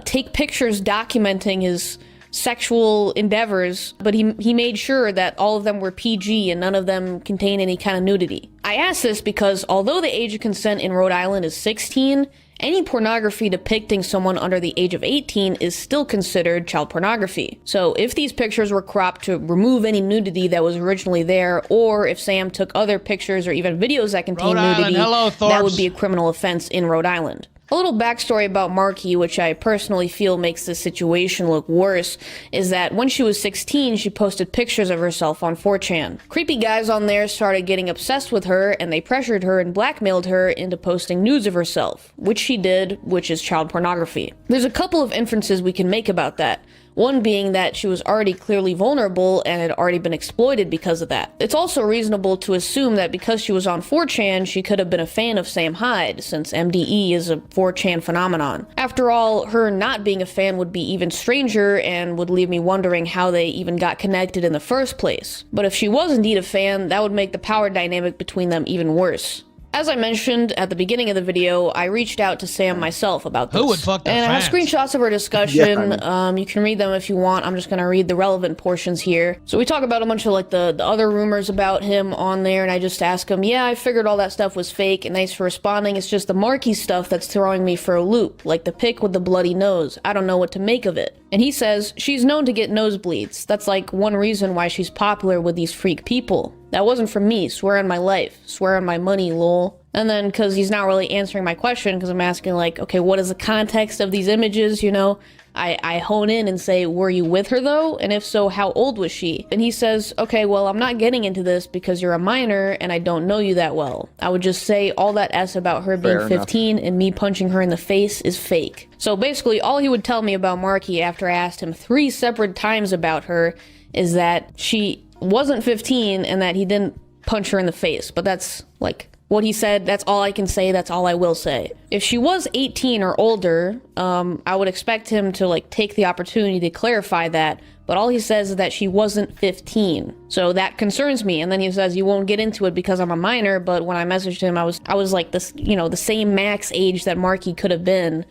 take pictures documenting his sexual endeavors, but he made sure that all of them were PG and none of them contain any kind of nudity? I ask this because although the age of consent in Rhode Island is 16, any pornography depicting someone under the age of 18 is still considered child pornography. So if these pictures were cropped to remove any nudity that was originally there, or if Sam took other pictures or even videos that contain nudity, that would be a criminal offense in Rhode Island. A little backstory about Marky, which I personally feel makes this situation look worse, is that when she was 16, she posted pictures of herself on 4chan. Creepy guys on there started getting obsessed with her, and they pressured her and blackmailed her into posting nudes of herself, which she did, which is child pornography. There's a couple of inferences we can make about that. One being that she was already clearly vulnerable and had already been exploited because of that. It's also reasonable to assume that because she was on 4chan, she could have been a fan of Sam Hyde, since MDE is a 4chan phenomenon. After all, her not being a fan would be even stranger and would leave me wondering how they even got connected in the first place. But if she was indeed a fan, that would make the power dynamic between them even worse. As I mentioned at the beginning of the video, I reached out to Sam myself about this. Who would fuck their And I have fans? screenshots of our discussion. Yeah, you can read them if you want. I'm just gonna read the relevant portions here. So we talk about a bunch of like the other rumors about him on there, and I just ask him, yeah, I figured all that stuff was fake, and thanks for responding. It's just the Marky stuff that's throwing me for a loop, like the pic with the bloody nose. I don't know what to make of it. And he says, she's known to get nosebleeds. That's like one reason why she's popular with these freak people. That wasn't from me, swear on my life, swear on my money, lol. And then, because he's not really answering my question, because I'm asking like, okay, what is the context of these images, you know? I hone in and say, were you with her though? And if so, how old was she? And he says, okay, well, I'm not getting into this because you're a minor and I don't know you that well. I would just say all that S about her being 15 and me punching her in the face is fake. So basically, all he would tell me about Marky after I asked him 3 separate times about her is that she wasn't 15 and that he didn't punch her in the face. But that's like what he said. That's all I can say. That's all I will say. If she was 18 or older, I would expect him to like take the opportunity to clarify that. But all he says is that she wasn't 15. So that concerns me. And then he says, you won't get into it because I'm a minor. But when I messaged him, I was like this, you know, the same max age that Marky could have been.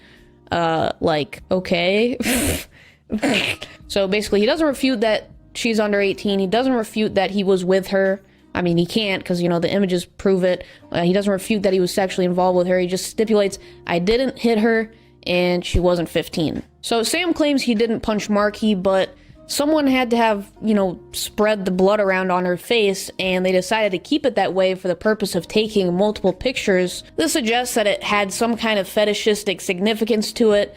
Like, okay. So basically, he doesn't refute that she's under 18. He doesn't refute that he was with her. I mean, he can't because, you know, the images prove it. He doesn't refute that he was sexually involved with her. He just stipulates, I didn't hit her and she wasn't 15. So Sam claims he didn't punch Marky, but someone had to have, you know, spread the blood around on her face, and they decided to keep it that way for the purpose of taking multiple pictures. This suggests that it had some kind of fetishistic significance to it,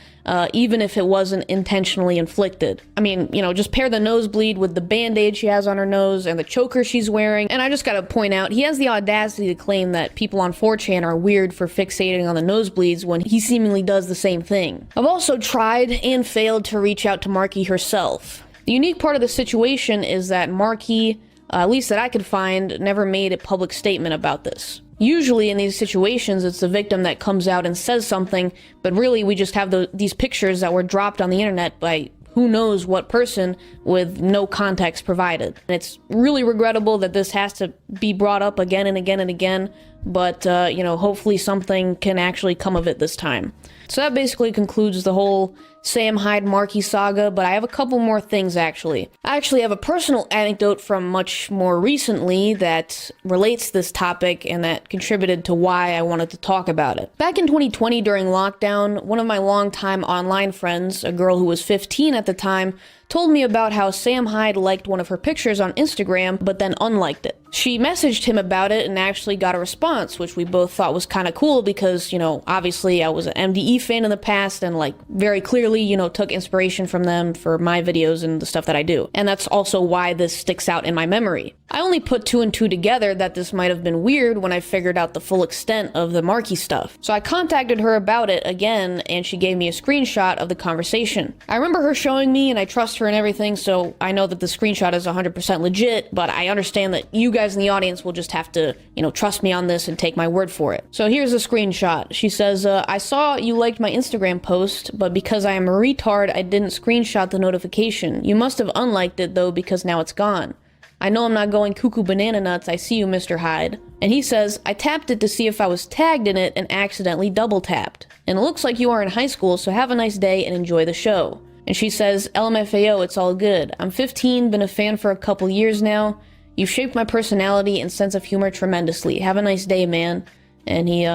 even if it wasn't intentionally inflicted. I mean, you know, just pair the nosebleed with the band-aid she has on her nose and the choker she's wearing. And I just gotta point out, he has the audacity to claim that people on 4chan are weird for fixating on the nosebleeds when he seemingly does the same thing. I've also tried and failed to reach out to Marky herself. The unique part of the situation is that Marky, at least that I could find, never made a public statement about this. Usually in these situations, it's the victim that comes out and says something, but really we just have these pictures that were dropped on the internet by who knows what person with no context provided. And it's really regrettable that this has to be brought up again and again and again, but you know, hopefully something can actually come of it this time. So that basically concludes the whole Sam Hyde Marky saga, but I have a couple more things actually. I actually have a personal anecdote from much more recently that relates to this topic and that contributed to why I wanted to talk about it. Back in 2020 during lockdown, one of my longtime online friends, a girl who was 15 at the time, told me about how Sam Hyde liked one of her pictures on Instagram, but then unliked it. She messaged him about it and actually got a response, which we both thought was kind of cool because, you know, obviously I was an MDE fan in the past and like very clearly, you know, took inspiration from them for my videos and the stuff that I do. And that's also why this sticks out in my memory. I only put 2 and 2 together that this might have been weird when I figured out the full extent of the Marky stuff. So I contacted her about it again and she gave me a screenshot of the conversation. I remember her showing me and I trust her and everything, so I know that the screenshot is 100% legit, but I understand that you guys in the audience will just have to, you know, trust me on this and take my word for it. So here's a screenshot. She says, I saw you liked my Instagram post, but because I am a retard, I didn't screenshot the notification. You must have unliked it though because now it's gone. I know I'm not going cuckoo banana nuts, I see you, Mr. Hyde. And he says, I tapped it to see if I was tagged in it and accidentally double tapped. And it looks like you are in high school, so have a nice day and enjoy the show. And she says, LMFAO, it's all good. I'm 15, been a fan for a couple years now. You've shaped my personality and sense of humor tremendously. Have a nice day, man. And he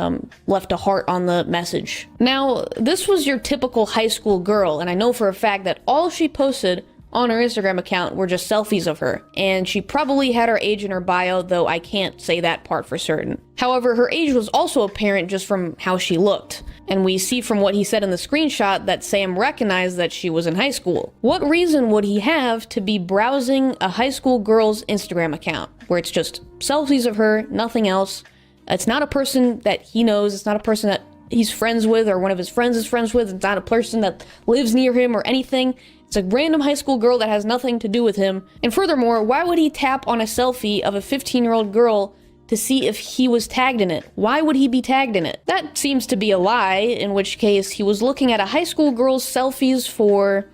left a heart on the message. Now, this was your typical high school girl, and I know for a fact that all she posted on her Instagram account were just selfies of her. And she probably had her age in her bio, though I can't say that part for certain. However, her age was also apparent just from how she looked. And we see from what he said in the screenshot that Sam recognized that she was in high school. What reason would he have to be browsing a high school girl's Instagram account, where it's just selfies of her, nothing else? It's not a person that he knows, it's not a person that he's friends with or one of his friends is friends with, it's not a person that lives near him or anything. It's a random high school girl that has nothing to do with him. And furthermore, why would he tap on a selfie of a 15-year-old girl to see if he was tagged in it? Why would he be tagged in it? That seems to be a lie, in which case he was looking at a high school girl's selfies for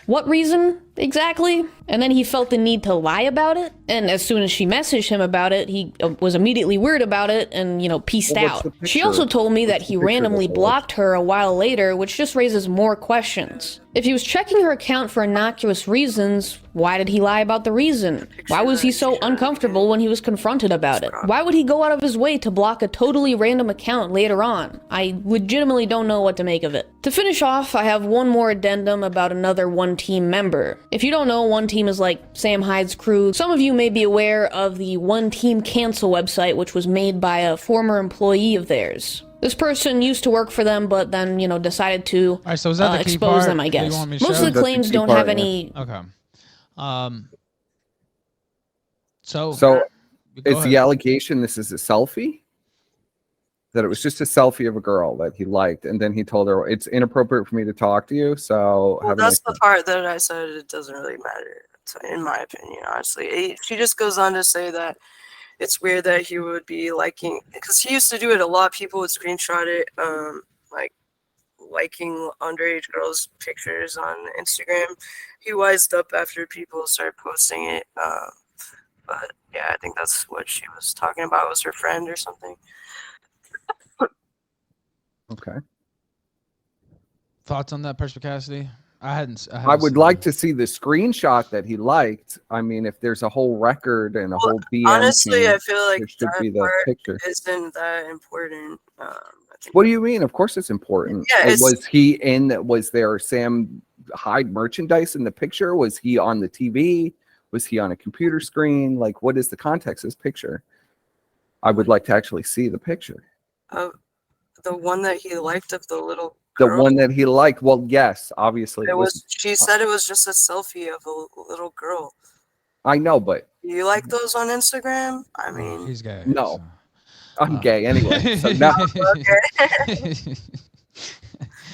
what reason exactly? And then he felt the need to lie about it. And as soon as she messaged him about it, he was immediately weird about it and, you know, peaced out. She also told me that he randomly blocked her a while later, which just raises more questions. If he was checking her account for innocuous reasons, why did he lie about the reason? Why was he so uncomfortable when he was confronted about it? Why would he go out of his way to block a totally random account later on? I legitimately don't know what to make of it. To finish off, I have one more addendum about another One Team member. If you don't know, One Team is like Sam Hyde's crew. Some of you may be aware of the One Team Cancel website, which was made by a former employee of theirs. This person used to work for them, but then, you know, decided to so is that the expose them, I guess. Most of the claims don't have any... Okay. So is the allegation this is a selfie? That it was just a selfie of a girl that he liked, and then he told her, it's inappropriate for me to talk to you, so... Well, that's the part that I said it doesn't really matter, in my opinion, honestly. She just goes on to say that it's weird that he would be liking, because he used to do it a lot. People would screenshot it, like liking underage girls' pictures on Instagram. He wised up after people started posting it. But yeah, I think that's what she was talking about, was her friend or something. Okay. Thoughts on that, Perspicacity? I would like to see the screenshot that he liked. I mean, if there's a whole record and a whole DM, honestly, I feel like should be the picture. Isn't that important. What do you mean? Of course, it's important. Yeah, was there Sam Hyde merchandise in the picture? Was he on the TV? Was he on a computer screen? Like, what is the context of this picture? I would like to actually see the picture. The one that he liked of the little girl? The one that he liked. Well, yes, obviously. She said it was just a selfie of a little girl. I know, but you like those on Instagram? I mean, he's gay. No, so. I'm gay anyway. So no. Okay.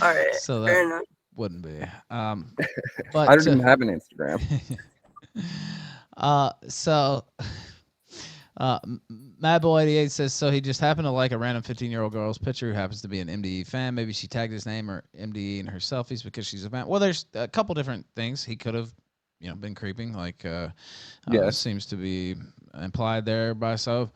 All right. So that fair enough. wouldn't be. But I don't even have an Instagram. Madboy88 says, so he just happened to like a random 15-year-old girl's picture who happens to be an MDE fan. Maybe she tagged his name or MDE in her selfies because she's a fan. Well, there's a couple different things. He could have, been creeping, like seems to be implied there by so.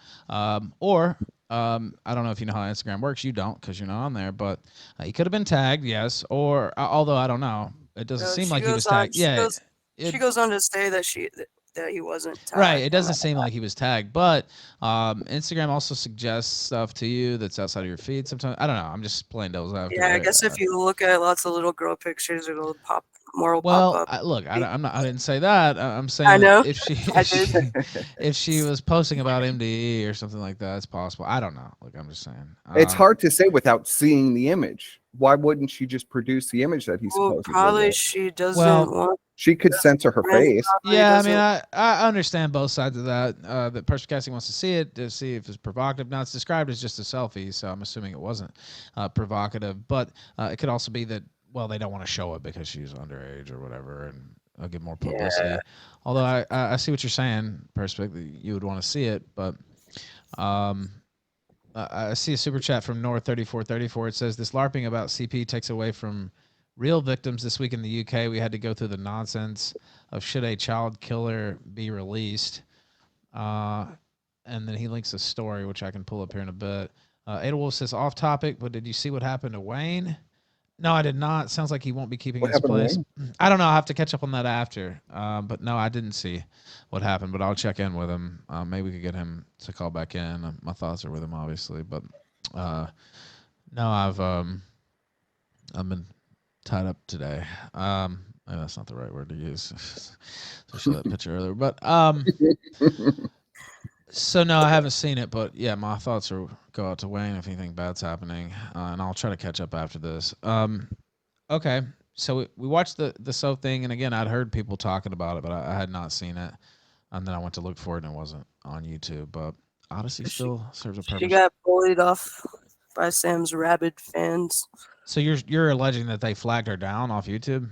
Or I don't know if you know how Instagram works. You don't because you're not on there. But he could have been tagged, yes. Or although I don't know, it doesn't seem like he was tagged. She goes on to say that he wasn't tagged. Right. It doesn't seem like he was tagged, but Instagram also suggests stuff to you that's outside of your feed sometimes. I don't know. I'm just playing devil's advocate. Yeah, I guess if you look at lots of little girl pictures, it'll pop more. Well, pop up. I didn't say that. I'm saying I know. if she was posting about MDE or something like that, it's possible. I don't know. Look, I'm just saying. It's hard to say without seeing the image. Why wouldn't she just produce the image that he's supposed to? Probably she doesn't want. She could censor her face. Yeah, I mean, I understand both sides of that. That Perspicacity wants to see it to see if it's provocative. Now, it's described as just a selfie, so I'm assuming it wasn't provocative. But it could also be that, well, they don't want to show it because she's underage or whatever, and I'll get more publicity. Yeah. Although I see what you're saying, Perspicacity, you would want to see it, but I see a super chat from North3434. It says, this LARPing about CP takes away from real victims. This week in the UK, we had to go through the nonsense of should a child killer be released. And then he links a story, which I can pull up here in a bit. Adolf says, off topic, but did you see what happened to Wayne? No, I did not. Sounds like he won't be keeping his place. I don't know. I'll have to catch up on that after. But no, I didn't see what happened, but I'll check in with him. Maybe we could get him to call back in. My thoughts are with him, obviously. But no, I've been tied up today. That's not the right word to use. So show that picture earlier. But so no, I haven't seen it, but yeah, my thoughts are go out to Wayne if anything bad's happening, and I'll try to catch up after this. Okay, so we watched the So thing, and again, I'd heard people talking about it, but I had not seen it, and then I went to look for it, and it wasn't on YouTube. But Odyssey still serves a purpose. She got bullied off by Sam's rabid fans. So you're alleging that they flagged her down off YouTube?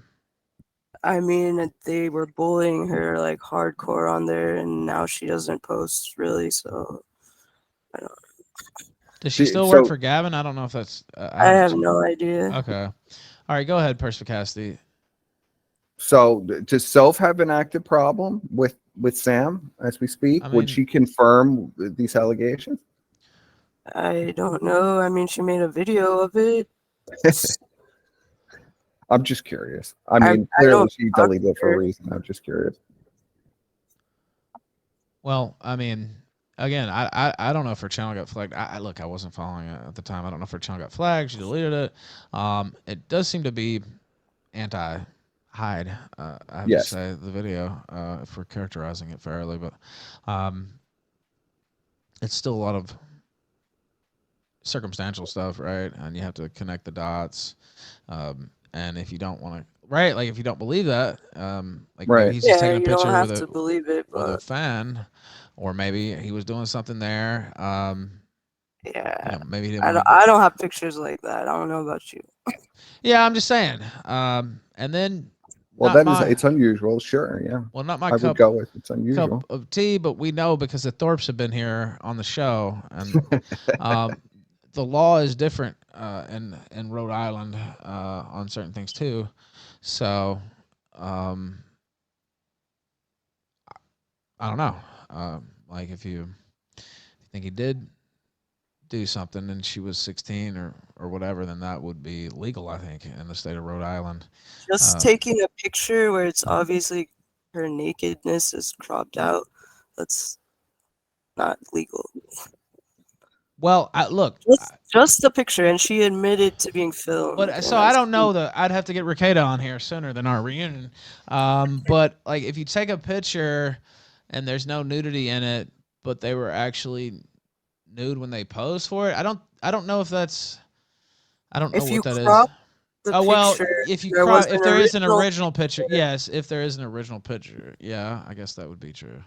I mean, they were bullying her like hardcore on there, and now she doesn't post really. So I don't know. Does she still work for Gavin? I don't know if that's. I have no idea. Okay, all right, go ahead, Perspicacity. So does Soph have an active problem with Sam as we speak? I mean, would she confirm these allegations? I don't know. I mean, she made a video of it. I'm just curious. I mean, clearly she deleted it for a reason. I'm just curious. Well, I mean, again, I don't know if her channel got flagged. Look, I wasn't following it at the time. I don't know if her channel got flagged. She deleted it. It does seem to be anti-Hyde. I have to say the video, if we're characterizing it fairly, but it's still a lot of circumstantial stuff, right? And you have to connect the dots. And if you don't want to, right? Like if you don't believe that, like maybe he's just taking a picture with a fan, or maybe he was doing something there. You know, maybe he didn't I don't have pictures like that. I don't know about you. Yeah, I'm just saying. And then, well, it's unusual, sure, yeah. Well, not my I would go with it's unusual cup of tea, but we know because the Thorpes have been here on the show, and the law is different in Rhode Island on certain things too. So I don't know. Like if you think he did do something and she was 16 or whatever, then that would be legal, I think, in the state of Rhode Island. Just taking a picture where it's obviously her nakedness is cropped out, that's not legal. Well, look, just the picture, and she admitted to being filmed. But so I don't know that I'd have to get Ricada on here sooner than our reunion. But like if you take a picture and there's no nudity in it, but they were actually nude when they posed for it, I don't know if that's. I don't know what that is. Oh well, if you crop, if there is an original picture, yes. If there is an original picture, yeah, I guess that would be true.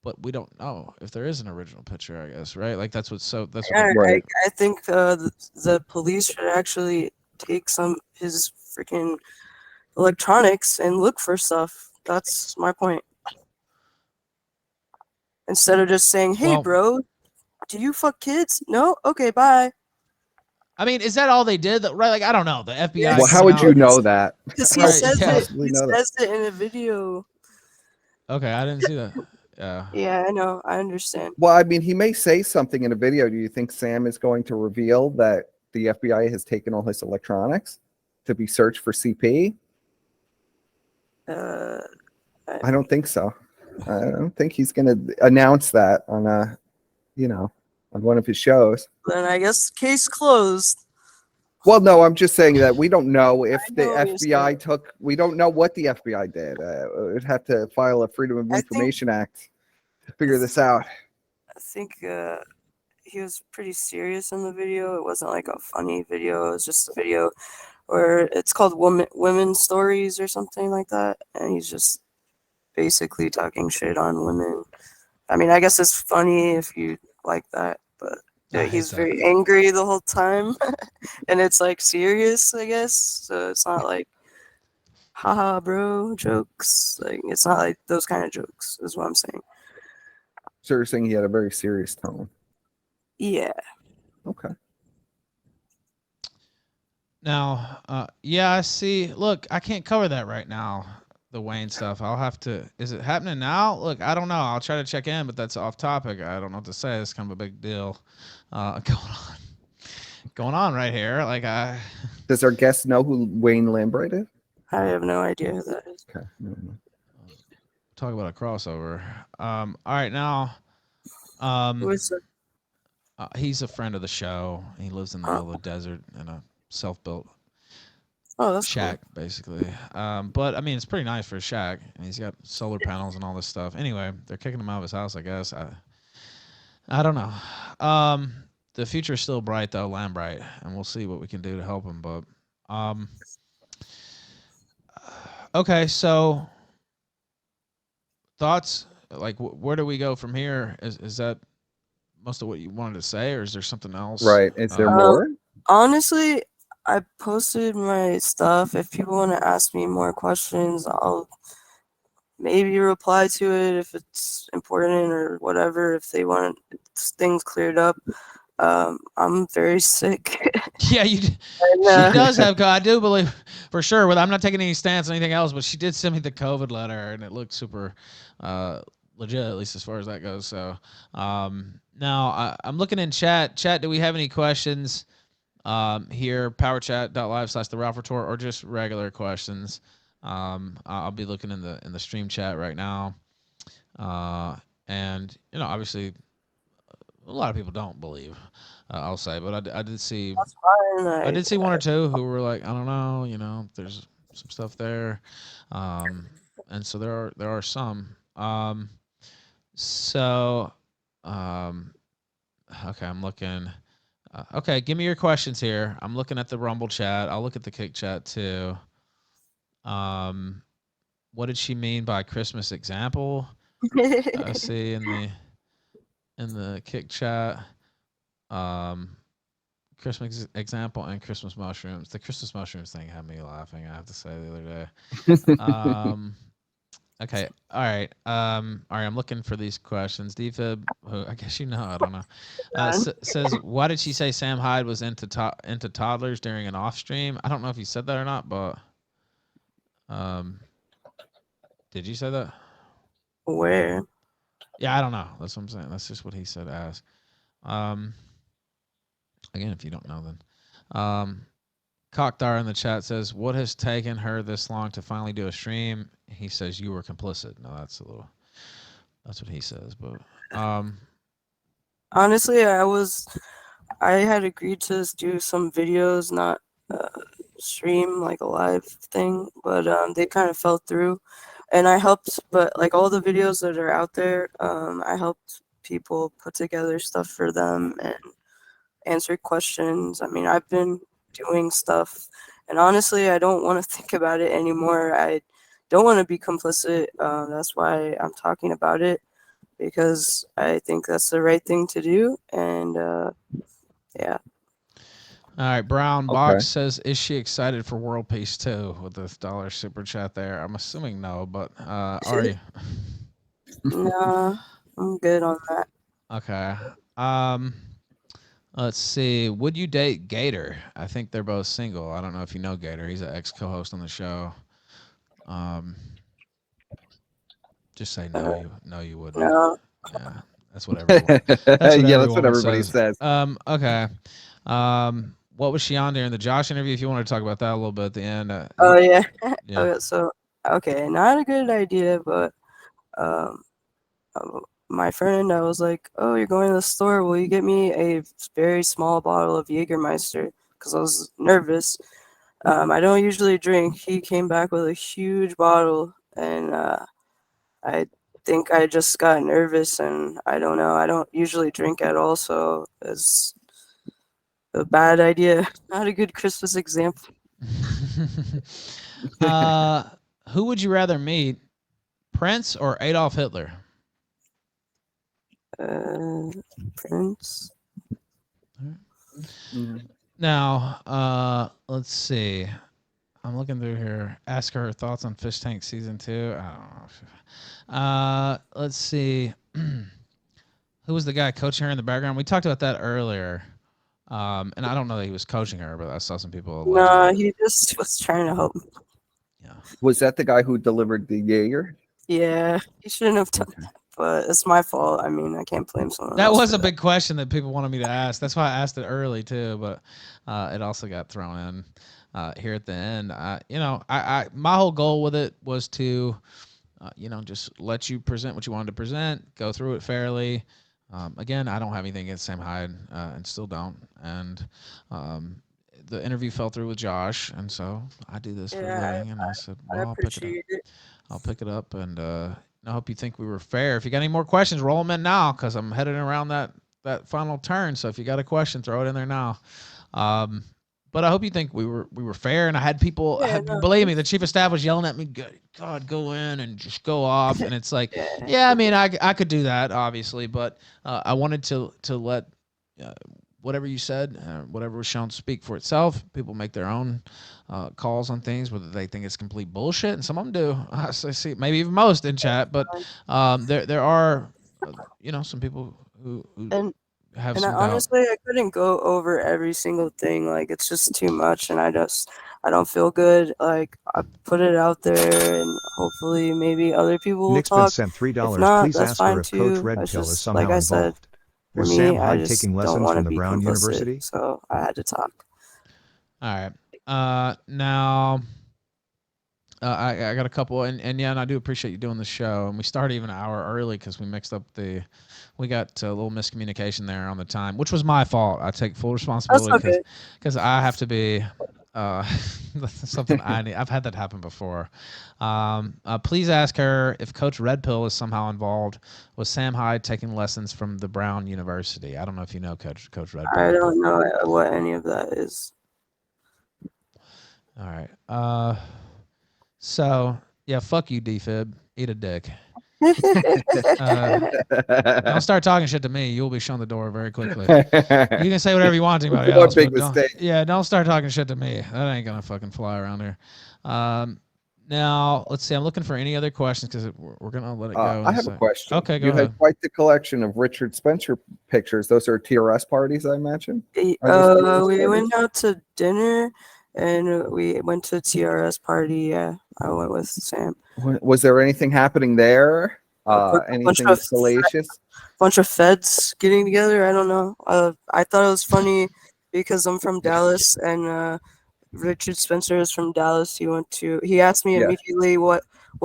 But we don't know if there is an original picture, I guess, right? Like that's what I think the police should actually take his freaking electronics and look for stuff. That's my point. Instead of just saying, "Hey, bro, do you fuck kids?" No, okay, bye. I mean, is that all they did? Right? Like I don't know. The FBI. Well, how would you know that? Because he says it. He says it in a video. Okay, I didn't see that. Yeah, I know. I understand. Well, I mean, he may say something in a video. Do you think Sam is going to reveal that the FBI has taken all his electronics to be searched for CP? I don't think so. I don't think he's going to announce that on on one of his shows. Then I guess case closed. Well, no, I'm just saying that we don't know if the FBI took. We don't know what the FBI did. We'd have to file a Freedom of Information Act to figure this out. I think he was pretty serious in the video. It wasn't like a funny video. It was just a video where it's called Women Stories or something like that, and he's just basically talking shit on women. I mean, I guess it's funny if you like that, but he's very angry the whole time, and it's like serious, I guess. So it's not like, haha, bro, jokes. Like it's not like those kind of jokes, is what I'm saying. So you're saying he had a very serious tone? Yeah. Okay. Now, yeah, I see. Look, I can't cover that right now. The Wayne stuff. I'll have to. Is it happening now? Look, I don't know. I'll try to check in, but that's off topic. I don't know what to say. It's kind of a big deal going on right here. Like, does our guest know who Wayne Lambright is? I have no idea who that is. Okay. Talk about a crossover. All right, now. Who is it? He's a friend of the show. He lives in the middle of the desert in a self-built shack, cool. basically. But I mean, it's pretty nice for a shack, and he's got solar panels and all this stuff. Anyway, they're kicking him out of his house, I guess. I don't know. The future is still bright, though, Lambright, and we'll see what we can do to help him. But okay, so thoughts? Like, where do we go from here? Is that most of what you wanted to say, or is there something else? Right. Is there more? Honestly, I posted my stuff. If people want to ask me more questions, I'll maybe reply to it if it's important or whatever. If they want things cleared up. I'm very sick. Yeah, she does have. I do believe for sure. I'm not taking any stance on anything else, but she did send me the COVID letter, and it looked super legit, at least as far as that goes. So now I'm looking in chat. Chat, do we have any questions? Here, powerchat.live/the Ralph Retort, or just regular questions. I'll be looking in the stream chat right now. And obviously a lot of people don't believe, I'll say, but I did see I did see one or two who were like, I don't know, there's some stuff there. And so there are some. Okay, I'm looking. Okay, give me your questions here. I'm looking at the Rumble chat. I'll look at the Kick chat too. What did she mean by Christmas example? I see in the Kick chat. Christmas example and Christmas mushrooms. The Christmas mushrooms thing had me laughing, I have to say, the other day. Okay. All right. I'm looking for these questions. Defib, who I guess I don't know. Says, why did she say Sam Hyde was into toddlers during an off stream? I don't know if you said that or not, but did you say that? Where? Yeah, I don't know. That's what I'm saying. That's just what he said. Ask. Again, if you don't know, then. Cockdar in the chat says, what has taken her this long to finally do a stream? He says you were complicit. No, that's what he says. But honestly, I had agreed to do some videos, not stream like a live thing, but they kind of fell through, and I helped. But like all the videos that are out there, I helped people put together stuff for them and answer questions. I mean, I've been doing stuff, and honestly, I don't want to think about it anymore. I don't want to be complicit. That's why I'm talking about it, because I think that's the right thing to do. And yeah. All right, Brown Box says, is she excited for World Peace 2 with this $1 super chat there? I'm assuming no, but are you? No, I'm good on that. Okay. Let's see. Would you date Gator? I think they're both single. I don't know if you know Gator. He's an ex-co-host on the show. Just say no. You wouldn't. No. Yeah, that's what everyone. That's what everybody says. Okay. What was she on during the Josh interview? If you want to talk about that a little bit at the end. Oh yeah. Yeah. Okay, so not a good idea, but my friend, I was like, "Oh, you're going to the store? Will you get me a very small bottle of Jägermeister?" Because I was nervous. I don't usually drink. He came back with a huge bottle, and I think I just got nervous, and I don't know. I don't usually drink at all, so it's a bad idea. Not a good Christmas example. Who would you rather meet, Prince or Adolf Hitler? Prince. Now, let's see. I'm looking through here. Ask her thoughts on Fish Tank season 2. I don't know. Let's see. Who was the guy coaching her in the background? We talked about that earlier. And I don't know that he was coaching her, but I saw some people. No, he just was trying to help. Yeah. Was that the guy who delivered the Jaeger? Yeah, he shouldn't have done that, but it's my fault. I mean, I can't blame someone That else was for a big question that people wanted me to ask. That's why I asked it early too, but it also got thrown in here at the end. My whole goal with it was to, just let you present what you wanted to present, go through it fairly. Again, I don't have anything against Sam Hyde, and still don't. And the interview fell through with Josh, and so I do this for a living. And I said, well, I'll pick it up, and I hope you think we were fair. If you got any more questions, roll them in now, because I'm headed around that final turn. So if you got a question, throw it in there now. But I hope you think we were fair. And I had people, believe me, the chief of staff was yelling at me, God, go in and just go off. And it's like, I mean, I could do that, obviously, but I wanted to let whatever you said, whatever was shown, speak for itself. People make their own calls on things, whether they think it's complete bullshit, and some of them do. I see, maybe even most in chat, but there are, some people who have some doubt. Honestly, I couldn't go over every single thing. Like, it's just too much, and I don't feel good. Like, I put it out there, and hopefully maybe other people will Nick's talk. been sent $3. If not, Please that's ask her fine if too. Coach Red It's Pill is just, somehow like I said, involved. for Was me, Sam I Hyde just taking don't lessons want from to the be Brown complicit, University? so I had to talk. All right. Now, I got a couple, and I do appreciate you doing the show. And we started even an hour early because we mixed up we got a little miscommunication there on the time, which was my fault. I take full responsibility because I have to be something I need. I've had that happen before. Please ask her if Coach Red Pill is somehow involved. Was Sam Hyde taking lessons from the Brown University? I don't know if you know Coach Red Pill. I don't know what any of that is. All right. So yeah, fuck you, D-Fib. Eat a dick. Don't start talking shit to me. You'll be shown the door very quickly. You can say whatever you want to anybody else. Big mistake. Don't start talking shit to me. That ain't gonna fucking fly around here. Now let's see. I'm looking for any other questions because we're gonna let it go. I have a question. Okay, go you ahead. had quite the collection of Richard Spencer pictures. Those are TRS parties, I imagine. We went out to dinner. And we went to a TRS party. Yeah, I went with Sam. Was there anything happening there? Anything salacious? Bunch of feds getting together. I don't know. I thought it was funny because I'm from Dallas, and Richard Spencer is from Dallas. He asked me immediately what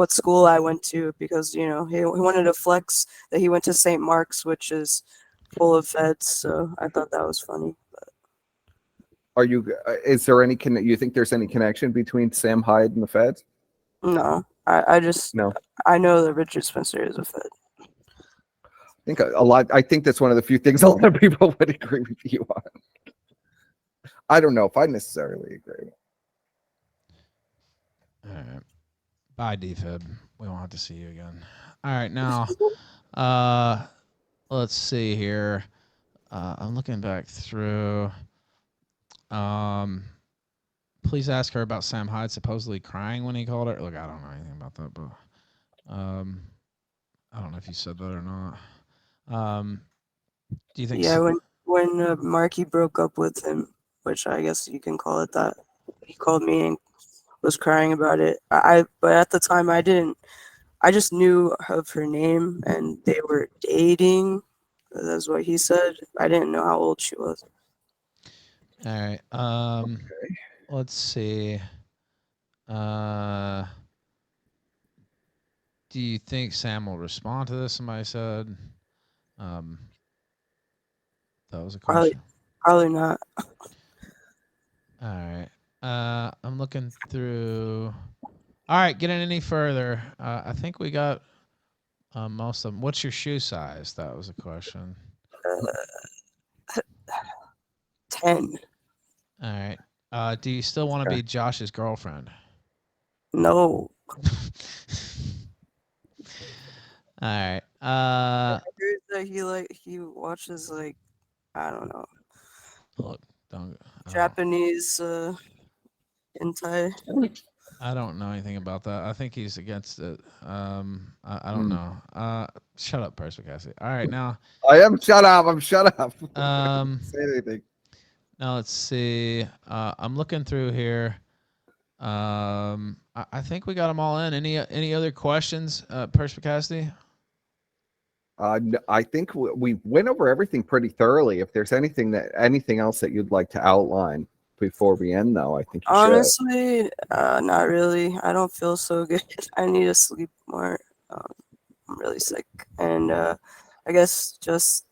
school I went to because he wanted to flex that he went to St. Mark's, which is full of feds. So I thought that was funny. Is there any you think there's any connection between Sam Hyde and the feds? No, I just no. I know that Richard Spencer is a fed. I think that's one of the few things a lot of people would agree with you on. I don't know if I necessarily agree. All right. Bye, D-Fib. We won't have to see you again. All right, now let's see here. I'm looking back through. Please ask her about Sam Hyde supposedly crying when he called her. Look, I don't know anything about that, but I don't know if you said that or not. Do you think? Yeah, when Marky broke up with him, which I guess you can call it that, he called me and was crying about it. But at the time I I just knew of her name and they were dating. That's what he said. I didn't know how old she was. All right. Okay. Let's see. Do you think Sam will respond to this? Somebody said. That was a question. Probably not. All right. I'm looking through. All right. Getting any further? I think we got most of them. What's your shoe size? That was a question. 10. All right. Do you still want to be Josh's girlfriend? No. All right. I heard that he watches like, I don't know. Look, don't. Japanese hentai. I don't know anything about that. I think he's against it. I don't know. Shut up, Perspicacity. All right, now. I am shut up. I'm shut up. Say anything. Now let's see. I'm looking through here. I think we got them all in. Any other questions, Perspicacity? I think we went over everything pretty thoroughly. If there's anything else that you'd like to outline before we end, though, I think you honestly, not really. I don't feel so good. I need to sleep more. I'm really sick, and I guess just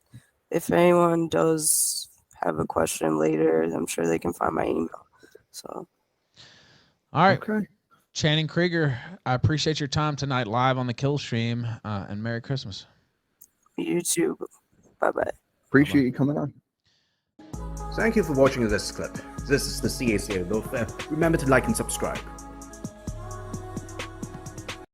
if anyone does have a question later, I'm sure they can find my email. So, all right. Okay. Channing Creager, I appreciate your time tonight live on the Killstream, and Merry Christmas. You too. Bye-bye. Appreciate you coming on. Thank you for watching this clip. This is the CACA. Remember to like and subscribe.